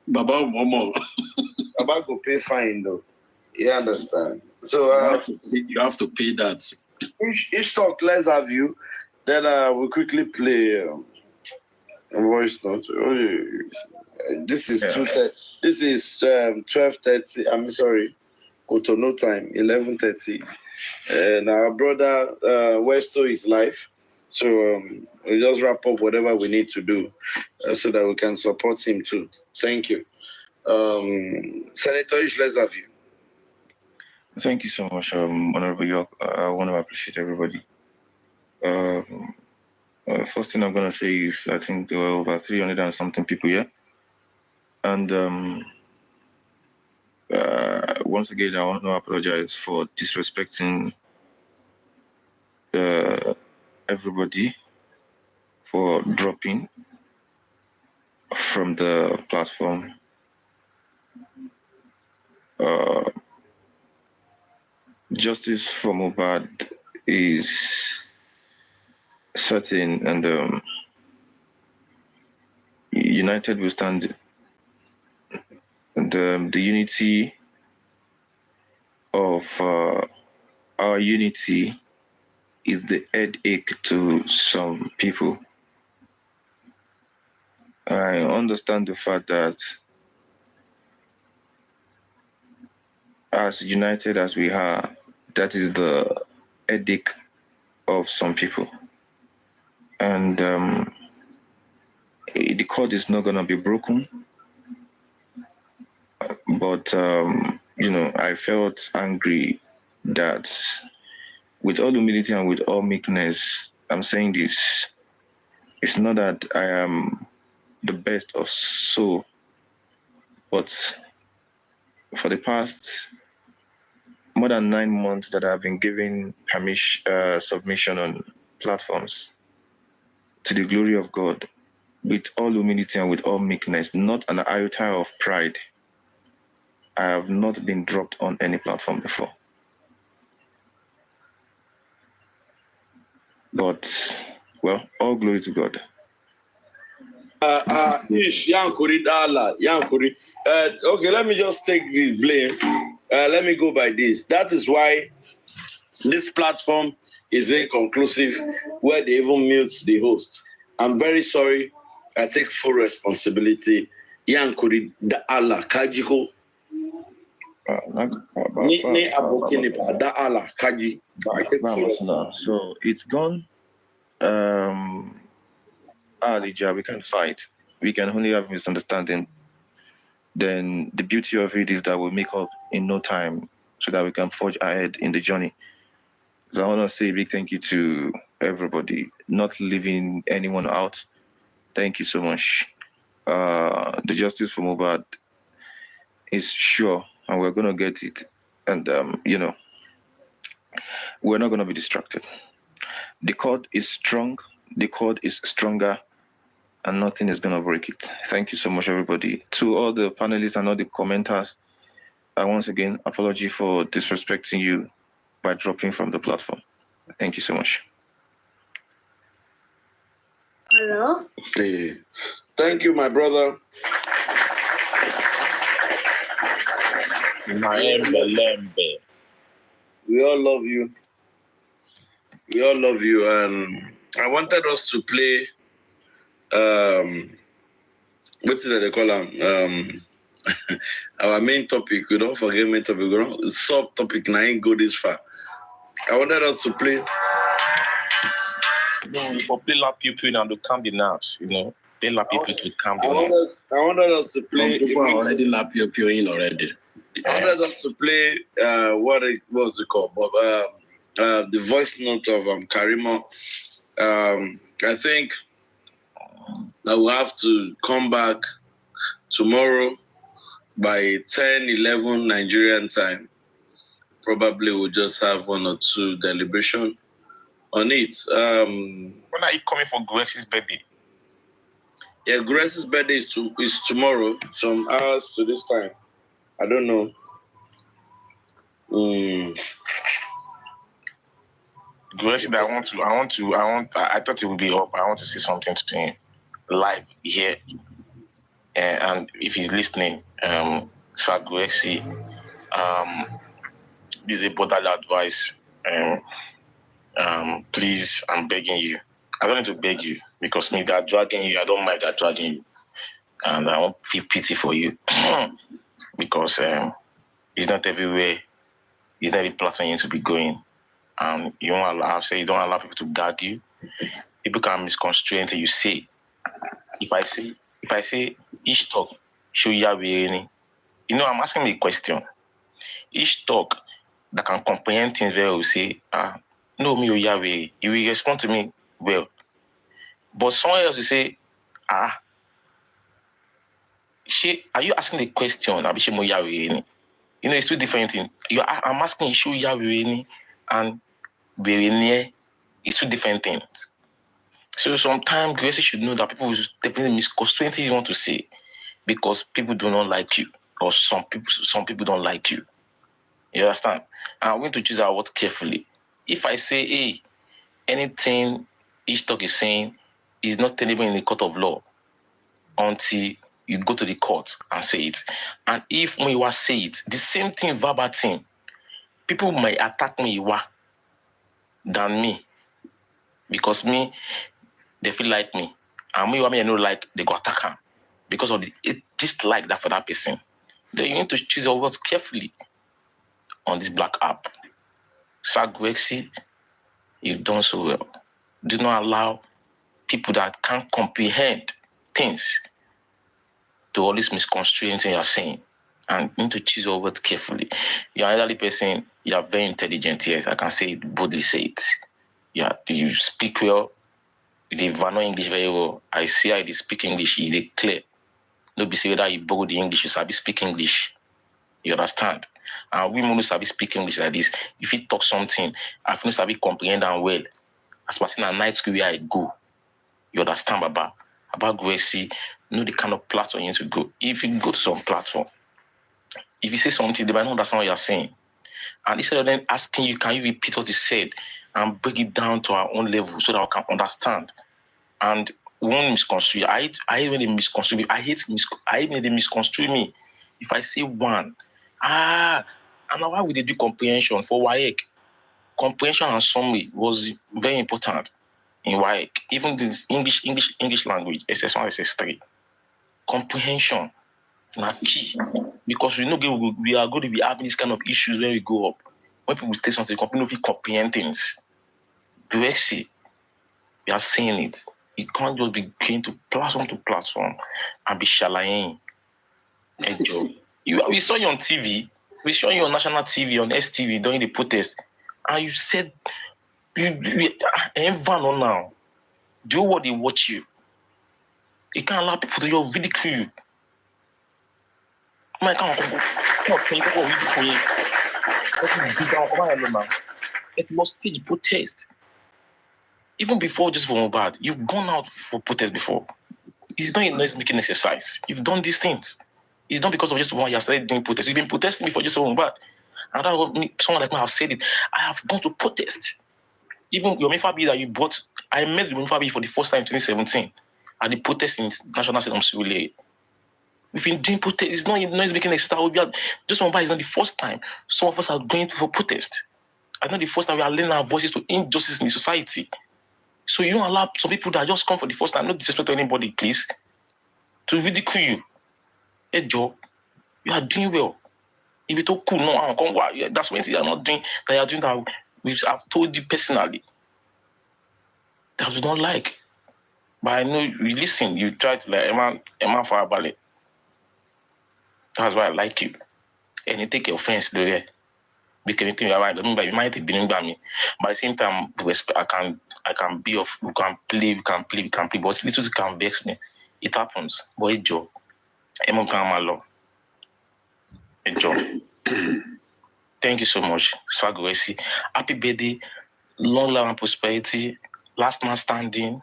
Baba, Momo. Baba go pay fine though. You understand? So you have to pay that. Each talk, let's have you. Then we'll quickly play a voice note. This is 2:30. This is 12:30. I'm sorry, Cotonou time, 11:30. And our brother Westo is live, so we'll just wrap up whatever we need to do so that we can support him too. Thank you, Senator Ish. Let's have you. Thank you so much, Honorable York. I want to appreciate everybody. First thing I'm going to say is I think there were over 300 and something people here. And once again, I want to apologize for disrespecting everybody for dropping from the platform. Justice for Mohbad is certain, and united we stand. And the unity of our unity is the headache to some people. I understand the fact that as united as we are, that is the headache of some people. And the cord is not going to be broken. But, I felt angry that with all humility and with all meekness, I'm saying this. It's not that I am the best of soul, but for the past more than 9 months that I've been giving submission on platforms to the glory of God, with all humility and with all meekness, not an iota of pride. I have not been dropped on any platform before. But, well, all glory to God. Okay, let me just take this blame. Let me go by this. That is why this platform is inconclusive, where they even mute the host. I'm very sorry. I take full responsibility. Yankuri da Allah kajiko. So it's gone. Alija, we can fight. We can only have misunderstanding. Then the beauty of it is that we'll make up in no time so that we can forge ahead in the journey. So I want to say a big thank you to everybody, not leaving anyone out. Thank you so much. The justice for Mohbad is sure, and we're going to get it. And, we're not going to be distracted. The cord is strong. The cord is stronger, and nothing is going to break it. Thank you so much, everybody. To all the panelists and all the commenters, I once again apology for disrespecting you by dropping from the platform. Thank you so much. Hello. Hey. Thank you, my brother. We all love you. We all love you, and I wanted us to play. What did they call them? Our main topic. We don't forget main topic. We don't sub-topic. Now ain't go this far. I wanted us to play. No, for play lap people and to calm the nerves, Play lap people to calm the nerves. I wanted us to play. People are already lap you in already. I wanted us to play what was it called? But the voice note of Karima. I think I will have to come back tomorrow by 10-11 Nigerian time. Probably we'll just have 1 or 2 deliberation on it. When are you coming for Grex's birthday? Yeah, Grex's birthday is tomorrow, some hours to this time. I don't know. Grex, I thought it would be up. I want to say something to him live here. And if he's listening, Sir Grexy, this is a brotherly advice. Please, I'm begging you. I don't need to beg you because me, they're dragging you. I don't mind that dragging you. And I won't feel pity for you because it's not everywhere. It's not every platform you need to be going. You don't allow people to guard you. People can misconstrue anything you say. If I say each talk, show Yahweh, I'm asking me a question. Each talk that can comprehend things very well will say, no, me or Yahweh. He will respond to me well. But someone else will say, are you asking the question? Yahweh? It's two different things. I'm asking you, show Yahweh and Berenier It's two different things. So sometimes Gracie should know that people will definitely misconstrue anything you want to say because people do not like you, or some people don't like you. You understand? And I'm going to choose our words carefully. If I say, hey, anything each talk is saying is not tenable in the court of law until you go to the court and say it. And if Muiwa say it, the same thing verbatim, people may attack Muiwa than me because me, they feel like me. And Muiwa may not like, they go attack him because of the dislike that for that person. Then you need to choose your words carefully on this black app. Sagwexi, you've done so well. Do not allow people that can't comprehend things to always misconstrue anything you're saying. And you need to choose your words carefully. You're an elderly person, you're very intelligent, yes, I can say it, boldly say it. Yeah, you speak well, you know English very well. I see how you speak English, it's clear. Don't be say whether you borrow the English, you sabi speak English. You understand? And we must sabi speak English like this. If you talk something, I feel sabi comprehend and well. As person at night school where I go, you understand about Gracie, know the kind of platform you need to go. If you go to some platform, if you say something, they might not understand what you're saying. And instead of them asking you, can you repeat what you said and break it down to our own level so that we can understand? And one misconstrue. I hate when they misconstrue me. I hate when they misconstrue me. If I say one, and why would they do comprehension for WAEC? Comprehension and summary was very important in WAEC. Even this English language, SS1, SS3. Comprehension, not key. Because we know we are going to be having this kind of issues when we go up. When people take something, people don't comprehend things. Brexit, we are seeing it. You can't just be going to platform and be shalaying. We saw you on TV. We saw you on national TV, on STV during the protest. And you said, everyone now, do what they watch you. You can't allow people to just ridicule you. Man, it was stage protest. Even before just for Mohbad, you've gone out for protest before. It's not a noise making exercise. You've done these things. It's not because of just one you started doing protest. You've been protesting before just for Mohbad. And that someone like me has said it. I have gone to protest. Even your Fabi that you brought, I met your Fabi for the first time in 2017 at the protest in National Stadium Surulere. We've been doing protest. It's not noise making exercise. Just Mohbad is not the first time some of us are going for protest. It's not the first time we are lending our voices to injustice in the society. So you don't allow some people that just come for the first time, not disrespect anybody, please, to ridicule you. Hey, Joe, you are doing well. If you talk cool, no, that's when you are not doing that. You are doing that. I've told you personally that I do not like, but I know you listen. You try to like Emma for a ballet. That's why I like you, and you take offense though. Yeah, because anything you might be doing by me, but at the same time, respect. I can be off. We can play. But little can vex me. It happens. But it's Joe. Emma Kamalo. Joe. Thank you so much, Sagwesi. Happy birthday, long life and prosperity. Last man standing.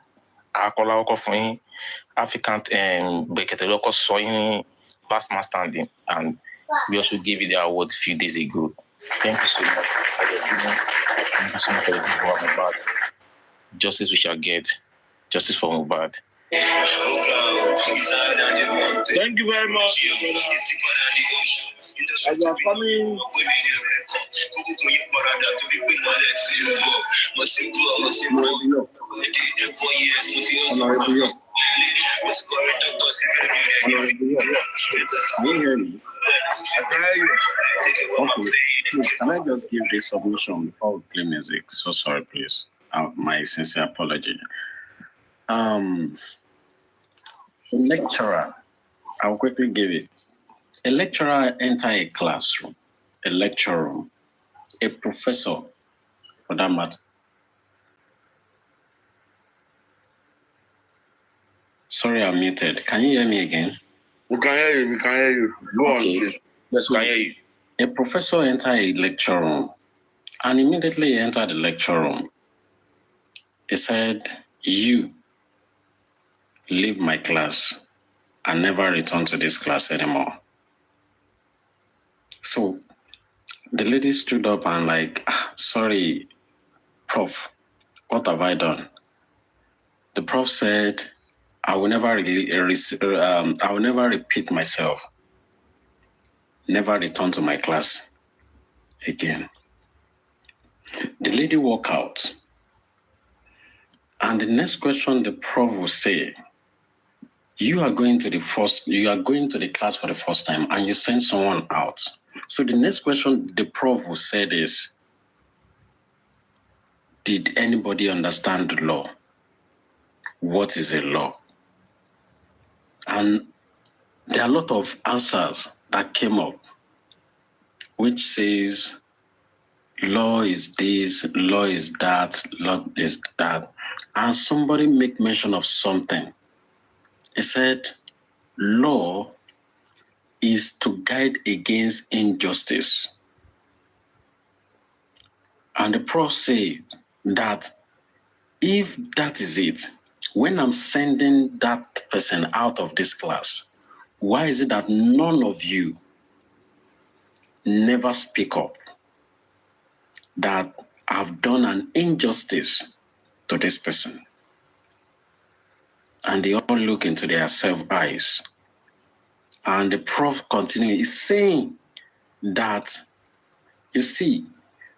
Akola Okofuni, African Beketeloko Soini, last man standing. And we also gave you the award a few days ago. Thank you so much. Thank you so much for the Mohbad. Justice we shall get. Justice for Mohbad. Thank you very much. As you are coming, Can you hear me? Okay. Please, can I just give this submission before we play music? So sorry, please. My sincere apology. A lecturer, I'll quickly give it. A lecturer enter a classroom, a lecture room, a professor, for that matter. Sorry, I'm muted. Can you hear me again? We can hear you. We can hear you. Go on, please. Yes, we can hear you. A professor enter a lecture room, and immediately he entered the lecture room. He said, you leave my class and never return to this class anymore. So the lady stood up and like, sorry, Prof, what have I done? The prof said, I will never repeat myself. Never return to my class again. The lady walked out. And the next question the prof will say, you are going to the class for the first time and you send someone out. So the next question the prof will say is, did anybody understand the law? What is a law? And there are a lot of answers that came up, which says, law is this, law is that, law is that. And somebody make mention of something. He said, law is to guide against injustice. And the prof said that if that is it, when I'm sending that person out of this class, why is it that none of you never speak up that I've done an injustice to this person? And they all look into their self-eyes. And the prof continues, is saying that, you see,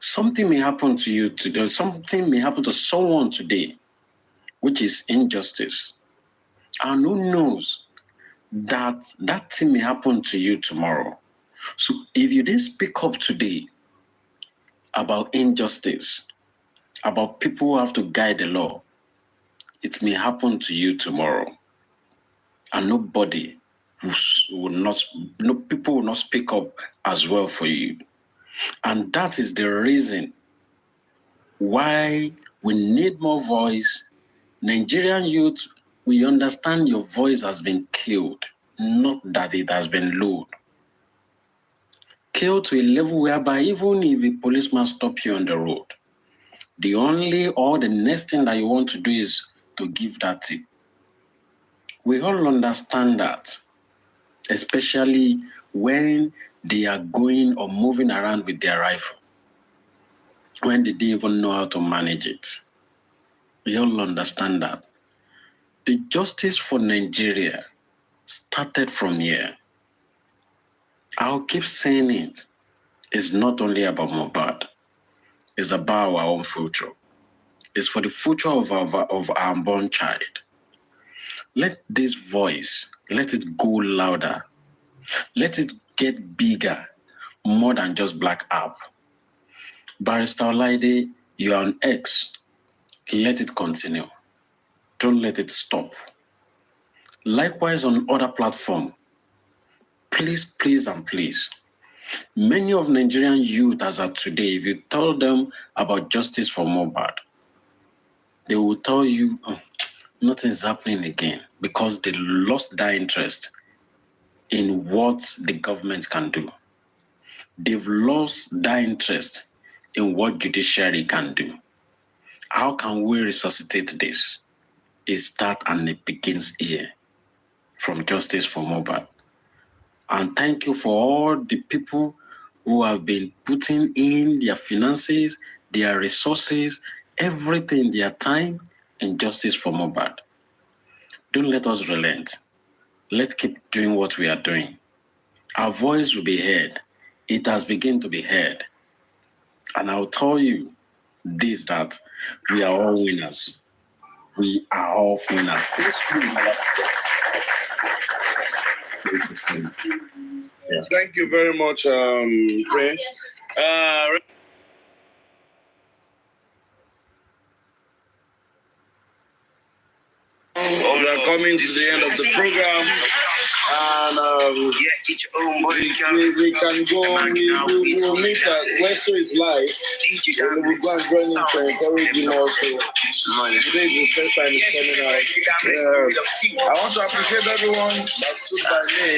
something may happen to you today, something may happen to someone today, which is injustice. And who knows that that thing may happen to you tomorrow. So if you didn't speak up today about injustice, about people who have to guide the law, it may happen to you tomorrow. And nobody people will not speak up as well for you. And that is the reason why we need more voice. Nigerian youth, we understand your voice has been killed, not that it has been lowered. Killed to a level whereby even if a policeman stops you on the road, the next thing that you want to do is to give that tip. We all understand that, especially when they are going or moving around with their rifle, when they didn't even know how to manage it. We all understand that. The justice for Nigeria started from here. I'll keep saying it. It's not only about Mohbad. It's about our own future. It's for the future of our unborn child. Let this voice, let it go louder. Let it get bigger, more than just Black App. Barrister Olaide, you are on X. Let it continue. Don't let it stop. Likewise on other platforms. Please, please, and please. Many of Nigerian youth as of today, if you tell them about justice for Mohbad, they will tell you, nothing's happening again because they lost their interest in what the government can do. They've lost their interest in what judiciary can do. How can we resuscitate this? It starts and it begins here from Justice for Mohbad. And thank you for all the people who have been putting in their finances, their resources, everything, their time in Justice for Mohbad. Don't let us relent. Let's keep doing what we are doing. Our voice will be heard. It has begun to be heard. And I'll tell you this, that we are all winners. We are all winners. Yeah. Thank you very much, Prince. We are coming to the end of the program, and we can go. We will meet at Westo is live, and we'll go and join him to encourage him also. Today is the first time he's coming out. I want to appreciate everyone that stood by me.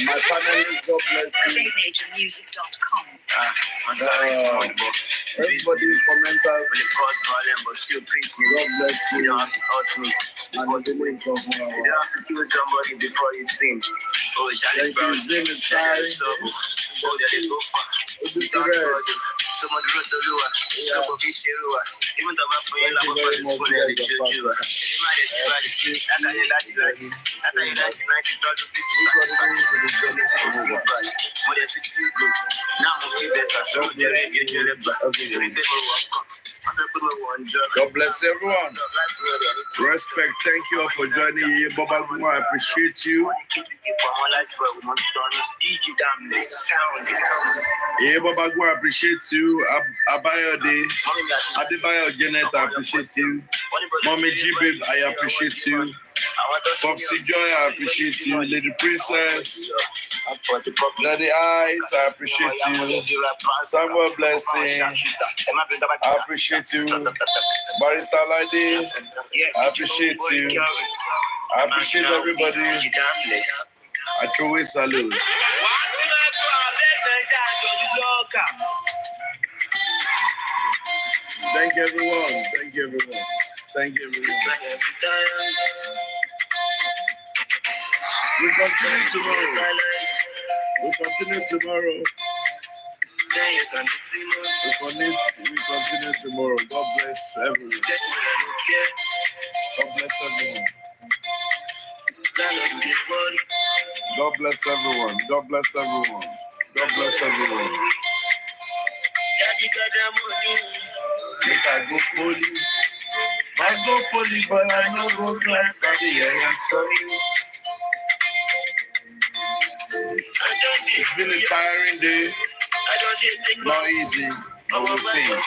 My panelists, God bless you. I'm sorry for the book. Everybody commenters. Will cause violence, but still please me. God bless you. You don't have to hurt me. And the ways of You don't have to kill somebody before you sin. Oh, Charlie Brown. Oh, there they go far. Someone wrote the lure. Someone be sure. Even though my friend love for this phone and the church. God bless everyone. Respect. Thank you all for joining here. Baba Guma, I appreciate you. Yeah, Baba Guma, I appreciate you. Abayode, Adebayo Janet, I appreciate you. Mommy G Babe, I appreciate you. Popsy Joy, I appreciate you. Lady Princess, Daddy Eyes, I appreciate you. Samuel Blessing, I appreciate you. Barista Lady, I appreciate you. I appreciate everybody. I throw a salute. Thank you, everyone. Thank you, everyone. Thank you, everyone. We continue tomorrow. We continue tomorrow. We continue tomorrow. God bless everyone. God bless everyone. God bless everyone. God bless everyone. God bless everyone. If I go fully, but I know go class, I'm sorry. It's been a tiring day. Not easy, but we're paying.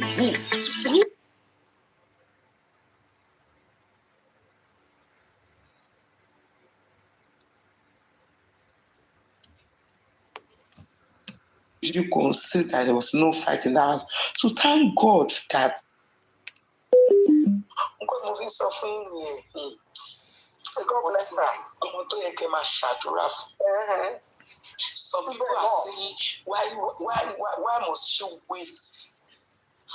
Who? You consider that there was no fight in that house. So thank God that God moving suffering. God bless her. Some people are saying, why must she wait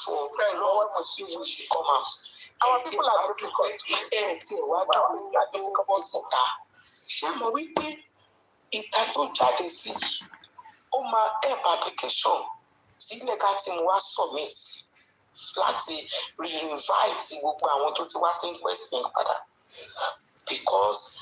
for long before she come out? Our people are difficult. Ṣé mo wí pé ìta tó jáde sí ó máa help application tí legal team wá submit láti re-invite gbogbo àwọn tó ti wá sí question padà because